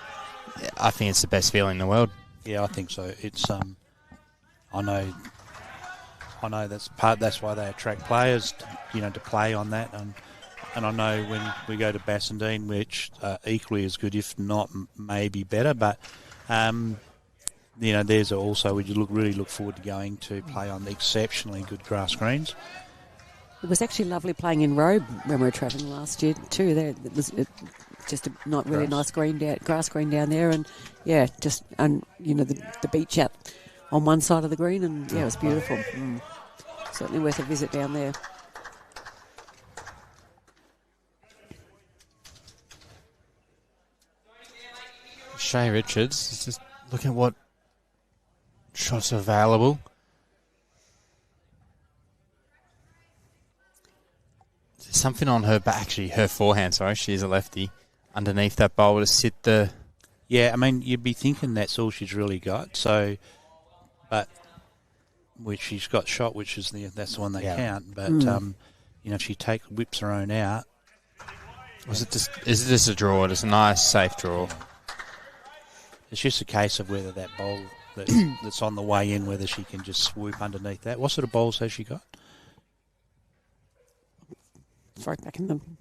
I think it's the best feeling in the world. Yeah, I think so. It's I know that's why they attract players to play on that, and I know when we go to Bassendine, which equally as good, if not maybe better, but there's also we really look forward to going to play on the exceptionally good grass greens. It was actually lovely playing in Robe when we were travelling last year too. There, it was just a not really nice grass green down there, and the beach out on one side of the green, and it was beautiful. Certainly worth a visit down there. Shae Richards is just looking at what shots are available. There's something on her back, actually, her forehand, sorry, she is a lefty, underneath that bowl to sit the... Yeah, I mean, you'd be thinking that's all she's really got, so... But... Which she's got shot, which is that's the one they count, but, if she whips her own out... Is it just a draw? It's a nice, safe draw. It's just a case of whether that bowl that's on the way in, whether she can just swoop underneath that. What sort of bowls has she got? Throw back in them.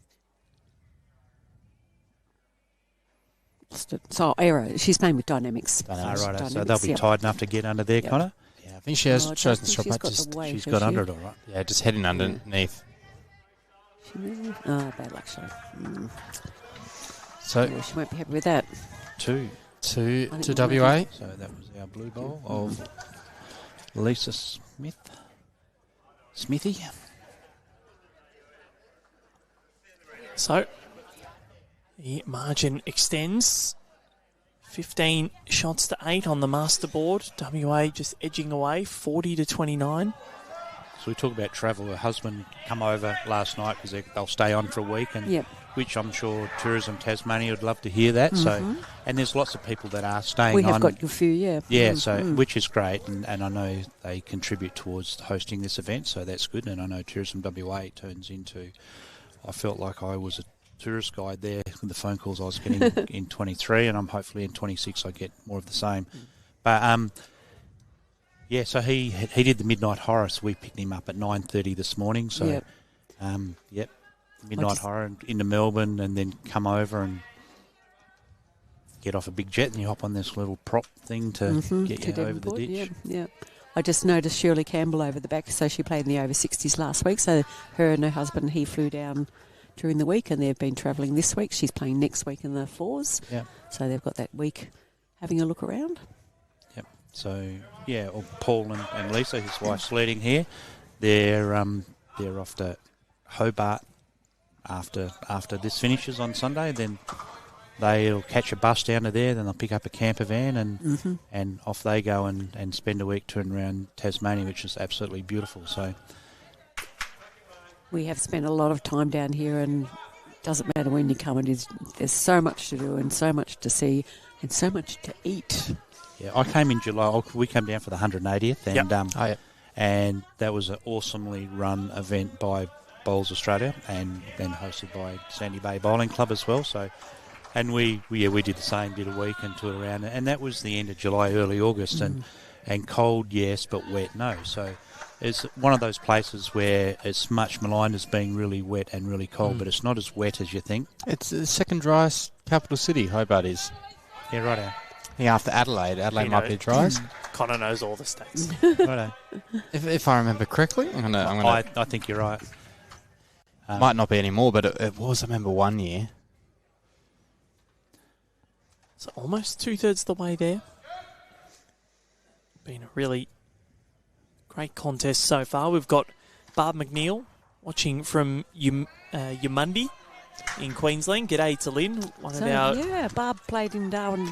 So, Aero, she's playing with Dynamics. Right, so they'll be tight enough to get under there, Connor? Yeah, I think she has chosen the shot, but she's got under it all right. Yeah, just heading underneath. Bad luck, Shae. So she won't be happy with that. Two. to I think WA. So that was our blue bowl of Lisa Smithy. So the margin extends. 15 shots to 8 on the master board. WA just edging away, 40 to 29. So we talk about travel. Her husband come over last night because they'll stay on for a week, and which I'm sure Tourism Tasmania would love to hear that. So, and there's lots of people that are staying on. We have got a few, yeah. Yeah, which is great, and I know they contribute towards hosting this event, so that's good. And I know Tourism WA turns into. I felt like I was a tourist guide there with the phone calls I was getting in 23, and I'm hopefully in 26 I get more of the same. But yeah, so he did the Midnight Horror, so we picked him up at 9:30 this morning. So Midnight Horror into Melbourne, and then come over and get off a big jet, and you hop on this little prop thing to get you over the ditch. Yeah. I just noticed Shirley Campbell over the back, so she played in the over 60s last week. So her and her husband, he flew down during the week, and they've been travelling this week. She's playing next week in the fours. Yeah. So they've got that week having a look around. Yep. So yeah, Paul and Lisa, his wife's leading here. They're off to Hobart after this finishes on Sunday. Then they'll catch a bus down to there. Then they'll pick up a camper van and off they go and spend a week touring around Tasmania, which is absolutely beautiful. So. We have spent a lot of time down here, and it doesn't matter when you come. There's so much to do and so much to see and so much to eat. Yeah, I came in July. We came down for the 180th, and and that was an awesomely run event by Bowls Australia, and then hosted by Sandy Bay Bowling Club as well. So, and we did the same, did a week and toured around, and that was the end of July, early August, and cold, yes, but wet, no. So. It's one of those places where it's much maligned as being really wet and really cold, but it's not as wet as you think. It's the second driest capital city, Hobart is. Yeah, righto. Yeah, after Adelaide. Adelaide might be the driest. Connor knows all the states. Righto. If I remember correctly, I think you're right. Might not be anymore, but it was, I remember, one year. So almost 2/3 the way there. Been a really great contest so far. We've got Barb McNeil watching from Yamundi in Queensland. G'day to Lynn. Barb played in Darwin.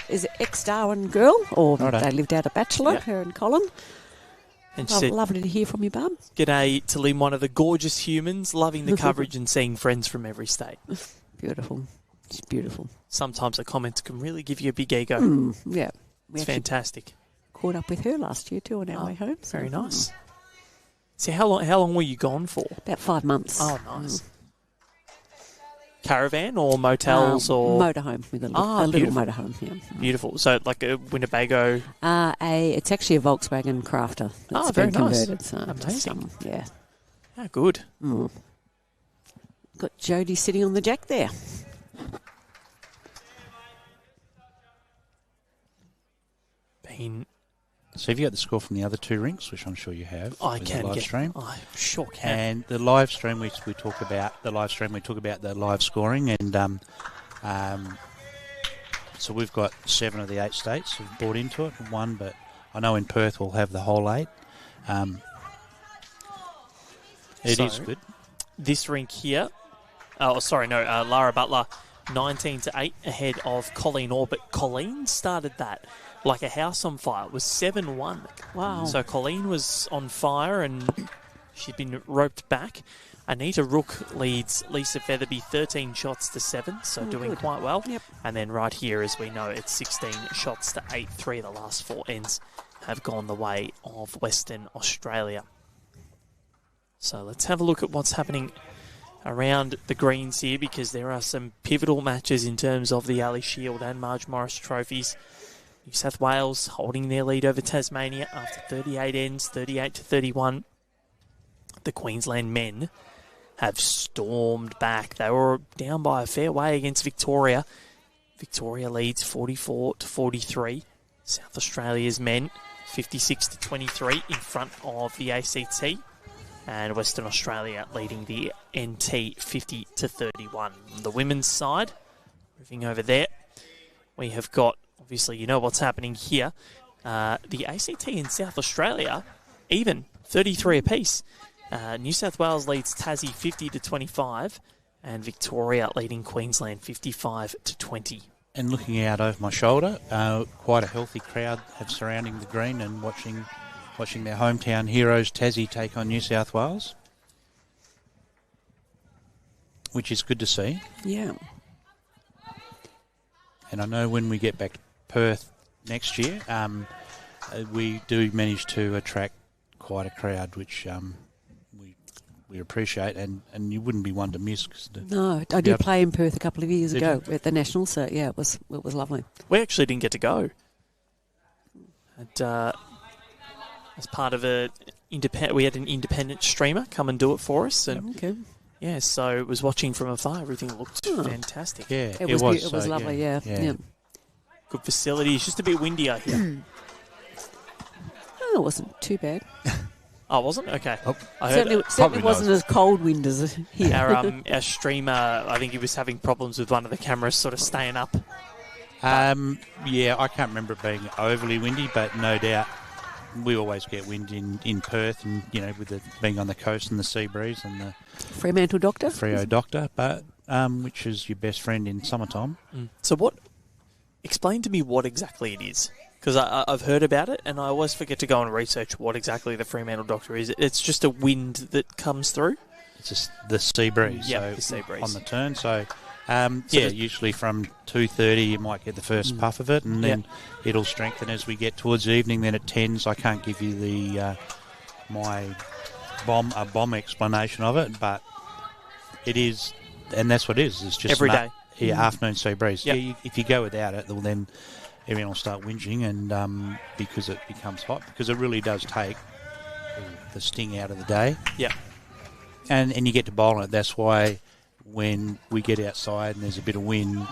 Is it ex-Darwin girl, or they lived out at Bachelor, her and Colin. And she said, lovely to hear from you, Barb. G'day to Lynn, one of the gorgeous humans, loving the coverage and seeing friends from every state. Beautiful. It's beautiful. Sometimes the comments can really give you a big ego. Yeah. It's fantastic. Caught up with her last year too on our way home. So. Very nice. So how long were you gone for? About 5 months. Oh, nice. Caravan or motels or motorhome with a little motorhome? Yeah. Beautiful. So like a Winnebago. It's actually a Volkswagen Crafter. That's very converted, nice. So amazing. Yeah. Oh, good. Got Jodie sitting on the jack there. So have you got the score from the other two rinks, which I'm sure you have? I can the live stream. I sure can. And the live stream we talk about the live scoring, and so we've got 7 of the 8 states who've bought into it. One, but I know in Perth we'll have the whole 8. It is good. This rink here. Lara Butler, 19-8 ahead of Colleen Orr, but Colleen started that like a house on fire. It was 7-1. Wow. So Colleen was on fire and she'd been roped back. Anita Rook leads Lisa Featherby 13 shots to 7, so doing quite well. Yep. And then right here, as we know, it's 16 shots to 8. 3 of the last 4 ends have gone the way of Western Australia. So let's have a look at what's happening around the greens here, because there are some pivotal matches in terms of the Ali Shield and Marge Morris trophies. New South Wales holding their lead over Tasmania after 38 ends, 38-31. The Queensland men have stormed back. They were down by a fair way against Victoria. Victoria leads 44-43. South Australia's men 56-23 in front of the ACT. And Western Australia leading the NT 50-31. The women's side, moving over there. we have got, obviously, you know what's happening here. The ACT in South Australia, even 33 apiece. New South Wales leads Tassie 50-25, and Victoria leading Queensland 55-20. And looking out over my shoulder, quite a healthy crowd have surrounding the green and watching their hometown heroes Tassie take on New South Wales, which is good to see. Yeah. And I know when we get back to Perth next year, we do manage to attract quite a crowd, which we appreciate, and you wouldn't be one to miss. No, I did play in Perth a couple of years ago at the Nationals, so yeah, it was lovely. We actually didn't get to go. And, as part of we had an independent streamer come and do it for us, and Okay. yeah, so it was watching from afar. Everything looked fantastic. Yeah, It was lovely, yeah. Good facilities, just a bit windier here. Oh, it wasn't too bad. Oh, wasn't? Okay. Oh. I heard Certainly wasn't as cold wind as here. our streamer, I think he was having problems with one of the cameras sort of staying up. Yeah, I can't remember it being overly windy, but no doubt we always get wind in Perth, and with it being on the coast and the sea breeze and the Fremantle Doctor? Freo Doctor, but which is your best friend in summertime. So explain to me what exactly it is. Because I've heard about it, and I always forget to go and research what exactly the Fremantle Doctor is. It's just a wind that comes through? It's just the sea breeze. Yeah, so the sea breeze. On the turn. So, usually from 2:30 you might get the first puff of it, and then it'll strengthen as we get towards evening. Then at 10s, I can't give you the my bomb explanation of it, but it is, and that's what it is. It's just every day. Afternoon sea breeze. Yep. Yeah, if you go without it, well, then everyone will start whinging, and because it becomes hot, because it really does take the sting out of the day. Yeah. And you get to bowl on it. That's why when we get outside and there's a bit of wind,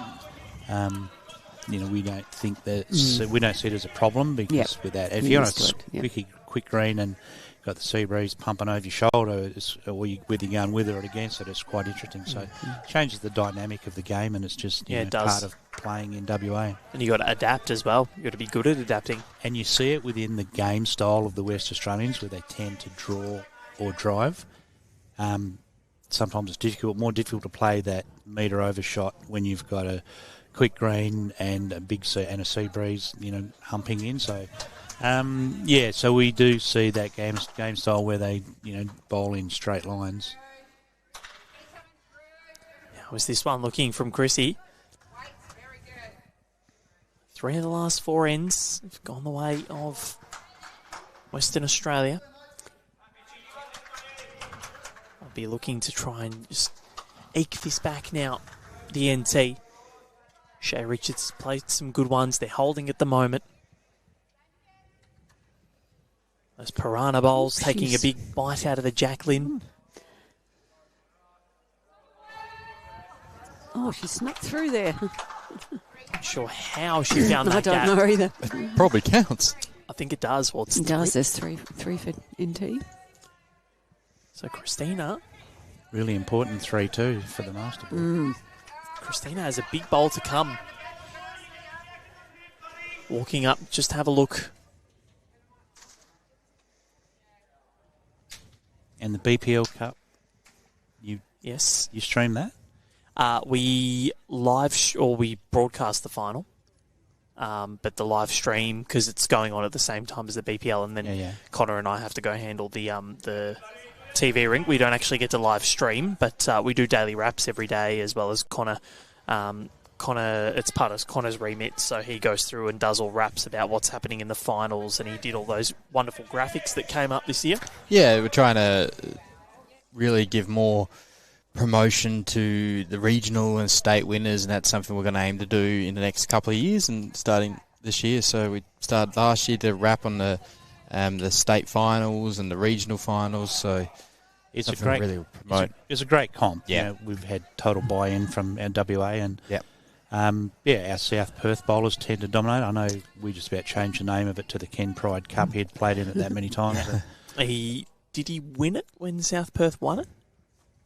we don't think that we don't see it as a problem, because with that, if you're on a quick green and got the sea breeze pumping over your shoulder, or whether you're going with it or against it, it's quite interesting. So it changes the dynamic of the game, and it's just it does. part of playing in WA. And you got to adapt as well. You got to be good at adapting. And you see it within the game style of the West Australians, where they tend to draw or drive. Sometimes it's more difficult to play that metre overshot when you've got a quick green and a big sea and a sea breeze, humping in. So, so we do see that game style where they, bowl in straight lines. How was this one looking from Chrissy? 3 of the last 4 ends have gone the way of Western Australia. I'll be looking to try and just eke this back now. The NT. Shae Richards played some good ones. They're holding at the moment. Those Piranha Bowls taking a big bite out of the Jacqueline. Oh, she snuck through there. Not sure how she found that I don't gap. know either. Probably counts. I think it does. Well, It does. There's three for NT. So Kristina. Really important 3-2 for the master ball. Kristina has a big bowl to come. Walking up, just have a look. And the BPL Cup, Yes. you stream that? We we broadcast the final. But the live stream, because it's going on at the same time as the BPL, and then Connor and I have to go handle the TV rink. We don't actually get to live stream, but we do daily wraps every day, as well as Connor. It's part of Connor's remit, so he goes through and does all wraps about what's happening in the finals, and he did all those wonderful graphics that came up this year. Yeah, we're trying to really give more promotion to the regional and state winners, and that's something we're going to aim to do in the next couple of years, and starting this year. So we started last year to wrap on the state finals and the regional finals. So it's a great really promote. It's a great comp. Yeah, we've had total buy-in from our WA, and our South Perth bowlers tend to dominate. I know we just about changed the name of it to the Ken Pride Cup. He'd played in it that many times. Did he win it when South Perth won it?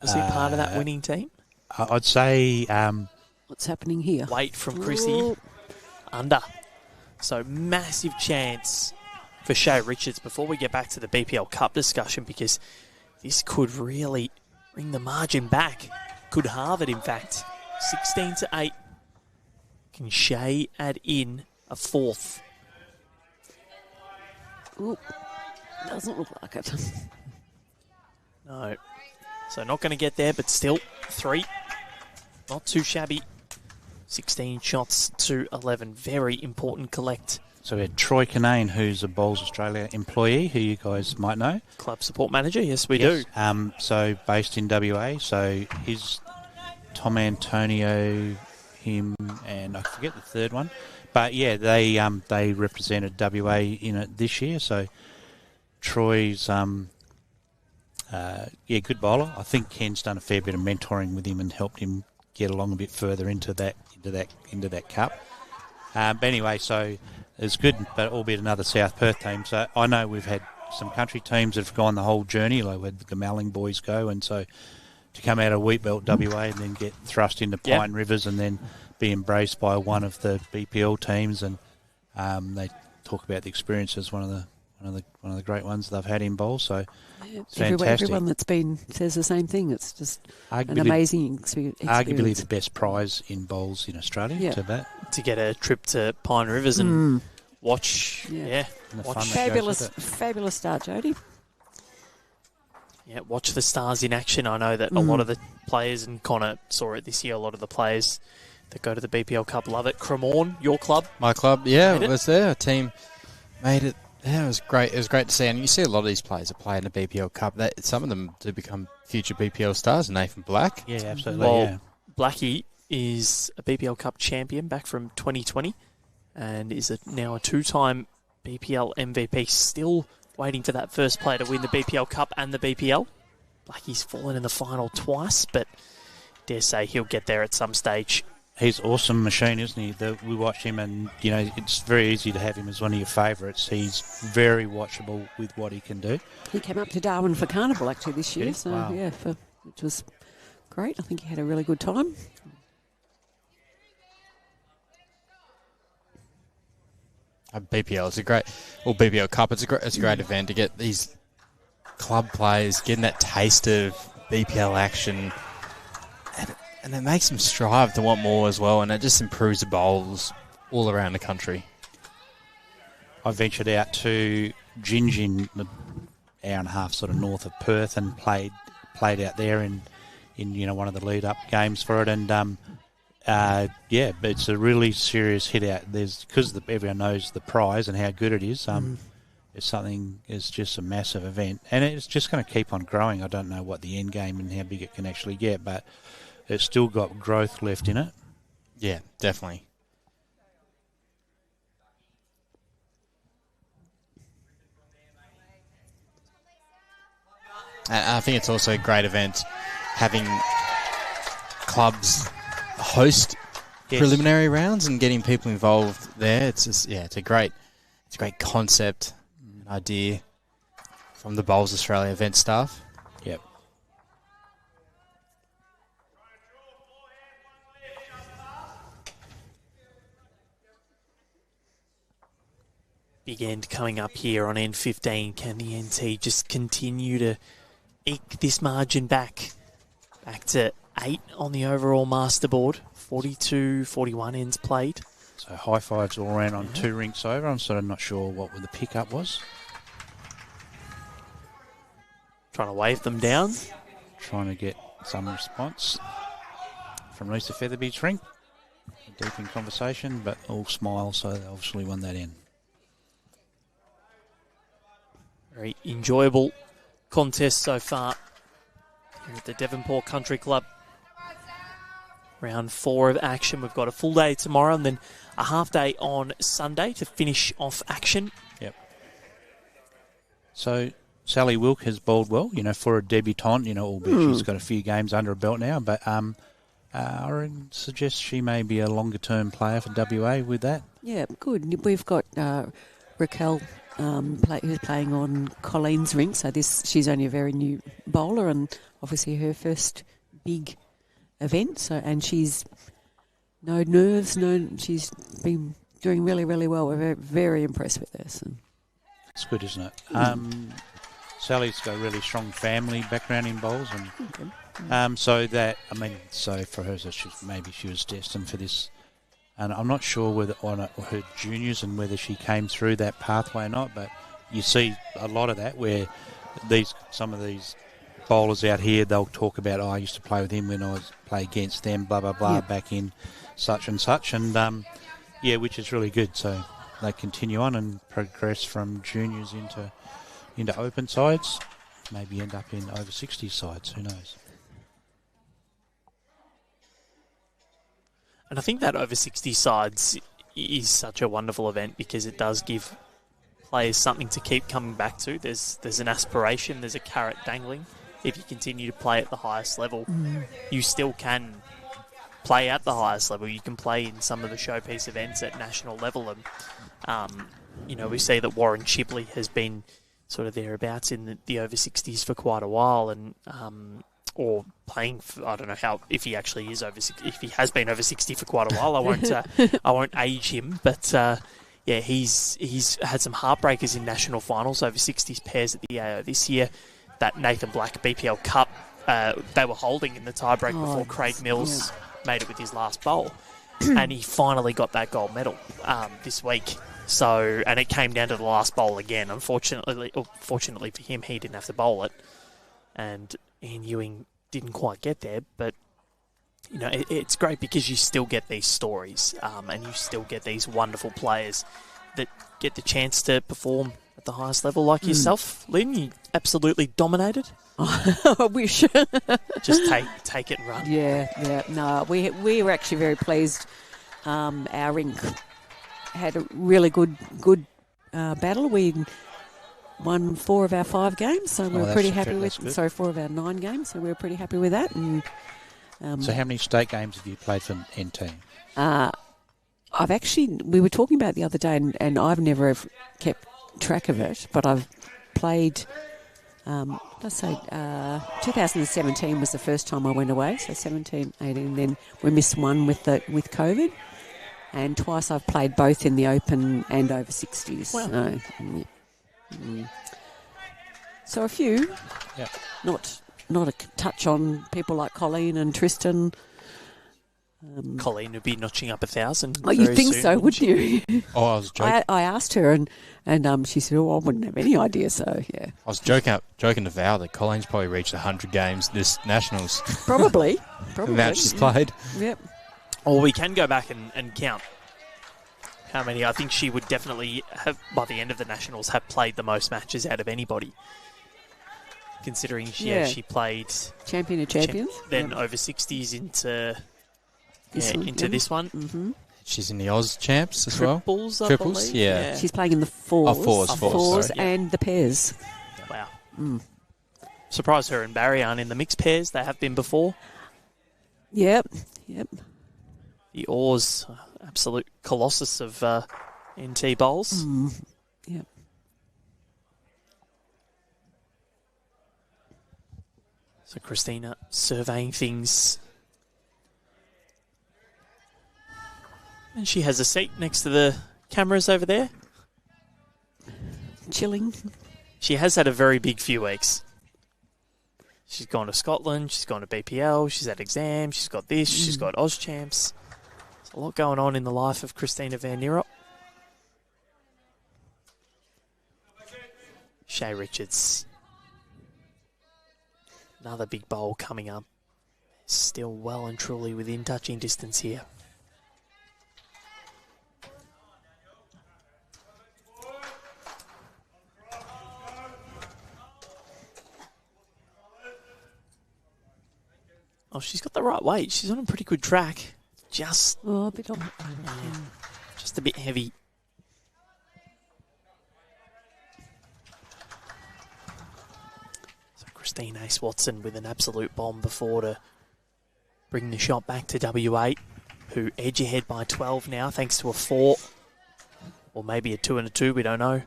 Was he part of that winning team? I'd say... What's happening here? Wait from Chrissy. under. So massive chance for Shae Richards before we get back to the BPL Cup discussion, because this could really bring the margin back. Could halve it, in fact. 16-8. Can Shae add in a fourth? Ooh, doesn't look like it. No. So not going to get there, but still 3. Not too shabby. 16 shots to 11. Very important collect. So we had Troy Kinane, who's a Bowls Australia employee, who you guys might know. Club support manager, yes, we do. So based in WA. So his Tom Antonio, him, and I forget the third one. But yeah, they represented WA in it this year. So Troy's good bowler. I think Ken's done a fair bit of mentoring with him and helped him get along a bit further into that cup. But anyway, so it's good, but albeit another South Perth team. So I know we've had some country teams that have gone the whole journey, like where the Gamelling boys go, and so to come out of Wheatbelt WA and then get thrust into Pine Rivers and then be embraced by one of the BPL teams, and they talk about the experience as one of the great ones they've had in bowl. So it's fantastic. Everyone that's been says the same thing. It's just an Arguably- amazing experience. Arguably the best prize in bowls in Australia to that. To get a trip to Pine Rivers and watch, And the watch fun that goes with it. Fabulous start, Jody. Yeah, watch the stars in action. I know that a lot of the players, and Connor saw it this year, a lot of the players that go to the BPL Cup love it. Cremorne, your club? My club, it was there. Our team made it. Yeah, it was great. It was great to see. And you see a lot of these players that play in the BPL Cup. Some of them do become future BPL stars. Nathan Black. Yeah, absolutely. Well, Blackie is a BPL Cup champion back from 2020 and is now a 2-time BPL MVP. Still waiting for that first player to win the BPL Cup and the BPL. Blackie's fallen in the final twice, but dare say he'll get there at some stage. He's an awesome machine, isn't he? We watch him, and it's very easy to have him as one of your favourites. He's very watchable with what he can do. He came up to Darwin for Carnival actually this year, Wow. which was great. I think he had a really good time. BPL is BPL Cup. It's a great event to get these club players getting that taste of BPL action. And it makes them strive to want more as well, and it just improves the bowls all around the country. I ventured out to Gingin, an hour and a half sort of north of Perth, and played out there in one of the lead-up games for it. And, but it's a really serious hit-out. Because everyone knows the prize and how good it is, it's just a massive event. And it's just going to keep on growing. I don't know what the end game and how big it can actually get, but it's still got growth left in it. Yeah, definitely. And I think it's also a great event having clubs host preliminary rounds and getting people involved there. It's just, it's a great concept, an idea from the Bowls Australia event staff. Yep. Big end coming up here on end 15. Can the NT just continue to eke this margin back to 8 on the overall master board? 42-41 ends played. So high fives all around on 2 rinks over. I'm sort of not sure what the pickup was. Trying to wave them down. Trying to get some response from Lisa Featherby's rink. Deep in conversation, but all smiles, so they obviously won that in. Very enjoyable contest so far here at the Devonport Country Club. Round 4 of action. We've got a full day tomorrow and then a half day on Sunday to finish off action. Yep. So Sally Wilk has bowled well, for a debutante, albeit she's got a few games under her belt now, but I suggest she may be a longer-term player for WA with that. Yeah, good. We've got Raquel who's playing on Colleen's rink, so she's only a very new bowler and obviously her first big event. So, and she's no nerves, she's been doing really, really well. We're very, very impressed with this. It's good, isn't it? Sally's got a really strong family background in bowls, and so for her, maybe she was destined for this. And I'm not sure whether on her juniors and whether she came through that pathway or not, but you see a lot of that where some of these bowlers out here, they'll talk about, I used to play with him when I was play against them, blah, blah, blah, back in such and such. And, which is really good. So they continue on and progress from juniors into open sides, maybe end up in over 60 sides, who knows. And I think that over 60 sides is such a wonderful event because it does give players something to keep coming back to. There's an aspiration, there's a carrot dangling. If you continue to play at the highest level, you still can play at the highest level. You can play in some of the showpiece events at national level. And, we see that Warren Shipley has been sort of thereabouts in the over 60s for quite a while, and or playing for, I don't know if he actually is over 60, if he has been over 60 for quite a while. I won't age him, but he's had some heartbreakers in national finals over 60s pairs at the AO this year. That Nathan Black BPL Cup, they were holding in the tiebreak before Craig Mills made it with his last bowl, and he finally got that gold medal this week. So, and it came down to the last bowl again. Fortunately for him, he didn't have to bowl it, and Ian Ewing didn't quite get there. But it's great because you still get these stories, and you still get these wonderful players that get the chance to perform at the highest level, like yourself, Lynn. You absolutely dominated. I wish. Just take it and run. Yeah. No, we were actually very pleased. Our rink had a really good battle. We won 4 of our 5 games, so we were pretty happy with. 4 of our 9 games, so we were pretty happy with that. And so, how many state games have you played for NT? We were talking about it the other day, and I've never kept track of it, but I've played. 2017 was the first time I went away, so 17, 18, then we missed one with COVID, and twice I've played both in the Open and over 60s. Wow. So a few, not a touch on people like Colleen and Tristan. Colleen would be notching up 1,000. Oh, you think so, wouldn't you? Oh, I was joking. I asked her, and she said, I wouldn't have any idea, so, yeah. I was joking to Val that Colleen's probably reached 100 games this Nationals. Probably. The match she's played. Yep. Or we can go back and count how many. I think she would definitely have, by the end of the Nationals, have played the most matches out of anybody. Considering she played Champion of Champions. Then over 60s into this one. Mm-hmm. She's in the Oz champs as well. Triples, yeah. She's playing in the fours. Fours, and the pairs. Wow. Surprised her and Barry aren't in the mixed pairs. They have been before. Yep. The Oars, absolute colossus of NT bowls. Yep. So Kristina surveying things. And she has a seat next to the cameras over there. Chilling. She has had a very big few weeks. She's gone to Scotland, she's gone to BPL, she's had exams, she's got this, she's got Oz champs. There's a lot going on in the life of Kristina van Nierop. Shae Richards. Another big bowl coming up. Still well and truly within touching distance here. Oh, she's got the right weight. She's on a pretty good track. Just a bit on. Just a bit heavy. So Christine Ace-Watson with an absolute bomb before to bring the shot back to W8, who edge ahead by 12 now thanks to a 4. Or maybe a 2 and a 2, we don't know.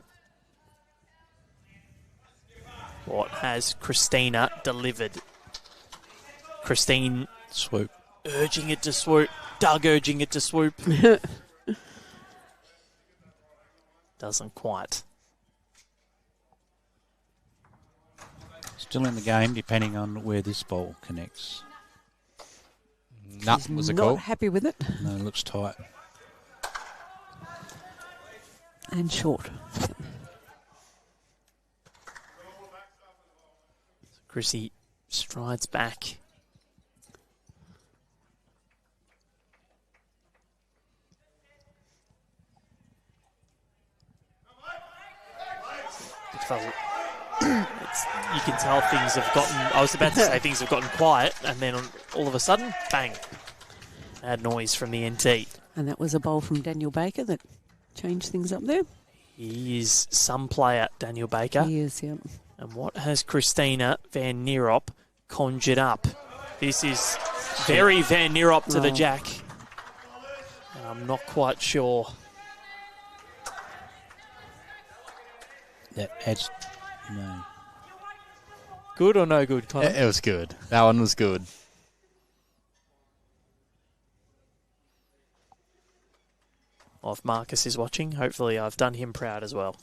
What has Kristina delivered? Christine swoop. Urging it to swoop. Doug urging it to swoop. doesn't quite. Still in the game, depending on where this ball connects. Nut was a Not call. happy with it. No, it looks tight. And short. Chrissy strides back. You can tell things have gotten, I was about to say things have gotten quiet, and then all of a sudden, bang, bad noise from the NT. And that was a bowl from Daniel Baker that changed things up there. He is some player, Daniel Baker. He is, yeah. And what has Kristina Van Nierop conjured up? This is very Van Nierop to the jack. And I'm not quite sure. That adds no. Good or no good, Connor? It was good. That one was good. Well, if Marcus is watching, hopefully I've done him proud as well.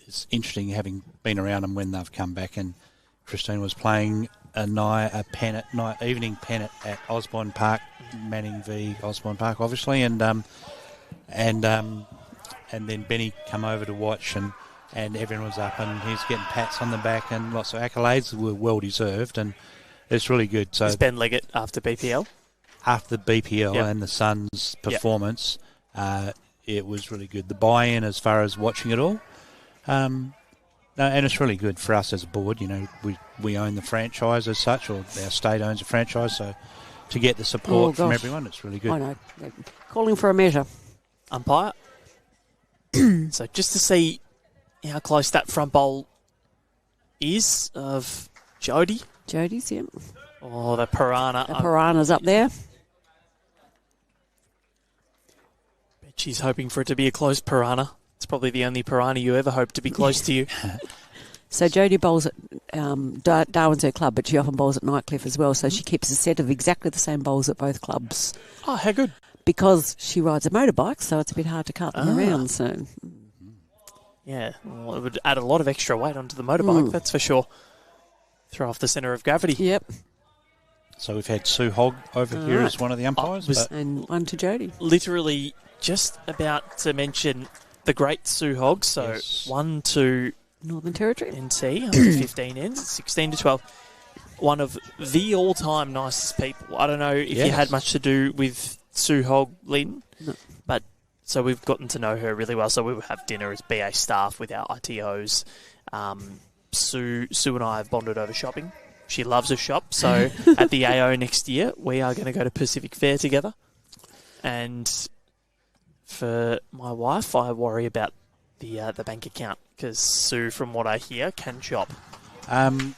It's interesting having been around them when they've come back, and Christine was playing a evening pennant at Osborne Park, Manning v Osborne Park, obviously, and then Benny come over to watch, and everyone was up, and he's getting pats on the back, and lots of accolades were well deserved, and it's really good. So is Ben Leggett after BPL? After the BPL Yep. and the Suns' performance, it was really good. The buy-in as far as watching it all. No, and it's really good for us as a board. You know, we own the franchise as such, or our state owns a franchise, so to get the support from everyone, it's really good. I know. Calling for a measure. Umpire. So just to see how close that front bowl is of Jody. Jody's, yeah. Oh, the piranha. The piranha's up there. Bet she's hoping for it to be a close piranha. It's probably the only piranha you ever hope to be close to you. So Jodie bowls at Darwin's her club, but she often bowls at Nightcliff as well. So she keeps a set of exactly the same bowls at both clubs. Oh, how good. Because she rides a motorbike, so it's a bit hard to cut them around. So yeah, well, it would add a lot of extra weight onto the motorbike, that's for sure. Throw off the centre of gravity. Yep. So we've had Sue Hogg over here as one of the umpires. And one to Jodie. Literally just about to mention the great Sue Hogg. So Yes. 1 to Northern Territory. NT, 115 ends, 16 to 12. One of the all-time nicest people. I don't know if you had much to do with Sue Hogg, Lynn, but so we've gotten to know her really well. So we would have dinner as BA staff with our ITOs. Sue and I have bonded over shopping. She loves a shop. So at the AO next year, we are going to go to Pacific Fair together. And for my wife, I worry about the bank account because Sue, from what I hear, can shop.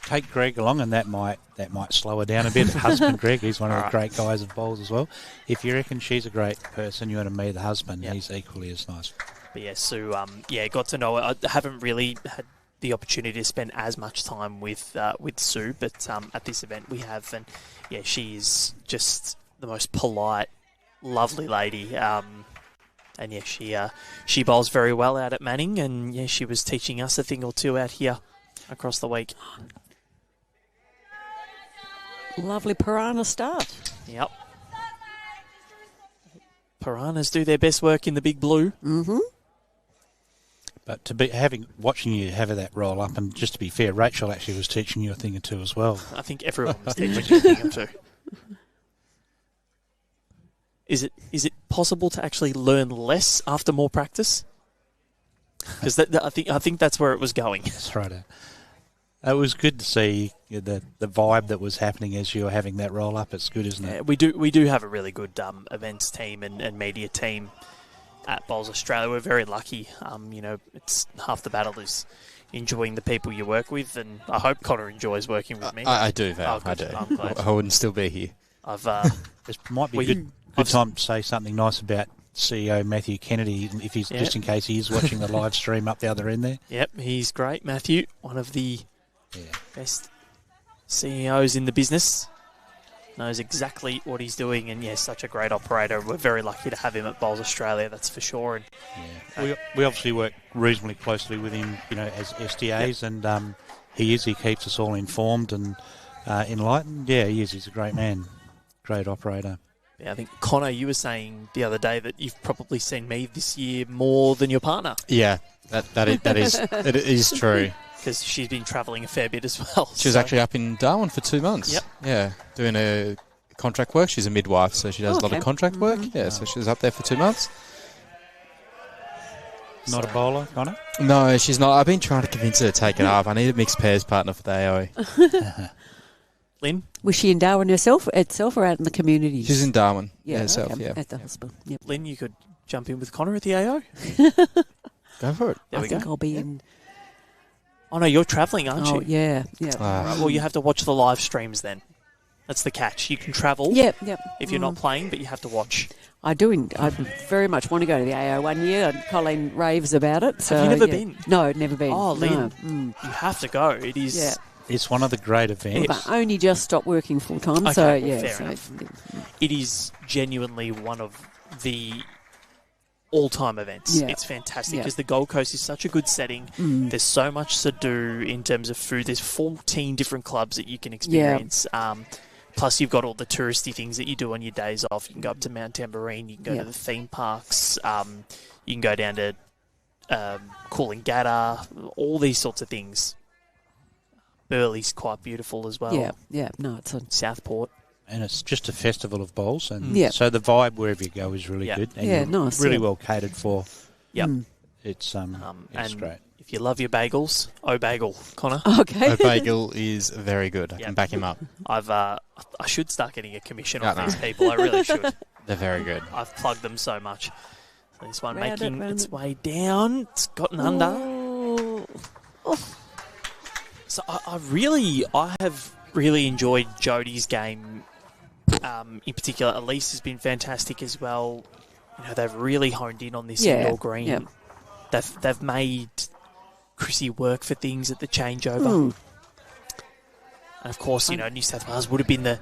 Take Greg along, and that might slow her down a bit. Husband Greg, he's one of the great guys of bowls as well. If you reckon she's a great person, you want to meet the husband. Yep. He's equally as nice. But yeah, Sue, got to know her. I haven't really had the opportunity to spend as much time with Sue, but at this event we have, and yeah, she is just the most polite, lovely lady. And yeah, she bowls very well out at Manning, and yeah, she was teaching us a thing or two out here across the week. Lovely piranha start. Yep. Piranhas do their best work in the big blue. Mm-hmm. But watching you have that roll up, and just to be fair, Rachel actually was teaching you a thing or two as well. I think everyone was teaching you a thing or two. Is it possible to actually learn less after more practice? Because I think that's where it was going. That's right. It was good to see the vibe that was happening as you were having that roll up. It's good, isn't it? We do have a really good events team and media team at Bowls Australia. We're very lucky. It's half the battle is enjoying the people you work with, and I hope Connor enjoys working with me. I do, Val. Oh, I do. I'm glad. I wouldn't still be here. This might be a good time to say something nice about CEO Matthew Kennedy, if he's just in case he is watching the live stream up the other end there. Yep, he's great, Matthew. One of the best CEOs in the business. knows exactly what he's doing, and such a great operator. We're very lucky to have him at Bowls Australia, that's for sure. And we obviously work reasonably closely with him, as SDAs, and he keeps us all informed and enlightened. Yeah, he is. He's a great man, great operator. Yeah, I think, Connor, you were saying the other day that you've probably seen me this year more than your partner. Yeah, that is true. Because she's been travelling a fair bit as well. She was actually up in Darwin for 2 months. Yep. Yeah, doing a contract work. She's a midwife, so she does a lot of contract work. Yeah, so she was up there for 2 months. Not a bowler, Connor? No, she's not. I've been trying to convince her to take it up. I need a mixed pairs partner for the AO. Lynn? Was she in Darwin herself or out in the community? She's in Darwin herself, yeah. At the hospital. Yep. Lynn, you could jump in with Connor at the AO. Go for it. There I we think go. I'll be in. Oh, no, you're travelling, aren't you? Yeah. Right, well, you have to watch the live streams then. That's the catch. You can travel if you're not playing, but you have to watch. I very much want to go to the AO one year. And Colleen raves about it. So, have you never been? No, never been. Oh, Lynn, no. you have to go. It is... Yeah. It's one of the great events. But I only just stopped working full time, Okay, so fair enough. It is genuinely one of the all-time events. Yeah. It's fantastic because the Gold Coast is such a good setting. There's so much to do in terms of food. There's 14 different clubs that you can experience. Plus, you've got all the touristy things that you do on your days off. You can go up to Mount Tamborine. You can go to the theme parks. You can go down to Coolangatta. All these sorts of things. Burley's quite beautiful as well. Yeah. No, it's on Southport. And it's just a festival of bowls, and so the vibe wherever you go is really good. And nice. Really well catered for. Yep. It's and great. If you love your bagels, Bagel, Connor. Okay. Bagel is very good. I can back him up. I should start getting a commission on these people. I really should. They're very good. I've plugged them so much. So this one Round making it. its way down. It's gotten under. Oh. So I have really enjoyed Jodie's game. In particular, Elise has been fantastic as well. They've really honed in on this indoor green. Yeah. They've made Chrissy work for things at the changeover. And of course, New South Wales would have been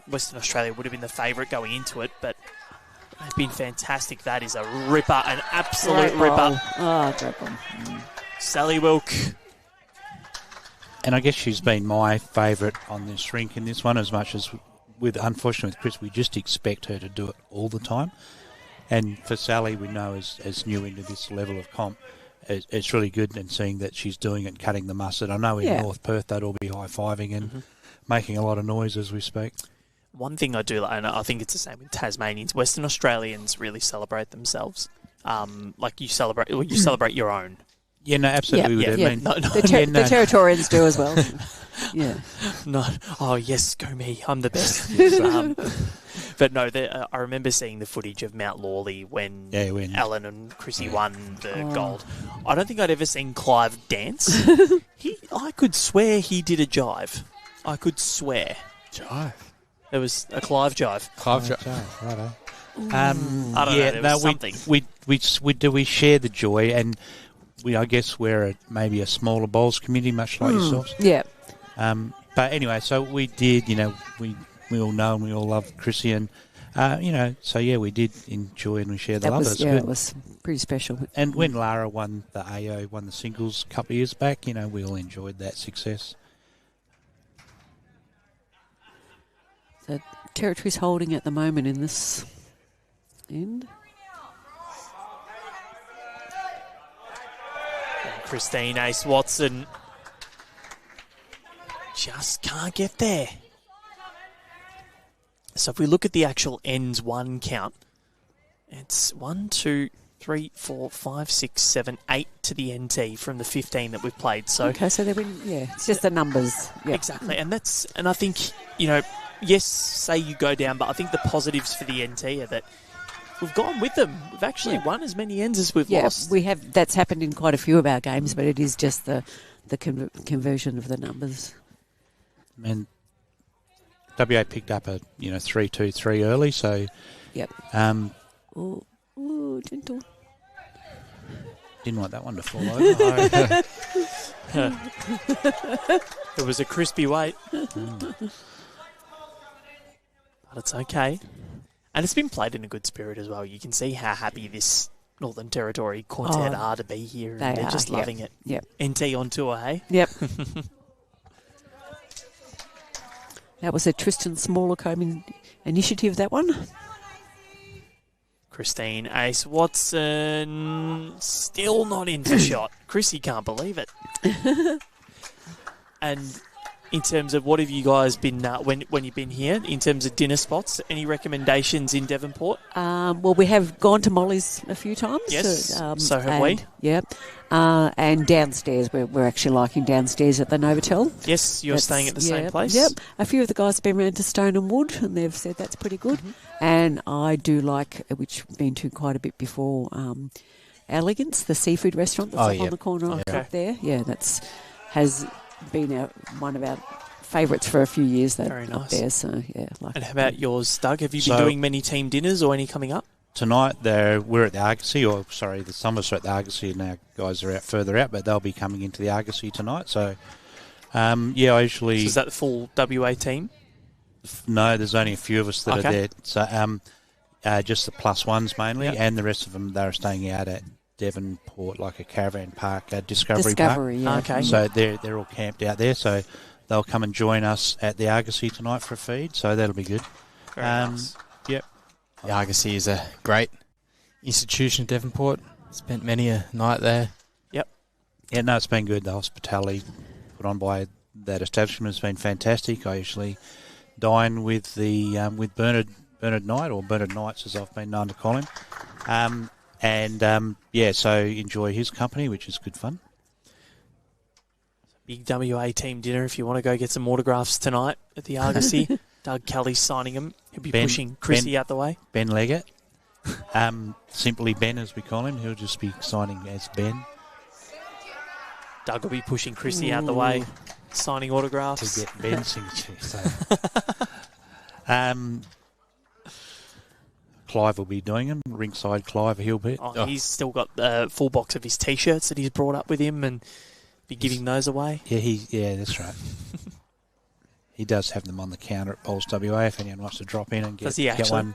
Western Australia would have been the favourite going into it, but they've been fantastic. That is a ripper, an absolute ripper. Oh, great ball. Sally Wilk. And I guess she's been my favourite on this rink in this one, as much as unfortunately with Chris, we just expect her to do it all the time. And for Sally, we know as new into this level of comp, it's really good, and seeing that she's doing it, cutting the mustard. I know in North Perth they'd all be high-fiving and making a lot of noise as we speak. One thing I do, and I think it's the same with Tasmanians, Western Australians really celebrate themselves. Like you celebrate your own. Yeah, no, absolutely. The Territorians do as well. Yeah. No. Oh, yes, go me. I'm the best. But no, I remember seeing the footage of Mount Lawley when Alan and Chrissy won the gold. I don't think I'd ever seen Clive dance. I could swear he did a jive. I could swear. Jive? It was a Clive jive. Righto. I don't know. Something. We share the joy, and I guess we're maybe a smaller bowls community, much like yourselves. Yeah. But anyway, so we did, we all know and we all love Chrissy, and, we did enjoy and we share the love. It was pretty special. And when Lara won the AO, won the singles a couple of years back, we all enjoyed that success. So Territory's holding at the moment in this end. Christine Ace Watson just can't get there. So if we look at the actual ends one count, it's 1, 2, 3, 4, 5, 6, 7, 8 to the NT from the 15 that we've played. So okay, so they've been it's just the numbers. Yeah. Exactly, and I think yes, say you go down, but I think the positives for the NT are that we've gone with them. We've actually won as many ends as we've lost. We have. That's happened in quite a few of our games, but it is just the conversion of the numbers. And WA picked up a 3-2-3 early, so yep. Gentle. Didn't want that one to fall over. It was a crispy wait. But it's okay. And it's been played in a good spirit as well. You can see how happy this Northern Territory quartet are to be here. And they're just loving it. Yep. NT on tour, hey? Yep. That was a Tristan Smallacombe initiative, that one. Christine Ace Watson still not in for shot. Chrissy can't believe it. And in terms of what have you guys been when you've been here in terms of dinner spots? Any recommendations in Devonport? Well, we have gone to Molly's a few times. Yes, so have we. Yep. And downstairs, we're actually liking downstairs at the Novotel. Yes, you're staying at the same place. Yep. A few of the guys have been around to Stone and Wood, and they've said that's pretty good. Mm-hmm. And I do like, which I've been to quite a bit before, Elegance, the seafood restaurant that's up on the corner up there. Yeah, has been one of our favourites for a few years. Very nice. Up there, so yeah. And how about yours, Doug? Have you been doing many team dinners or any coming up? Tonight, we're at the Argosy, the Summers are at the Argosy, and our guys are further out, but they'll be coming into the Argosy tonight. So, I usually... So is that the full WA team? No, there's only a few of us that are there. So, just the plus ones mainly, and the rest of them, they're staying out at Devonport, like a caravan park, Discovery Park. Yeah. Okay. So they're all camped out there, so they'll come and join us at the Argosy tonight for a feed, so that'll be good. Very nice. Yep. The Argosy is a great institution at Devonport. Spent many a night there. Yep. Yeah, no, it's been good. The hospitality put on by that establishment has been fantastic. I usually dine with with Bernard Knight, or Bernard Knights as I've been known to call him. So enjoy his company, which is good fun. Big WA team dinner if you want to go get some autographs tonight at the Argosy. Doug Kelly's signing them. He'll be pushing Chrissy out the way. Ben Leggett. Simply Ben, as we call him. He'll just be signing as Ben. Doug will be pushing Chrissy out the way, signing autographs. To get Ben's signature. So. Clive will be doing them. Rinkside Clive, he'll be. He's still got the full box of his T-shirts that he's brought up with him and be giving those away. Yeah, that's right. He does have them on the counter at Bowls WA if anyone wants to drop in and get one.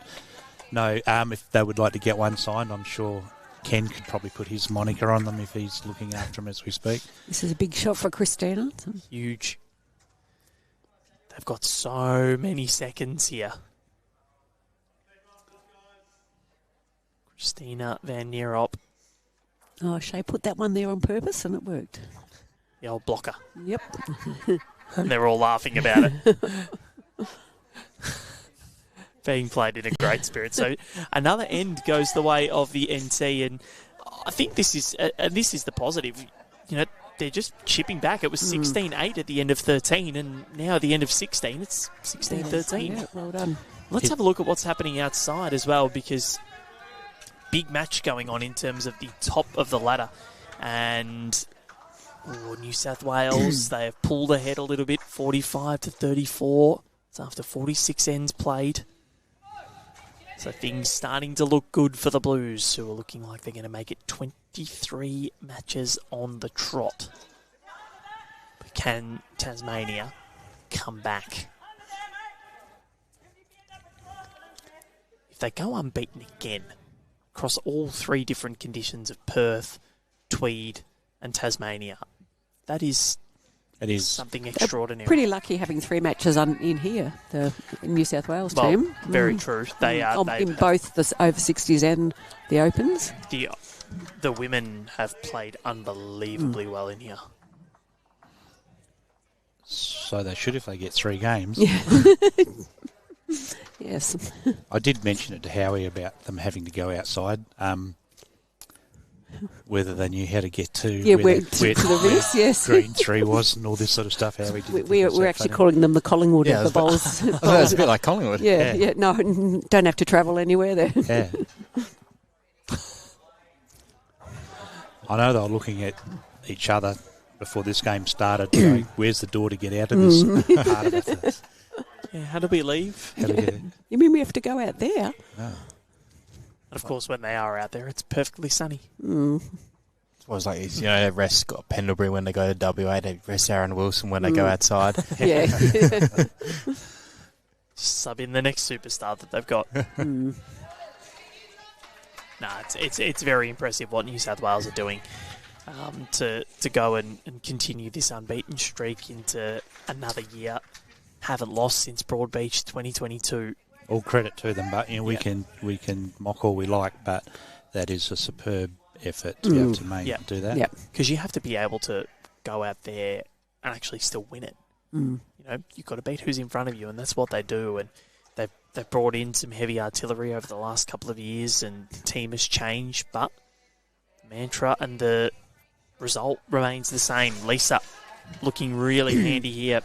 No, if they would like to get one signed, I'm sure Ken could probably put his moniker on them if he's looking after them as we speak. This is a big shot for Kristina. Huge. They've got so many seconds here. Kristina Van Nierop. Oh, Shae put that one there on purpose and it worked. The old blocker. Yep. And they're all laughing about it. Being played in a great spirit. So another end goes the way of the NT, and I think this is the positive. You know, they're just chipping back. It was 16-8 at the end of 13, and now at the end of 16, it's 16-13. Yeah, well done. Let's have a look at what's happening outside as well, because big match going on in terms of the top of the ladder. And New South Wales, they have pulled ahead a little bit, 45-34. It's after 46 ends played. So things starting to look good for the Blues, who are looking like they're going to make it 23 matches on the trot. But can Tasmania come back? If they go unbeaten again across all three different conditions of Perth, Tweed and Tasmania, that is something extraordinary. Pretty lucky having three matches in here, the New South Wales team. Very true. They are in both the over 60s and the Opens. The women have played unbelievably well in here. So they should if they get 3 games. Yes. I did mention it to Howie about them having to go outside. Whether they knew how to get to where the rinks, yes. Green 3 was and all this sort of stuff. How we're actually calling them the Collingwood of the Bowls. It's a bit like Collingwood. Yeah. No, don't have to travel anywhere there. Yeah. I know they were looking at each other before this game started. Going, where's the door to get out of this part of it? Yeah, how do we leave? You mean we have to go out there? No. And of course, when they are out there, it's perfectly sunny. It's always like, they rest Scott Pendlebury when they go to WA. They rest Aaron Wilson when they go outside. Yeah. sub in the next superstar that they've got. It's very impressive what New South Wales are doing to go and continue this unbeaten streak into another year. Haven't lost since Broadbeach 2022. All credit to them, but we can mock all we like, but that is a superb effort to be able to do that. Yeah, because you have to be able to go out there and actually still win it. You know, you've got to beat who's in front of you, and that's what they do. And they've brought in some heavy artillery over the last couple of years, and the team has changed, but the mantra and the result remains the same. Lisa looking really handy here.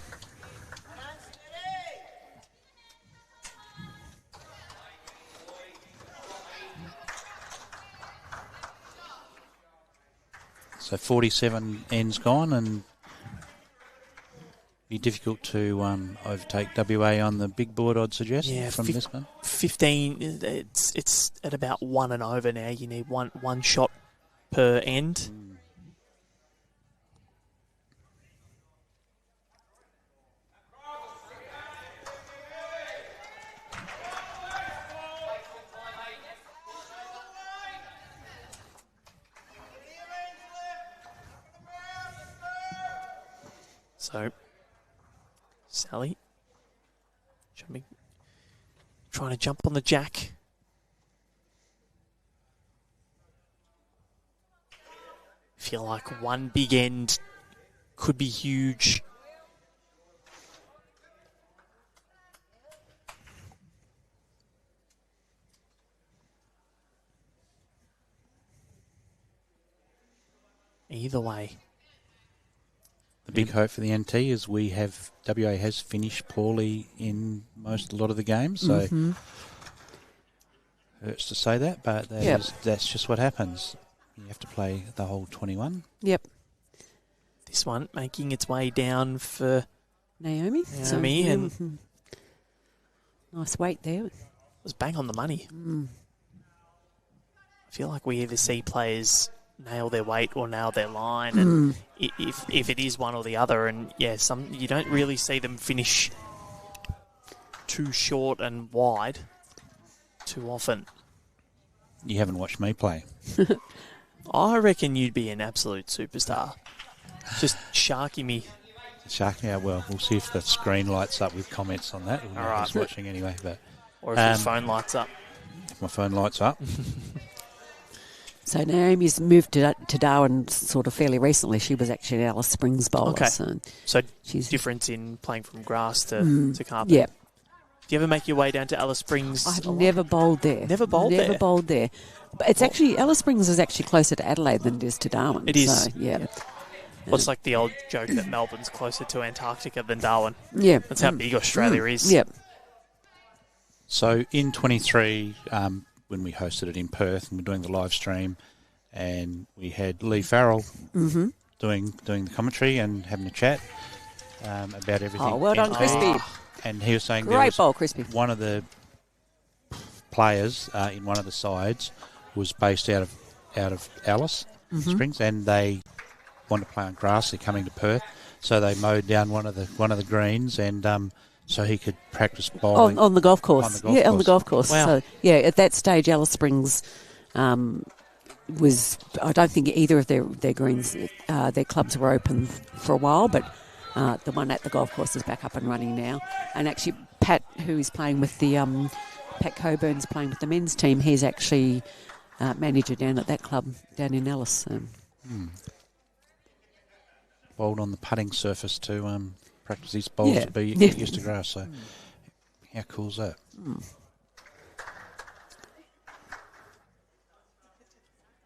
So 47 ends gone, and be difficult to overtake WA on the big board, I'd suggest, from this one. 15, it's at about 1 and over now. You need one shot per end. So, Sally, trying to jump on the jack. Feel like one big end could be huge. Either way. The big hope for the NT is WA has finished poorly in a lot of the games, so hurts to say that, but that's just what happens. You have to play the whole 21. Yep. This one making its way down for Naomi and nice weight there. It was bang on the money. I feel like we either see players nail their weight or nail their line, and if it is one or the other, and you don't really see them finish too short and wide too often. You haven't watched me play. I reckon you'd be an absolute superstar. Just sharky me. Well, we'll see if the screen lights up with comments on that. All right. Just watching anyway, but or if your phone lights up. If my phone lights up. So Naomi's moved to Darwin sort of fairly recently. She was actually an Alice Springs bowler. Okay. So she's difference in playing from grass to carpet. Yeah. Do you ever make your way down to Alice Springs? I've never bowled there. Never bowled there? But it's actually, Alice Springs is actually closer to Adelaide than it is to Darwin. It is. So, yeah. Well, it's like the old joke that Melbourne's closer to Antarctica than Darwin. Yeah. That's how big Australia is. Yep. So in 23, when we hosted it in Perth and we're doing the live stream, and we had Lee Farrell doing the commentary and having a chat about everything. Oh, well done, Crispy. And he was saying great bowl, Crispy. One of the players in one of the sides was based out of Alice Springs, and they want to play on grass. They're coming to Perth, so they mowed down one of the greens, and so he could practice bowling on the golf course. On the golf course. Wow. So at that stage, Alice Springs was. I don't think either of their greens, their clubs were open for a while, but the one at the golf course is back up and running now. And actually, Pat, who is playing with the Pat Coburn's playing with the men's team, he's actually manager down at that club down in Alice. Bowled on the putting surface to practice his bowls to be used to grass. So how cool is that?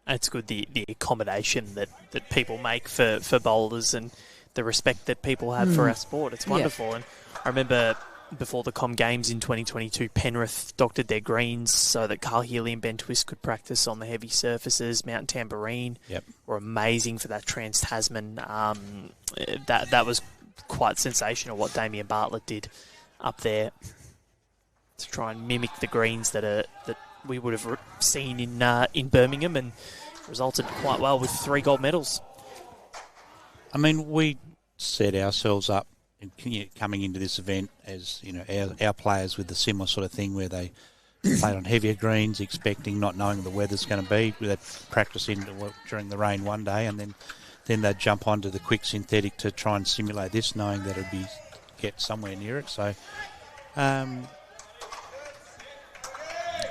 It's good, the accommodation that people make for bowlers and the respect that people have for our sport. It's wonderful. And I remember before the Com Games in 2022, Penrith doctored their greens so that Carl Healy and Ben Twist could practice on the heavy surfaces. Mount Tambourine were amazing for that Trans-Tasman. That was quite sensational what Damien Bartlett did up there to try and mimic the greens that we would have seen in Birmingham, and resulted quite well with 3 gold medals. I mean, we set ourselves up coming into this event as our players with the similar sort of thing where they played on heavier greens, expecting, not knowing the weather's going to be. They'd practice during the rain one day, and then they'd jump onto the quick synthetic to try and simulate this, knowing that it'd get somewhere near it. So,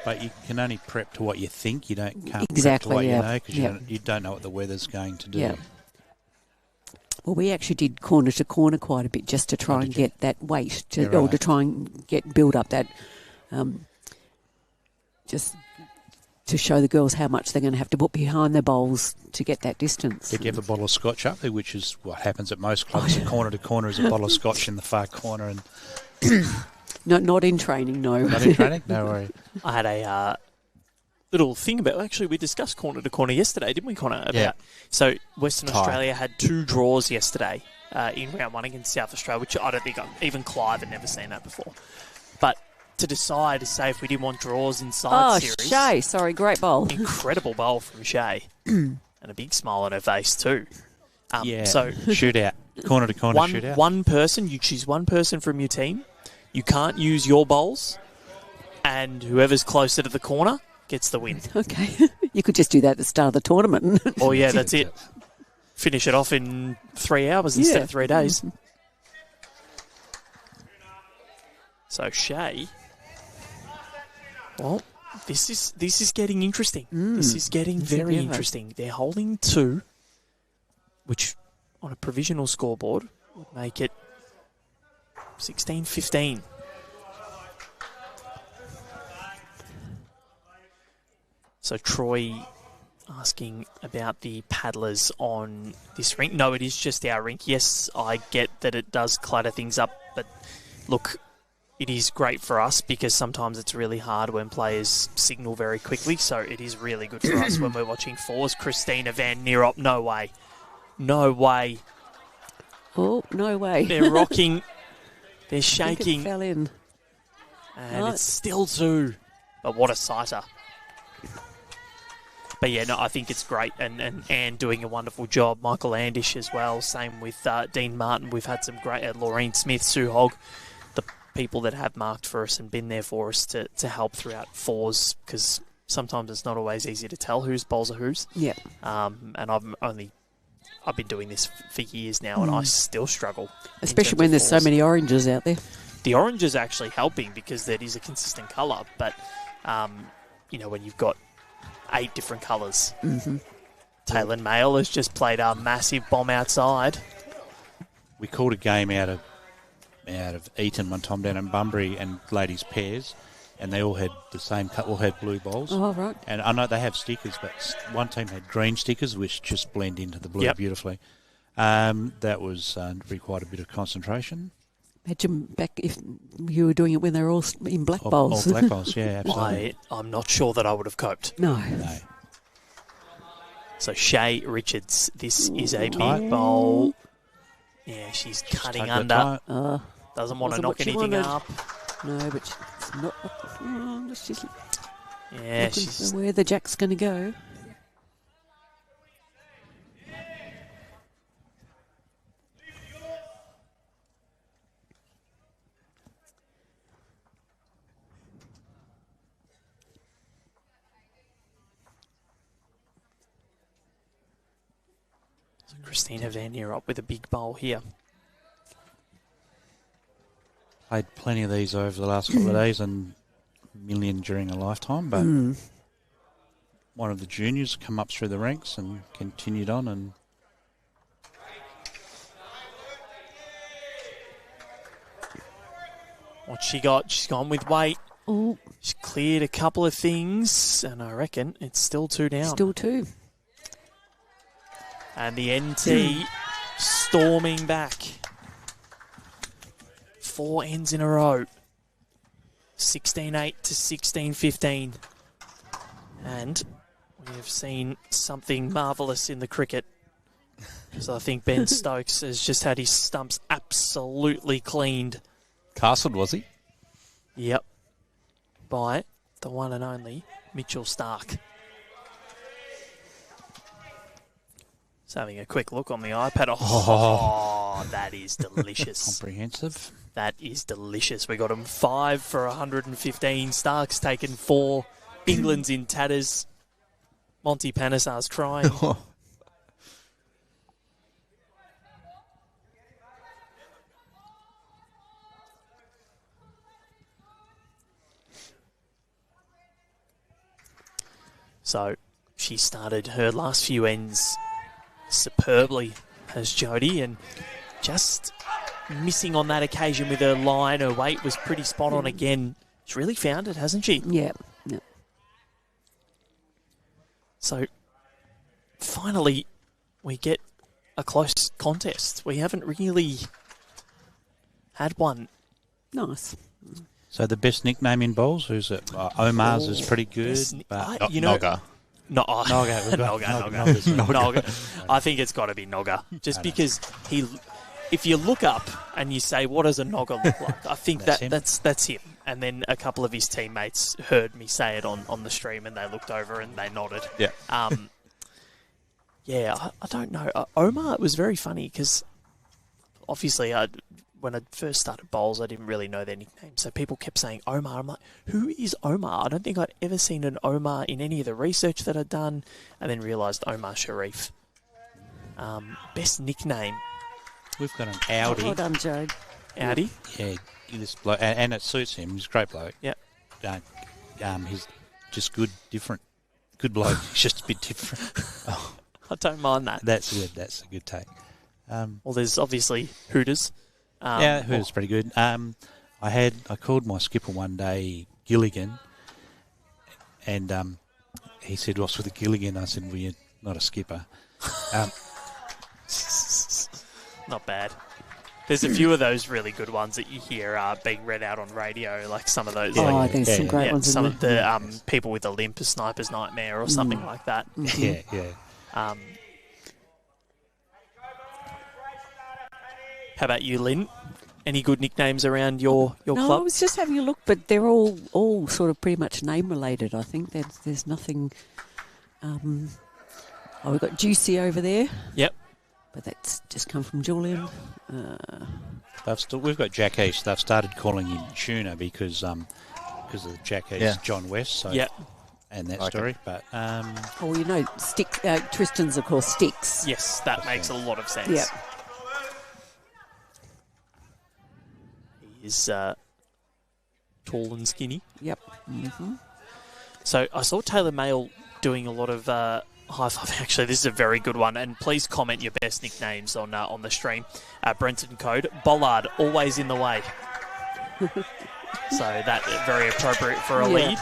but you can only prep to what you think. You can't prep to what you know, because you don't know what the weather's going to do. Yeah. Well, we actually did corner to corner quite a bit just to try and get that weight, or to try and build up that, just to show the girls how much they're going to have to put behind their bowls to get that distance. Did you have a bottle of scotch up there, which is what happens at most clubs? Corner to corner is a bottle of scotch in the far corner. And No, not in training, no. Not in training? No worry. I had a little thing about, actually, we discussed corner to corner yesterday, didn't we, Connor? So Western Australia had 2 draws yesterday in round 1 against South Australia, which I don't think even Clive had never seen that before. But to decide to say if we didn't want draws inside series. Oh, Shae, sorry, great bowl. Incredible bowl from Shae. And a big smile on her face too. So shootout. Corner to corner shootout. One person, you choose one person from your team. You can't use your bowls, and whoever's closer to the corner gets the win. Okay. You could just do that at the start of the tournament. Oh, yeah, that's it. Finish it off in 3 hours instead of 3 days. So Shae, well, this is getting interesting. This is getting very interesting. They're holding 2, which on a provisional scoreboard would make it 16-15. So Troy asking about the paddlers on this rink. No, it is just our rink. Yes, I get that it does clutter things up, but look, it is great for us because sometimes it's really hard when players signal very quickly, so it is really good for us when we're watching 4s. Kristina van Nierop, no way. No way. Oh, no way. They're rocking. They're shaking. It fell in. And it's still 2. But what a sighter. But yeah, no, I think it's great. And Anne doing a wonderful job. Michael Andish as well. Same with Dean Martin. We've had some great... Laureen Smith, Sue Hogg. The people that have marked for us and been there for us to help throughout 4s, because sometimes it's not always easy to tell whose bowls are whose. Yeah. And I've been doing this for years now, and I still struggle. Especially when there's so many oranges out there. The orange is actually helping because that is a consistent colour, but, when you've got 8 different colours. Taylor Mail has just played a massive bomb outside. We called a game out of Eton one time down in Bunbury, and ladies pairs, and they all had the same cut, all had blue bowls. Oh, right. And I know they have stickers, but one team had green stickers, which just blend into the blue beautifully. That was required a bit of concentration. Imagine back if you were doing it when they were all in black bowls. All black bowls, yeah, absolutely. I'm not sure that I would have coped. No. So Shae Richards, this is a big bowl. Yeah, she's cutting under. Doesn't want to knock anything up. No, but it's not. She's she's where the jack's going to go. So Kristina van Nierop with a big bowl here. Played plenty of these over the last couple of days, and a million during a lifetime, but one of the juniors come up through the ranks and continued on. And what she got? She's gone with weight. Ooh. She's cleared a couple of things, and I reckon it's still 2 down. Still 2. And the NT storming back. 4 ends in a row. 16-8 to 16-15. And we have seen something marvellous in the cricket. Because I think Ben Stokes has just had his stumps absolutely cleaned. Castled, was he? Yep. By the one and only Mitchell Stark. So having a quick look on the iPad. Oh. Oh, that is delicious. Comprehensive. That is delicious. We got him 5 for 115. Stark's taken 4. England's in tatters. Monty Panesar's crying. So she started her last few ends superbly as Jody, and just missing on that occasion with her line. Her weight was pretty spot on again. She's really found it, hasn't she? Yeah. So finally we get a close contest. We haven't really had one. Nice. So the best nickname in bowls, who's it? Omar's is pretty good. But Nogga. Nogga. I think it's got to be Nogga. Just because if you look up and you say, what does a Nogga look like? I think that's him. And then a couple of his teammates heard me say it on the stream, and they looked over and they nodded. Yeah. I don't know. Omar, it was very funny because obviously when I first started bowls, I didn't really know their nicknames. So people kept saying Omar. I'm like, who is Omar? I don't think I'd ever seen an Omar in any of the research that I'd done, and then realised Omar Sharif. Best nickname. We've got an Audi. Well done, Joe. Audi? Yeah, this bloke, and it suits him. He's a great bloke. Yeah. He's just good, different. Good bloke. He's just a bit different. I don't mind that. That's good. That's a good take. Well, there's obviously Hooters. Hooters pretty good. I called my skipper one day, Gilligan, and he said, "What's with the Gilligan?" I said, "Well, you're not a skipper." Not bad. There's a few of those really good ones that you hear being read out on radio, like some of those. There's some great ones. Some of the people with a limp, a sniper's nightmare, or something like that. Yeah. How about you, Lynn? Any good nicknames around your No, club? I was just having a look, but they're all sort of pretty much name related. I think there's nothing. We've got Juicy over there. Yep. But that's just come from Julian. We've got Jack East. They've started calling him Tuna because of the Jack East John West. So yep. And that story. But Tristan's of course Sticks. Yes, that makes a lot of sense. Yep. He is tall and skinny. Yep. Mm-hmm. So I saw Taylor Mail doing a lot of high five. Actually, this is a very good one, and please comment your best nicknames on the stream. Brenton Code Bollard, always in the way. So that very appropriate for a lead.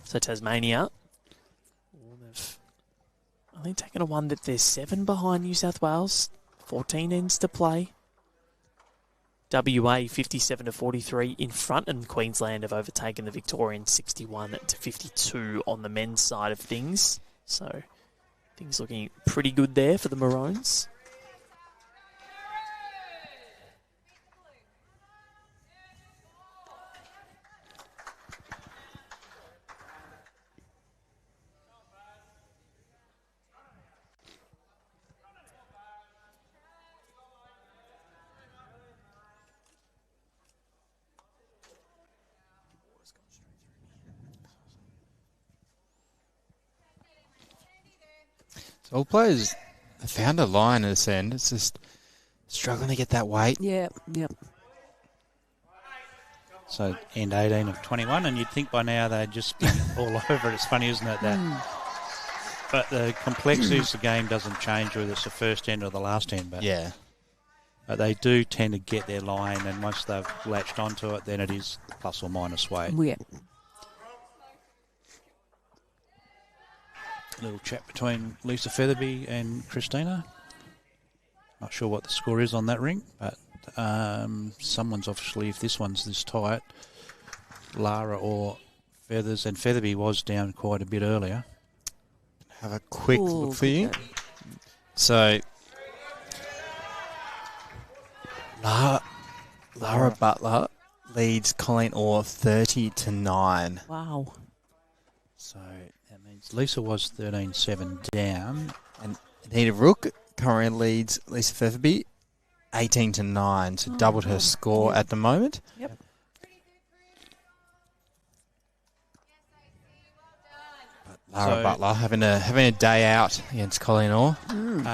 So Tasmania, they've only taken a one that they're 7 behind New South Wales, 14 ends to play. WA 57-43 in front, and Queensland have overtaken the Victorians 61-52 on the men's side of things. So things looking pretty good there for the Maroons. All players have found a line at this end. It's just struggling to get that weight. Yeah, yep. So end 18 of 21, and you'd think by now they'd just be all over it. It's funny, isn't it? But the complexities of the game doesn't change whether it's the first end or the last end. But But they do tend to get their line, and once they've latched onto it, then it is plus or minus weight. Yeah. Little chat between Lisa Featherby and Kristina. Not sure what the score is on that ring, but someone's obviously, if this one's this tight, Lara or Feathers, and Featherby was down quite a bit earlier. Have a quick look for you. So, Lara Butler leads Colleen Orr 30-9. Wow. So that means Lisa was 13-7 down. And Anita Rook currently leads Lisa Featherby 18-9, so doubled her score at the moment. Yep. Lara Butler having a day out against Colleen Orr.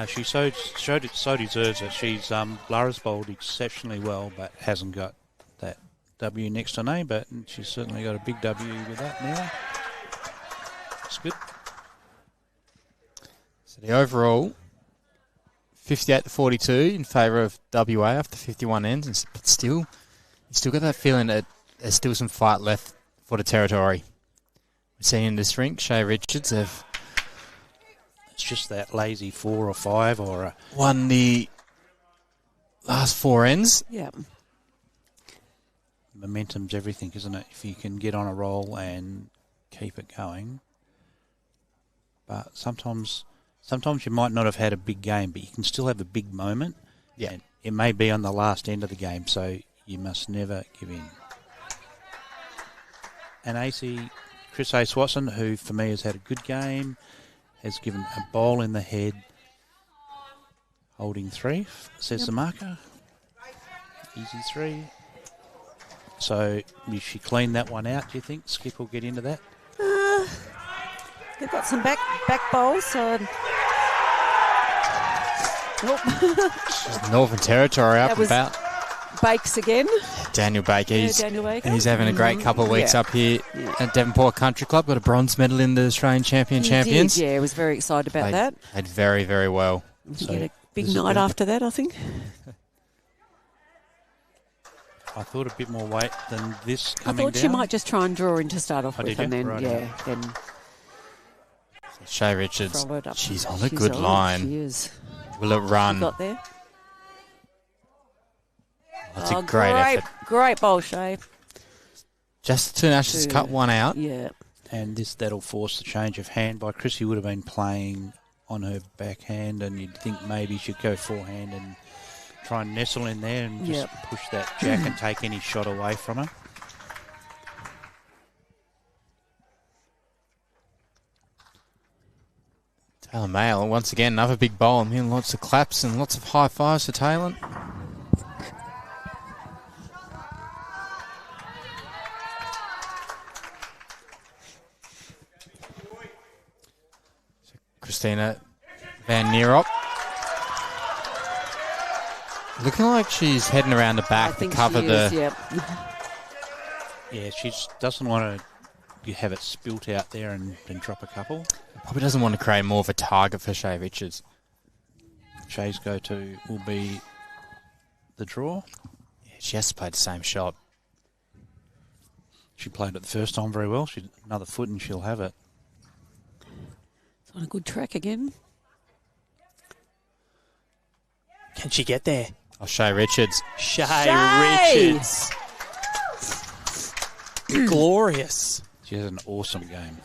She so deserves it. She's Lara's bowled exceptionally well, but hasn't got that W next to her name. But she's certainly got a big W with that now. It's good. So the overall 58-42 in favour of WA after 51 ends, but still, you still got that feeling that there's still some fight left for the territory. We're seeing in this rink, Shae Richards have It's just that lazy 4 or 5 or won the last 4 ends. Yeah. momentum's everything, isn't it? If you can get on a roll and keep it going. But sometimes you might not have had a big game, but you can still have a big moment. Yeah. And it may be on the last end of the game, so you must never give in. And Chris A. Swatson, who for me has had a good game, has given a bowl in the head, holding 3, says the marker. Easy 3. So if she cleaned that one out, do you think Skip will get into that? They've got some back bowls, so... Northern Territory up That was about. Bakes again. Daniel Baker. Daniel Baker. He's having a great couple of weeks up here at Devonport Country Club. Got a bronze medal in the Australian Champions. Did, yeah, I was very excited about that. Played very, very well. So get a big night after that, I think. I thought a bit more weight than this coming down. I thought she might just try and draw in to start off with, did and you? then, Right. then Shae Richards, follow it up. she's on a She's good on. line. She is. Will it run? Got there. That's a great effort. Great bowl, Shae. Just to Ashes cut one out. Yeah. And that'll force the change of hand by Chrissy. Would have been playing on her backhand, and you'd think maybe she'd go forehand and try and nestle in there and just push that jack and take any shot away from her. Taylor Mail, once again, another big bowl. I mean, lots of claps and lots of high fives for Taylor. Kristina Van Nierop. Looking like she's heading around the back to cover Yeah, she doesn't want to have it spilt out there and drop a couple. Probably doesn't want to create more of a target for Shae Richards. Shae's go-to will be the draw. Yeah, she has to play the same shot. She played it the first time very well. Another foot and she'll have it. It's on a good track again. Can she get there? Oh, Shae Richards. Shae Richards. Glorious. She has an awesome game.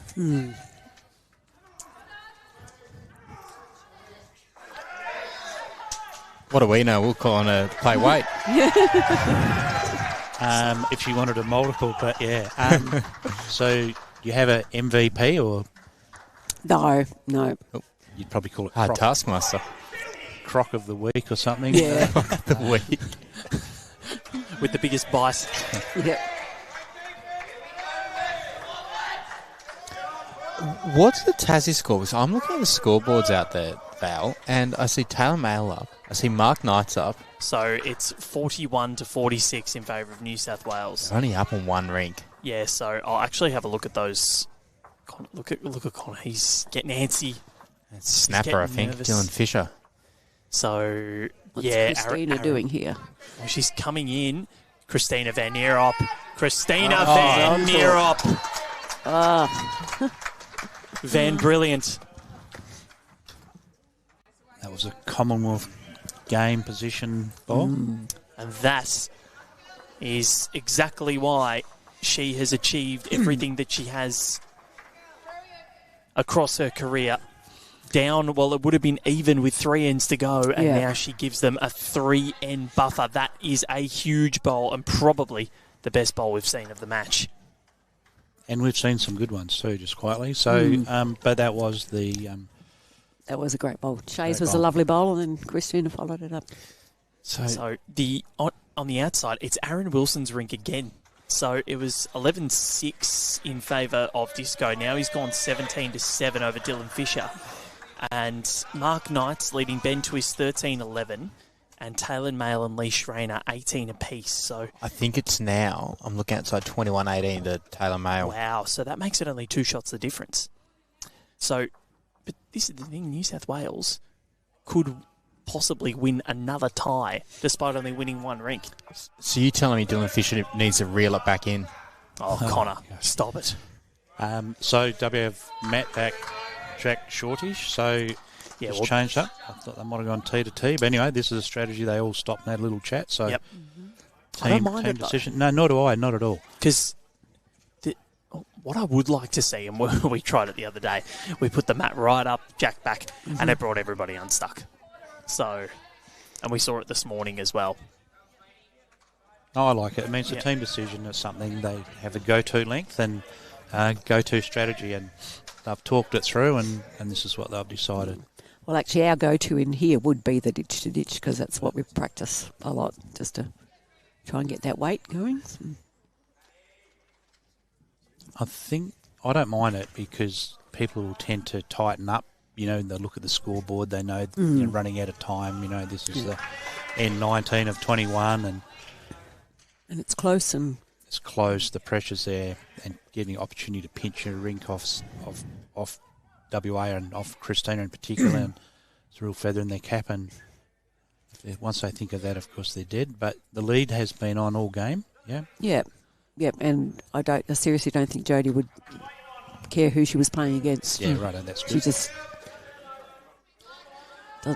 What do we know? We'll call on a play weight. If she wanted a multiple, but yeah. So you have a MVP or? No. You'd probably call it Hard taskmaster. Croc of the week or something. Yeah. The week. With the biggest bite. Yep. What's the Tassie score? So I'm looking at the scoreboards out there, Val, and I see Taylor Mail up. I see Mark Knight's up. So it's 41-46 in favour of New South Wales. They're only up on one rink. Yeah, so I'll actually have a look at those. Look at Connor. He's getting antsy. It's Snapper, I think. nervous. Dylan Fisher. So, What's yeah. Kristina doing here? Well, she's coming in. Kristina Van Nierop. Kristina Van Nierop. Van Brilliant. That was a Commonwealth game position ball. And that is exactly why she has achieved everything that she has across her career. Down, well, it would have been even with 3 ends to go, and now she gives them a 3-end buffer. That is a huge bowl, and probably the best bowl we've seen of the match. And we've seen some good ones too, just quietly. So, but that was the that was a great bowl. Shae's Great was bowl. a lovely bowl, and then Kristina followed it up. So on the outside, it's Aaron Wilson's rink again. So it was 11-6 in favour of Disco. Now he's gone 17-7 over Dylan Fisher. And Mark Knight's leading Ben Twist 13-11. And Taylor Mail and Lee Schreiner 18 apiece. So I think it's now, I'm looking outside 21-18 to Taylor Mail. wow, so that makes it only 2 shots the difference. So, but this is the thing, New South Wales could possibly win another tie despite only winning 1 rink. So you're telling me Dylan Fisher needs to reel it back in? Oh, Connor, stop it. So W have Matt back, Jack Shortish. So Yeah, it's well, changed up. I thought they might have gone T to T, but anyway, this is a strategy. They all stopped and had a little chat. So Yep. I don't mind team it, though. decision. No, nor do I. Not at all. because what I would like to see, and we tried it the other day, we put the mat right up, Jack back, and it brought everybody unstuck. So, and we saw it this morning as well. No, I like it. It means Yeah. a team decision is something they have a go-to length and go-to strategy, and they've talked it through, and this is what they've decided. Well, actually, our go-to in here would be the ditch to ditch, because that's what we practice a lot, just to try and get that weight going. I think I don't mind it because people will tend to tighten up. You know, they look at the scoreboard. They know, running out of time. You know, this is the end 19 of 21, and And it's close, and it's close. The pressure's there, and getting the opportunity to pinch a rink off WA and off Kristina in particular, and it's a real feather in their cap. And once they think of that, of course, they're dead. But the lead has been on all game. Yeah. yeah, and I seriously don't think Jodie would care who she was playing against. Yeah, right. And that's She good. just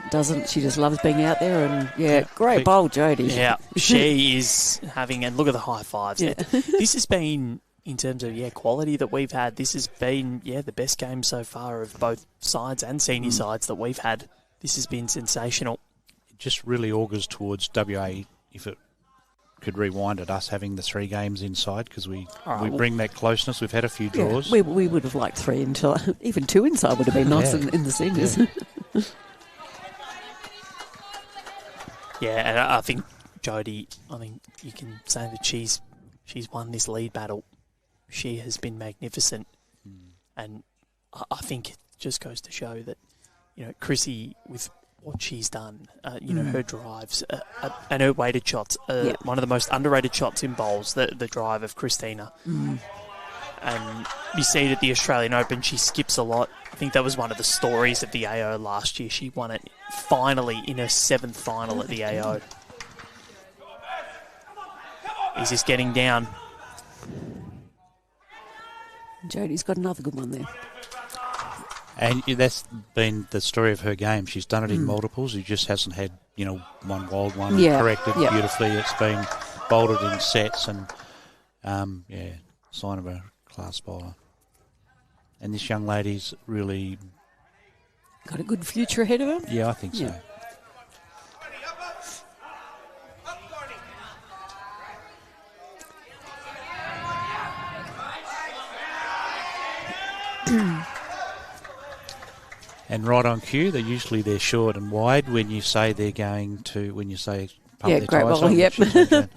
doesn't. She just loves being out there, and great bowl, Jodie. Yeah, she is having, and look at the high fives. Yeah. This has been, in terms of quality that we've had, this has been the best game so far of both sides and senior sides that we've had. This has been sensational. It just really augurs towards WA if it could rewind at us having the 3 games inside, because we bring that closeness. We've had a few Yeah, draws. we would have liked 3 until even 2 inside would have been nice Yeah. in the seniors. Yeah, and I think Jodie, you can say that she's won this lead battle. She has been magnificent, and I think it just goes to show that Chrissy, with what she's done, her drives and her weighted shots, one of the most underrated shots in bowls, the drive of Kristina. And you see it at the Australian Open, she skips a lot. I think that was one of the stories of the AO last year. She won it finally in her 7th final at the AO. He's just getting down. Jodie's got another good one there. And that's been the story of her game. She's done it in multiples. She just hasn't had, one wild one corrected beautifully. It's been bolted in sets, and, sign of a class bowler. And this young lady's really... Got a good future ahead of her. Yeah, I think so. Yeah. And right on cue, they're short and wide when you say they're going to, when you say pump their great tyres bowler, on, yep. she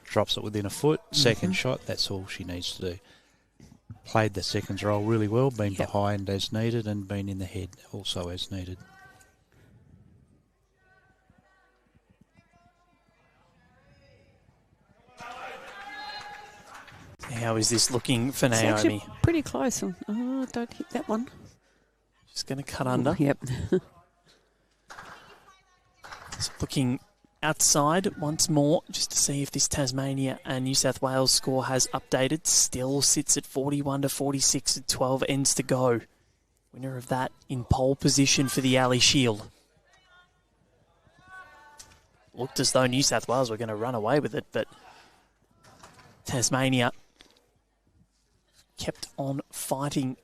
drops it within a foot. Second shot, that's all she needs to do. Played the seconds roll really well, been behind as needed, and been in the head also as needed. How is this looking for It's Naomi? actually pretty close. Oh, don't hit that one. She's going to cut under. Yep. So looking outside once more, just to see if this Tasmania and New South Wales score has updated. Still sits at 41-46 at 12 ends to go. Winner of that in pole position for the Ali Shield. Looked as though New South Wales were going to run away with it, but Tasmania kept on fighting.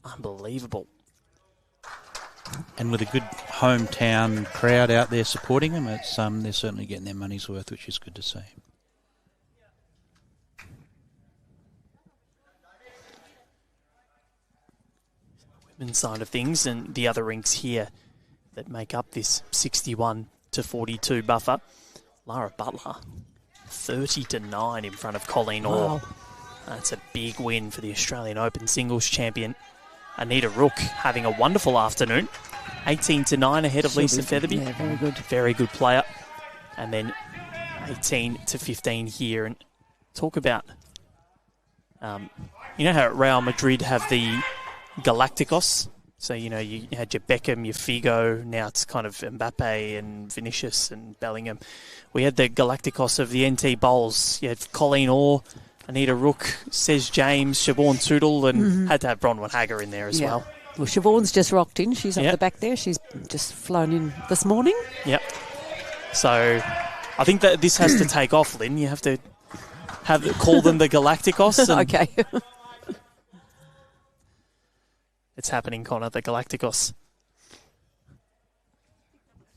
Unbelievable. And with a good hometown crowd out there supporting them, it's they're certainly getting their money's worth, which is good to see. women's side of things, and the other rinks here that make up this 61-42 buffer. Lara Butler, 30-9 in front of Colleen Orr. That's a big win for the Australian Open singles champion. Anita Rook having a wonderful afternoon. 18-9 ahead of Lisa Featherby. Yeah, very good. Very good player. And then 18-15 here. And talk about, you know how at Real Madrid have the Galacticos? So, you know, you had your Beckham, your Figo, now it's kind of Mbappe and Vinicius and Bellingham. We had the Galacticos of the NT Bowls. You had Colleen Orr, Anita Rook, Sez James, Siobhan Tootle, and had to have Bronwyn Hager in there as well. Well, Siobhan's just rocked in. She's up the back there. She's just flown in this morning. Yep. So I think that this has to take off, Lynn. You have to call them the Galacticos. And Okay. it's happening, Connor, the Galacticos.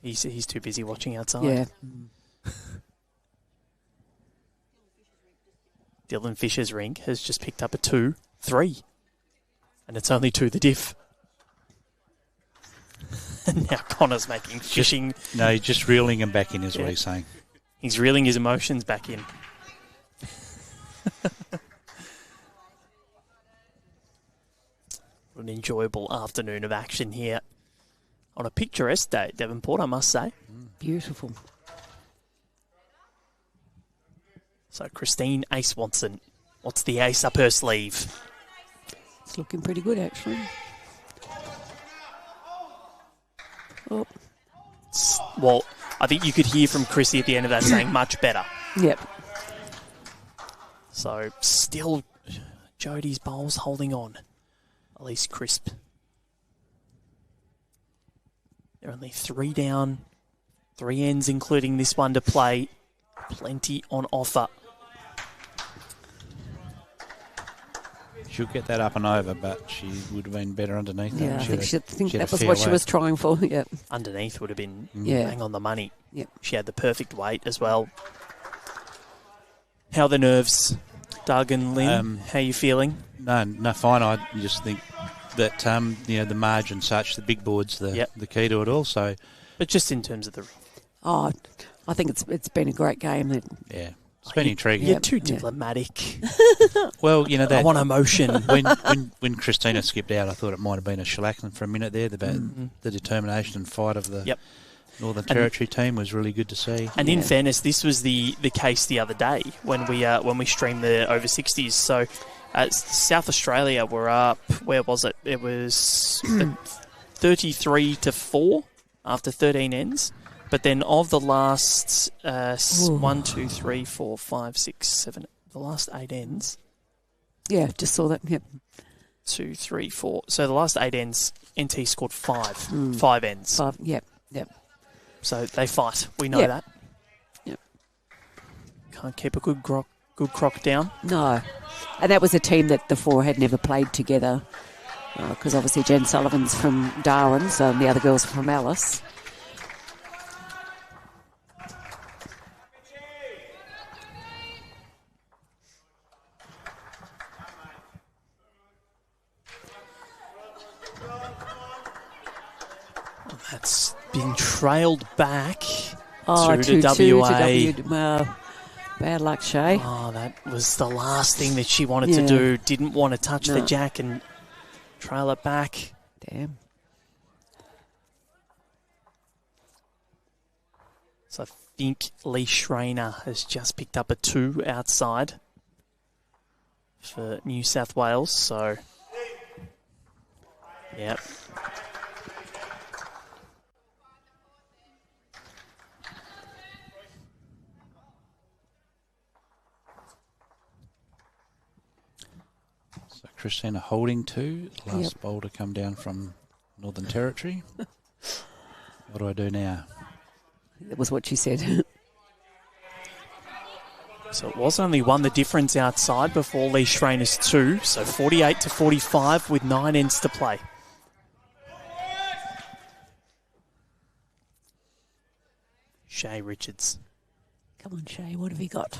He's too busy watching outside. Yeah. Dylan Fisher's rink has just picked up a 2-3. And it's only 2 the diff. And now Connor's making fishing. No, he's just reeling him back in is what he's saying. He's reeling his emotions back in. An enjoyable afternoon of action here on a picturesque day at Devonport, I must say. Beautiful. So Christine Ace Watson, what's the ace up her sleeve? It's looking pretty good, actually. Oh. Well, I think you could hear from Chrissy at the end of that saying much better. Yep. So still Jodie's bowls holding on. At least crisp. They're only 3 down, 3 ends including this one to play. Plenty on offer. She'll get that up and over, but she would have been better underneath. Yeah, I think she that had a was fair what she weight. was trying for. Yeah. Underneath would have been Yeah. bang on the money. Yep. She had the perfect weight as well. How are the nerves, Doug and Lynn? How are you feeling? No, fine. I just think that the margin such, the big board's the key to it all. So, but just in terms of the, Oh, I think it's been a great game. it's been intriguing. you're too diplomatic. Well, that I want emotion. when Kristina skipped out, I thought it might have been a shellacking for a minute there. The determination and fight of the Northern Territory team was really good to see. And in fairness, this was the case the other day when we streamed the over 60s. So South Australia were up. Where was it? It was 33-4 after 13 ends. But then of the last 1, 2, 3, 4, 5, 6, 7, the last 8 ends. Yeah, just saw that. Yep. 2, 3, 4. So the last 8 ends, NT scored 5. 5 ends. 5. Yep. So they fight. We know that. Yep. Can't keep a good croc down. No. And that was a team that the 4 had never played together. Because obviously Jen Sullivan's from Darwin, so the other girls are from Alice. That's been trailed back to WA. 2-2 to WA. Bad luck, Shae. Oh, that was the last thing that she wanted to do. Didn't want to touch the jack and trail it back. Damn. So I think Lee Schreiner has just picked up a 2 outside for New South Wales. So, yep. Kristina holding 2. Last bowl to come down from Northern Territory. What do I do now? That was what she said. So it was only 1 the difference outside before Lee Schreiner's 2. So 48-45 with 9 ends to play. Shae Richards. Come on, Shae, what have you got?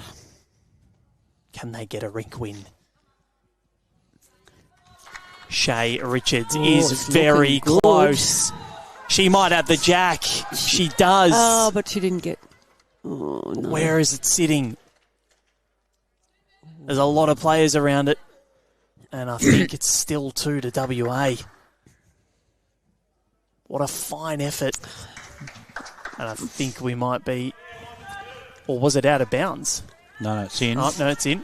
Can they get a rink win? Shae Richards Oh, is it's very looking good. close. She might have the jack. She does. Oh, but she didn't get... Oh, no. Where is it sitting? There's a lot of players around it. And I think it's still 2 to WA. What a fine effort. And I think we might be... Or was it out of bounds? No, it's in. Oh, no, it's in.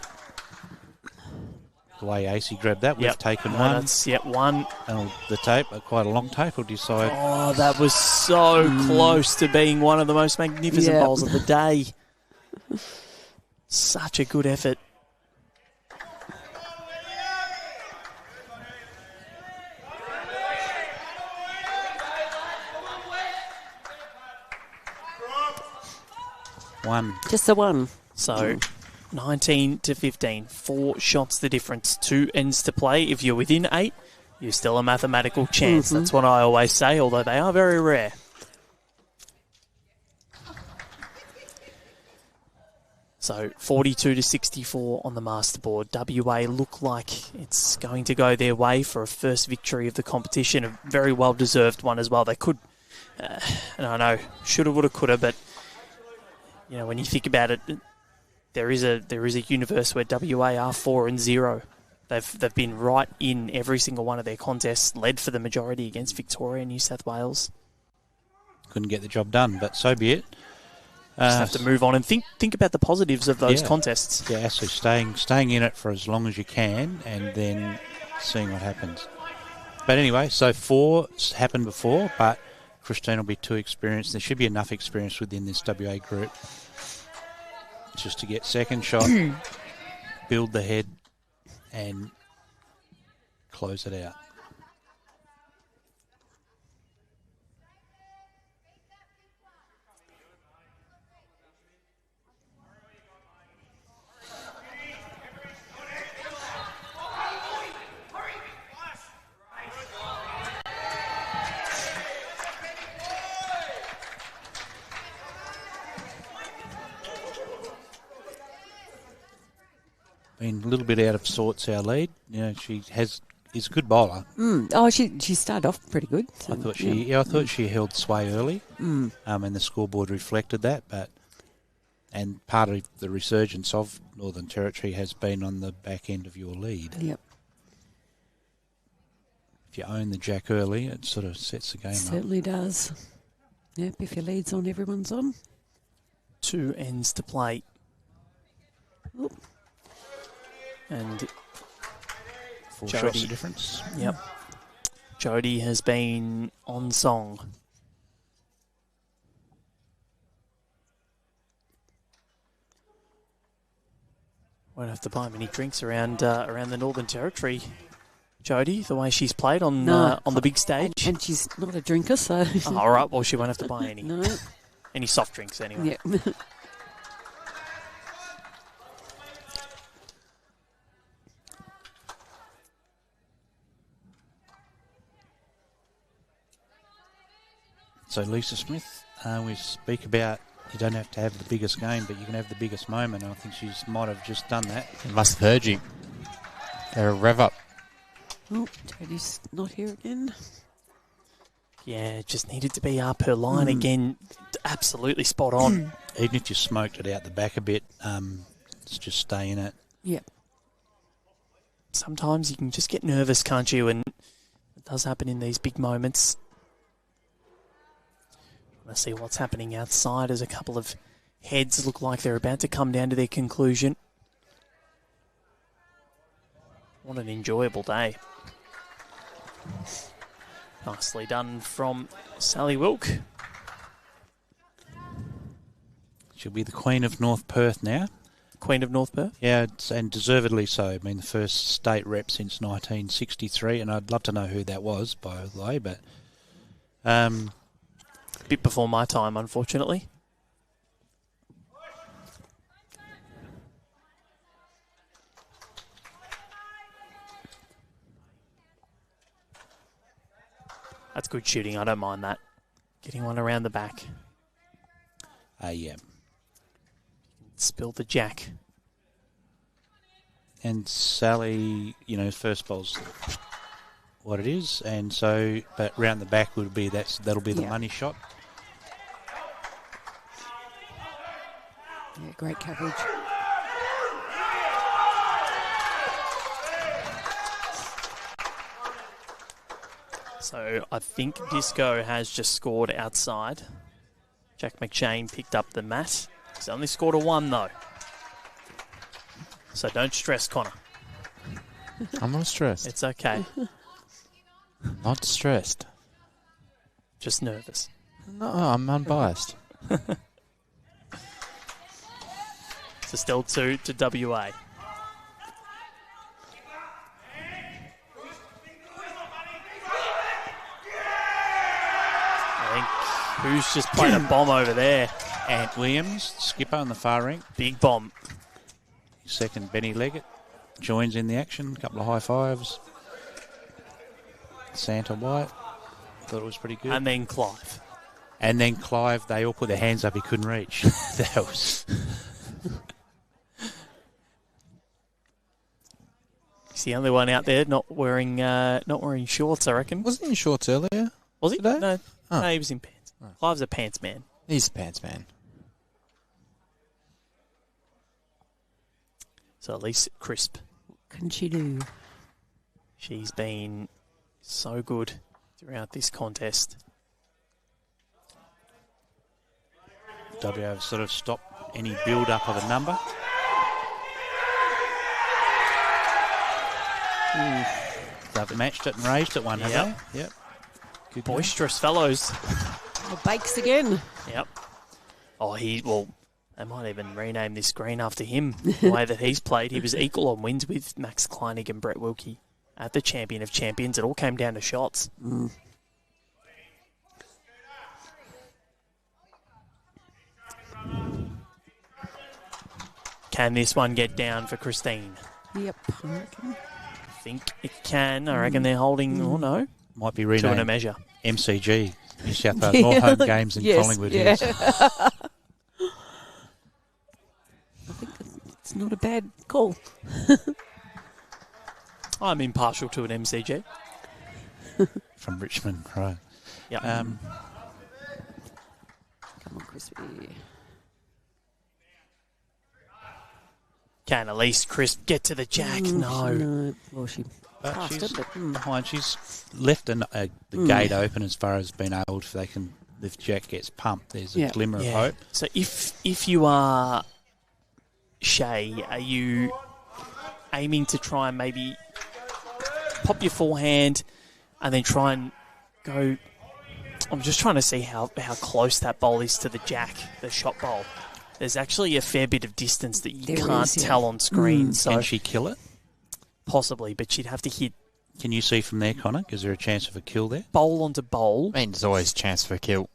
The way AC grabbed that, we've taken No, one. That's, one. And the tape, quite a long tape, will decide. Oh, that was so close to being one of the most magnificent bowls of the day. Such a good effort. One. Just the one. So, 19 to 15. 4 shots the difference. 2 ends to play. If you're within 8, you're still a mathematical chance. That's what I always say, although they are very rare. So 42 to 64 on the masterboard. WA look like it's going to go their way for a first victory of the competition. A very well-deserved one as well. They could, and I know, shoulda, woulda, coulda, but you know, when you think about it, there is a universe where WA are 4-0. They've been right in every single one of their contests, led for the majority against Victoria and New South Wales. Couldn't get the job done, but so be it. Just have to move on and think about the positives of those contests. Yeah, so staying in it for as long as you can and then seeing what happens. But anyway, so 4 happened before, but Kristina will be too experienced. There should be enough experience within this WA group just to get second shot, build the head, and close it out. Been a little bit out of sorts, our lead. You know, is a good bowler. Oh, she started off pretty good. So, I thought she held sway early, and the scoreboard reflected that. And part of the resurgence of Northern Territory has been on the back end of your lead. Yep. If you own the jack early, it sort of sets the game up. Certainly does. Yep, if your lead's on, everyone's on. 2 ends to play. Oop. And 4 shots the difference. Yep. Jodie has been on song. Won't have to buy many drinks around the Northern Territory. Jodie, the way she's played on the big stage. And she's not a drinker, so... Oh, all right, well, she won't have to buy any. No. Any soft drinks, anyway. Yeah. So Lisa Smith, we speak about you don't have to have the biggest game, but you can have the biggest moment. And I think she might have just done that. They must have heard you. They're a rev up. Oh, Jodie's not here again. Yeah, just needed to be up her line again. Absolutely spot on. Even if you smoked it out the back a bit, just stay in it. Yep. Sometimes you can just get nervous, can't you? And it does happen in these big moments. Let's see what's happening outside as a couple of heads look like they're about to come down to their conclusion. What an enjoyable day. Nicely done from Sally Wilk. She'll be the Queen of North Perth now. Queen of North Perth? Yeah, and deservedly so. I mean, the first state rep since 1963, and I'd love to know who that was, by the way, but... bit before my time, unfortunately. That's good shooting. I don't mind that. Getting one around the back. Yeah. Spill the jack. And Sally, first bowl's what it is. And so, but round the back would be that'll be the money shot. Yeah, great coverage. So I think Disco has just scored outside. Jack McShane picked up the mat. He's only scored a 1 though. So don't stress, Connor. I'm not stressed. It's okay. Not stressed. Just nervous. No, I'm unbiased. So still 2 to WA. I think who's just played a bomb over there? Ant Williams, skipper on the far ring. Big bomb. Second, Benny Leggett joins in the action. A couple of high fives. Santa White. Thought it was pretty good. And then Clive. And then Clive, they all put their hands up. He couldn't reach. That was... He's the only one out there not wearing shorts, I reckon. Wasn't he in shorts earlier? Was he? Today? No, Oh. no, he was in pants. Oh. Clive's a pants man. He's a pants man. So Elise Crisp. What can she do? She's been so good throughout this contest. W have sort of stopped any build-up of a number. They've matched it and raised it one, have they? Yep. Good Boisterous fellows. Oh, Bakes again. Yep. They might even rename this green after him. The way that he's played, he was equal on wins with Max Kleinig and Brett Wilkie at the Champion of Champions. It all came down to shots. Can this one get down for Christine? Yep. I reckon. I think it can. I reckon they're holding, oh no, Might be two in a renamed measure. MCG. New South Wales more home games than Yes, Collingwood yeah. is. I think it's not a bad call. I'm impartial to an MCG. From Richmond, right. Yeah. Come on, Crispy. Can Elise Crisp get to the jack? No. No. Well, she But passed she's it, but behind. She's left the gate open as far as being able to, if Jack gets pumped, there's a Yeah. glimmer of hope. So if you are Shae, are you aiming to try and maybe pop your forehand and then try and go? I'm just trying to see how close that bowl is to the jack, the shot bowl. There's actually a fair bit of distance that you There can't is, yeah. tell on screen. So Can she kill it? possibly, but she'd have to hit Can you see from there, Connor? Is there a chance of a kill there? bowl onto bowl. I mean, there's always a chance for a kill.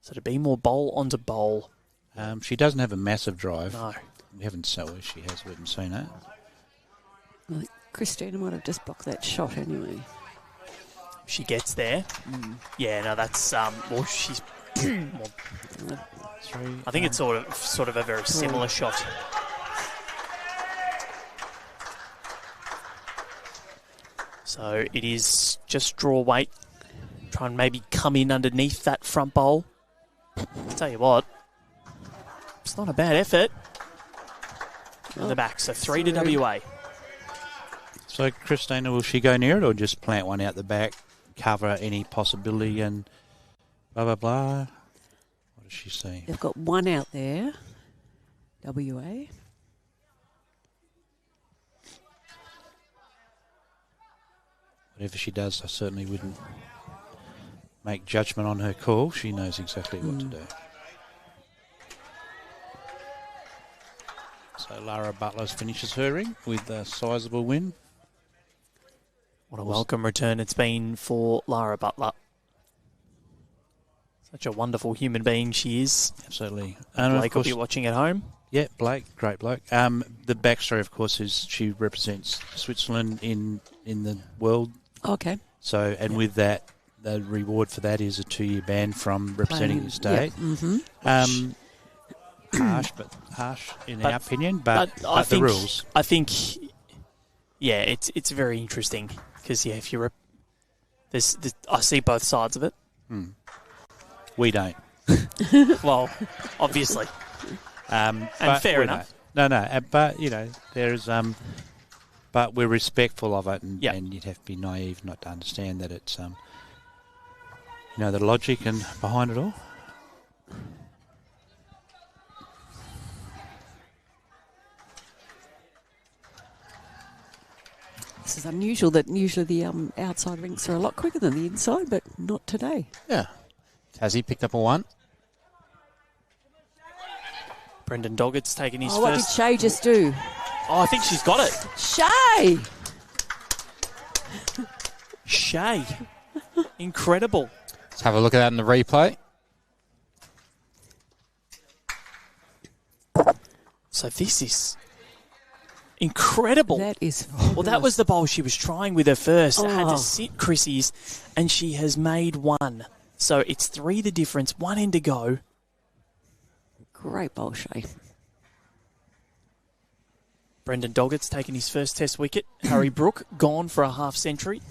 So to be more bowl onto bowl. She doesn't have a massive drive. No. We haven't seen her. She has. We haven't seen her. I think Kristina might have just blocked that shot anyway. She gets there. Yeah, no, that's she's. I think it's sort of a very similar shot. So it is just draw weight. Try and maybe come in underneath that front bowl. Tell you what, it's not a bad effort. In the back, so 3 to WA. So, Kristina, will she go near it or just plant one out the back, cover any possibility and blah, blah, blah? What does she say? They've got one out there. WA. Whatever she does, I certainly wouldn't make judgment on her call. She knows exactly what to do. So Lara Butler finishes her ring with a sizable win. What a welcome return it's been for Lara Butler. Such a wonderful human being she is. Absolutely. And Blake will be watching at home. yeah, Blake, great bloke. The backstory, of course, is she represents Switzerland in the world. Okay. So, and with that, the reward for that is a 2-year ban from representing the state. Harsh in our opinion, but I the think, rules. I think yeah, it's very interesting because if you're I see both sides of it. We don't. Well, obviously, and but fair we enough. don't. No, but there's but we're respectful of it, and you'd have to be naive not to understand that it's the logic and behind it all. This is unusual that usually the outside rinks are a lot quicker than the inside, but not today. Yeah. Tassie picked up a 1. Brendan Doggett's taken his What did first. Shae just do? Oh, I think she's got it. Shae! Shae. Incredible. Let's have a look at that in the replay. So this is incredible. That is Well, that was the bowl she was trying with her first. It had Oh. to sit Chrissy's, and she has made 1. So it's 3 the difference, 1 end to go. great bowl, Shae. Brendan Doggett's taken his first test wicket. Harry Brook gone for a half century.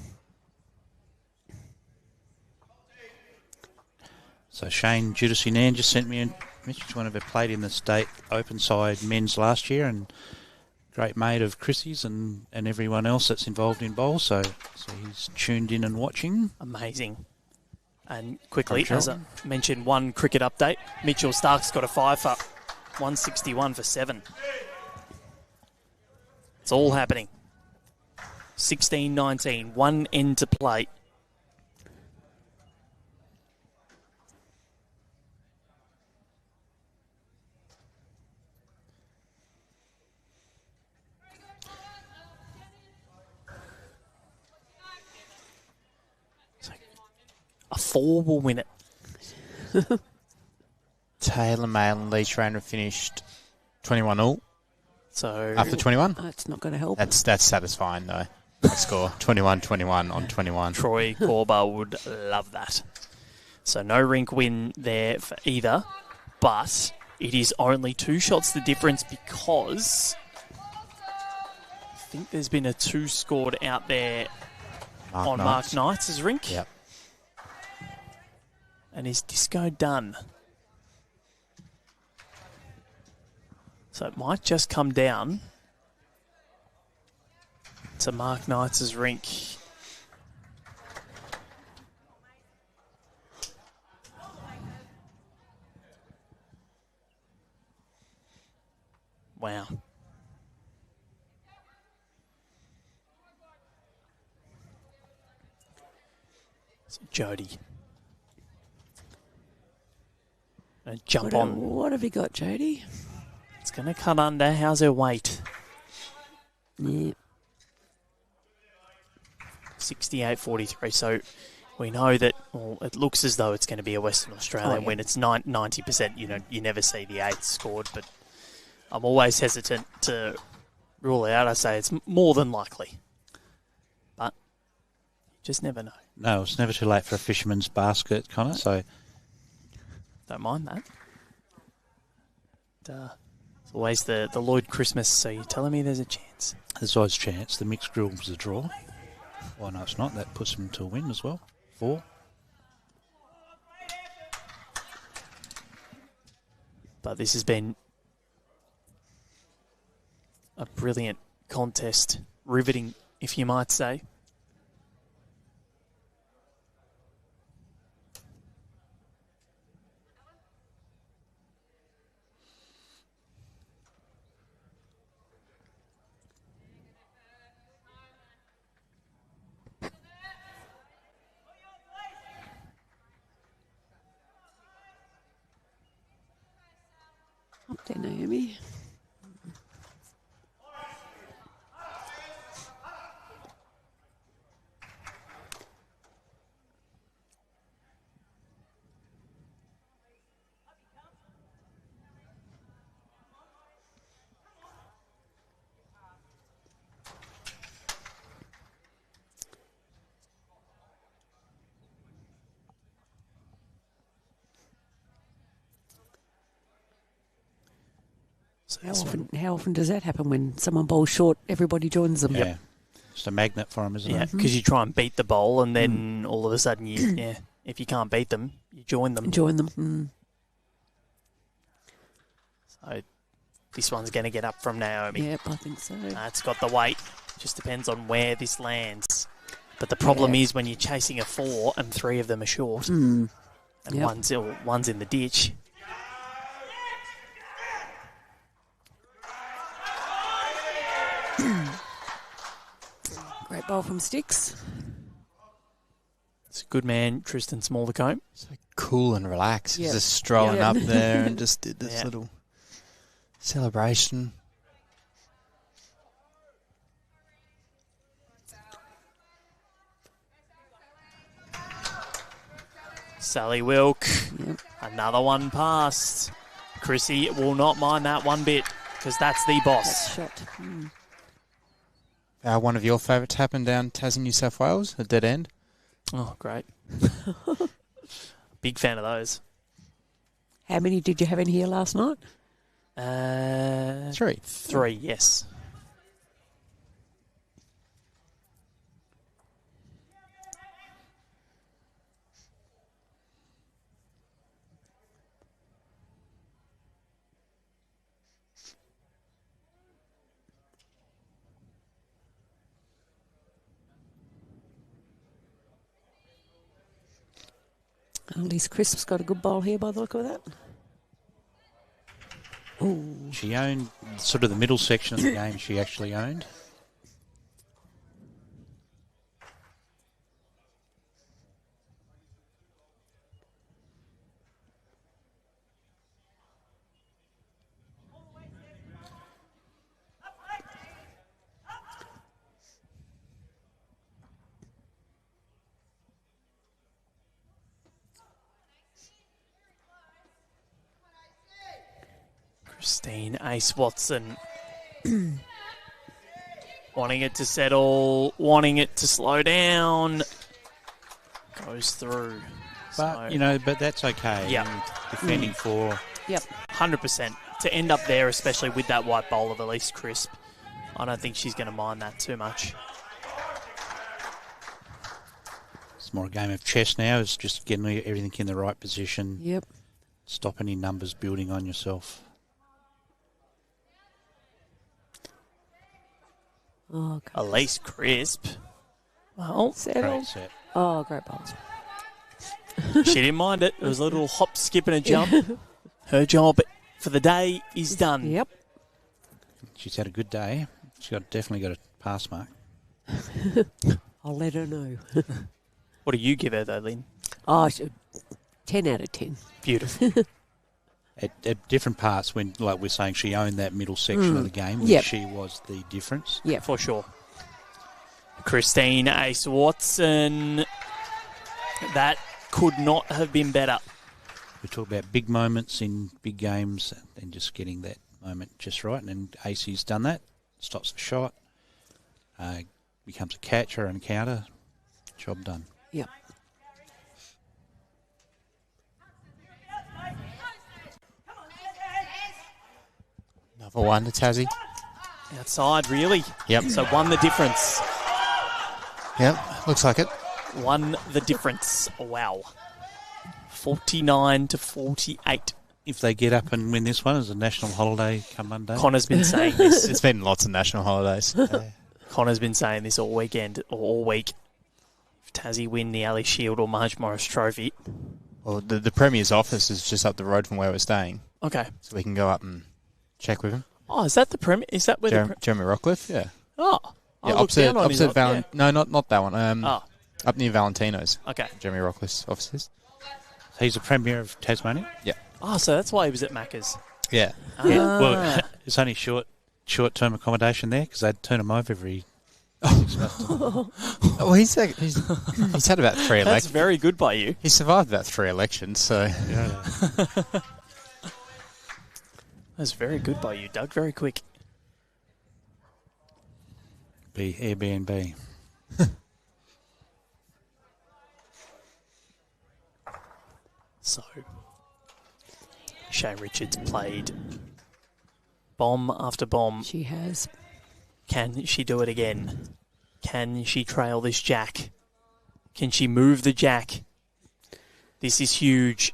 So Shane Judicinan just sent me a message. One of her played in the state open side men's last year, and great mate of Chrissy's and everyone else that's involved in bowl. So he's tuned in and watching. Amazing. And quickly, as I mentioned, one cricket update. Mitchell Stark's got a 5 for 161 for 7. It's all happening. 16-19, 1 end to play. A 4 will win it. Taylor Mail and Lee Schreiner finished 21 all So after 21. That's not going to help. That's satisfying, though. That score 21-21 on 21. Troy Corba would love that. So no rink win there for either, but it is only 2 shots the difference because I think there's been a 2 scored out there on Mark Knight's rink. Yep. And is disco done? So it might just come down to Mark Knight's rink. Wow. So Jody. Jump on. What have you got, Jody? It's going to cut under. How's her weight? Yeah. 68.43. So we know that, well, it looks as though it's going to be a Western Australian win. It's 90%. You never see the 8 scored, but I'm always hesitant to rule it out. I say it's more than likely. But you just never know. No, it's never too late for a fisherman's basket, Connor. So Don't mind that. It's always the Lloyd Christmas, so you're telling me there's a chance. there's always a chance. The mixed grill was a draw. Why no, it's not. That puts them to a win as well. 4. But this has been a brilliant contest. Riveting, if you might say. Up there, Naomi. How often does that happen when someone bowls short, everybody joins them? Yeah. Just a magnet for them, isn't Yeah, it? because you try and beat the bowl, and then all of a sudden, if you can't beat them, you join them. So this one's going to get up from Naomi. Yep, I think so. It's got the weight. Just depends on where this lands. But the problem is when you're chasing a 4 and 3 of them are short, and one's in the ditch. Great bowl from Sticks. It's a good man, Tristan Smallthecombe. So cool and relaxed. Yep. Just strolling Yep. up there and just did this little celebration. Sally Wilk. Yep. Another one passed. Chrissy will not mind that one bit because that's the boss. Shot. One of your favourites happened down Tassie, New South Wales, a dead end. Oh, great. Big fan of those. How many did you have in here last night? 3. 3, yes. At least Crisp's got a good bowl here by the look of that. Ooh. She owned sort of the middle section of the game. She actually owned. Christine Ace Watson. Wanting it to settle, wanting it to slow down. Goes through. But, So, but that's okay. Yep. And defending 4. Yep. 100%. To end up there, especially with that white bowl of Elise Crisp, I don't think she's going to mind that too much. It's more a game of chess now. It's just getting everything in the right position. Yep. Stop any numbers building on yourself. Oh, God. Elise Crisp. Well, Great set. Oh, great bowls. she didn't mind it. It was a little hop, skip and a jump. Her job for the day is done. Yep. She's had a good day. She's definitely got a pass mark. I'll let her know. What do you give her, though, Lynn? Oh, 10 out of 10. Beautiful. At different parts, when, like we're saying, she owned that middle section of the game, where Yep. she was the difference. Yeah. For sure. Christine Ace Watson. That could not have been better. We talk about big moments in big games and just getting that moment just right. And Acey's done that. Stops the shot. Becomes a catch or an counter. Job done. Yep. Another one to Tassie. Outside, really. Yep. So won the difference. Yep, looks like it. Won the difference. Wow. 49 to 48. If they get up and win this one as a national holiday come Monday. Connor's been saying this. It's been lots of national holidays. Connor's been saying this all weekend or all week. If Tassie win the Ali Shield or Marge Morris Trophy. Well, the Premier's office is just up the road from where we're staying, Okay. so we can go up and check with him. Oh, is that the Premier? Is that where the... Jeremy Rockcliffe, yeah. Oh. I Yeah, looked down on his opposite office, No, not that one. Oh, Up near Valentino's, okay. Jeremy Rockcliffe's offices. He's the Premier of Tasmania? Yeah. Oh, so that's why he was at Macca's. Yeah. Yeah. Well, it's only short-term accommodation there because they'd turn him over every 6 months. Well, he's had about 3 That's elections. very good by you. He survived about 3 elections, so... Yeah. That's very good by you, Doug. Very quick. Be Airbnb. So, Shae Richards played bomb after bomb. She has. Can she do it again? Can she trail this jack? Can she move the jack? This is huge.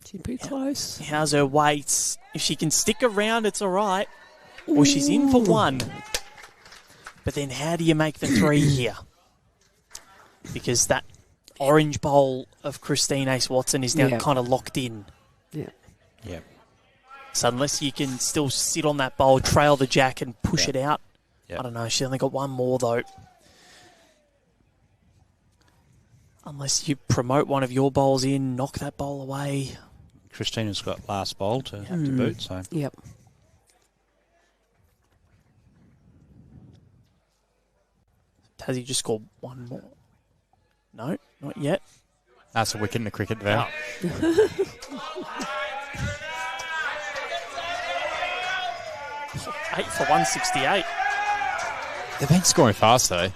She's pretty close. How's her weights? If she can stick around, it's all right. Well, she's in for one. But then how do you make the three here? Because that orange bowl of Christine Ace-Watson is now kind of locked in. Yeah. Yeah. So unless you can still sit on that bowl, trail the jack and push it out. Yep. I don't know. She's only got one more, though. Unless you promote one of your bowls in, knock that bowl away. Kristina's got last bowl to have to boot, so... Yep. Has he just scored one more? No, not yet. That's a wicket in the cricket there. Oh. 8 for 168. They've been scoring fast, though.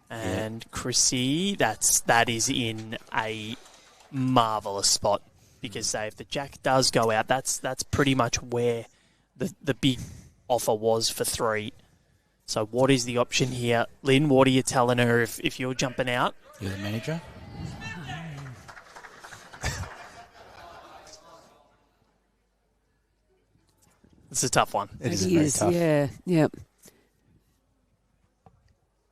And Chrissy, that is in a marvellous spot. Because say if the jack does go out, that's pretty much where the big offer was for three. So what is the option here? Lynn, what are you telling her if you're jumping out? You're the manager? It's a tough one. It is very tough. Yeah, yep.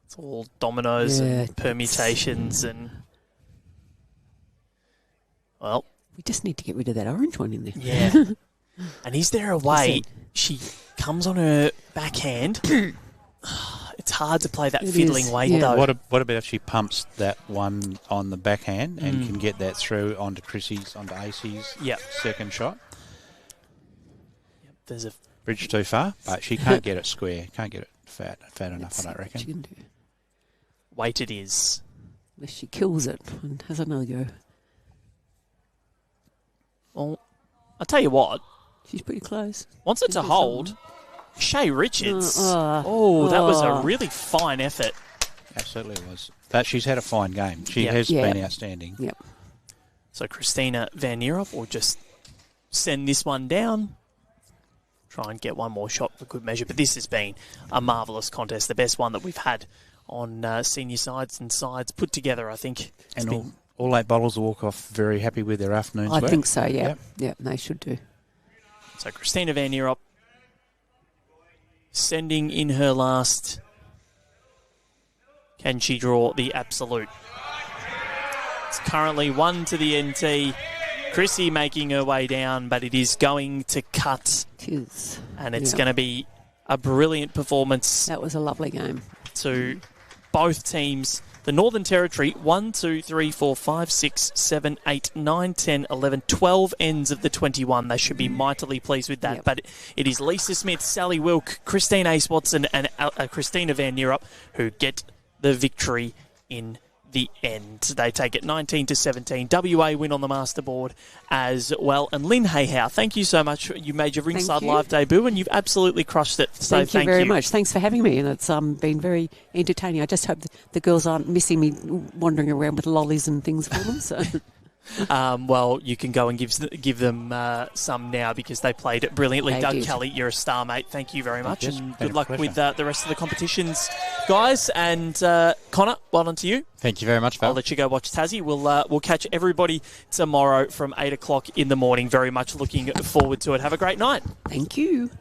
It's all dominoes and permutations and... Well... We just need to get rid of that orange one in there. Yeah. And is there a way she comes on her backhand? It's hard to play that fiddling way, though. What about if she pumps that one on the backhand and can get that through onto Chrissy's, onto Acey's second shot? There's a bridge too far, but she can't get it square. Can't get it fat enough, I don't reckon. She can do. Weight it is. Unless she kills it and has another go. Well, I'll tell you what. She's pretty close. Wants it to hold. Shae Richards. That was a really fine effort. Absolutely was. But she's had a fine game. She has been outstanding. Yep. So Kristina Van Nierop will just send this one down. Try and get one more shot for good measure. But this has been a marvellous contest. The best one that we've had on senior sides and sides put together, I think. And all 8 bowlers will walk off very happy with their afternoon's work. I think so, yeah. Yeah, they should do. So Kristina Van Nierop sending in her last. Can she draw the absolute? It's currently 1 to the NT. Chrissy making her way down, but it is going to cut. It is. And it's going to be a brilliant performance. That was a lovely game. To both teams. The Northern Territory, 1, 2, 3, 4, 5, 6, 7, 8, 9, 10, 11, 12 ends of the 21. They should be mightily pleased with that. Yep. But it is Lisa Smith, Sally Wilk, Christine Ace-Watson and Kristina Van Nierop who get the victory in the end. They take it 19 to 17. WA win on the masterboard as well. And Lynn Hayhow, thank you so much. You made your Ringside Live debut and you've absolutely crushed it. So thank you very much. Thanks for having me, and it's been very entertaining. I just hope the girls aren't missing me wandering around with lollies and things for them. So. Well, you can go and give them some now because they played it brilliantly. Doug Kelly, you're a star, mate. Thank you very much, and good luck with the rest of the competitions, guys. And Connor, well done to you. Thank you very much, Val. I'll let you go watch Tassie. We'll catch everybody tomorrow from 8 o'clock in the morning. Very much looking forward to it. Have a great night. Thank you.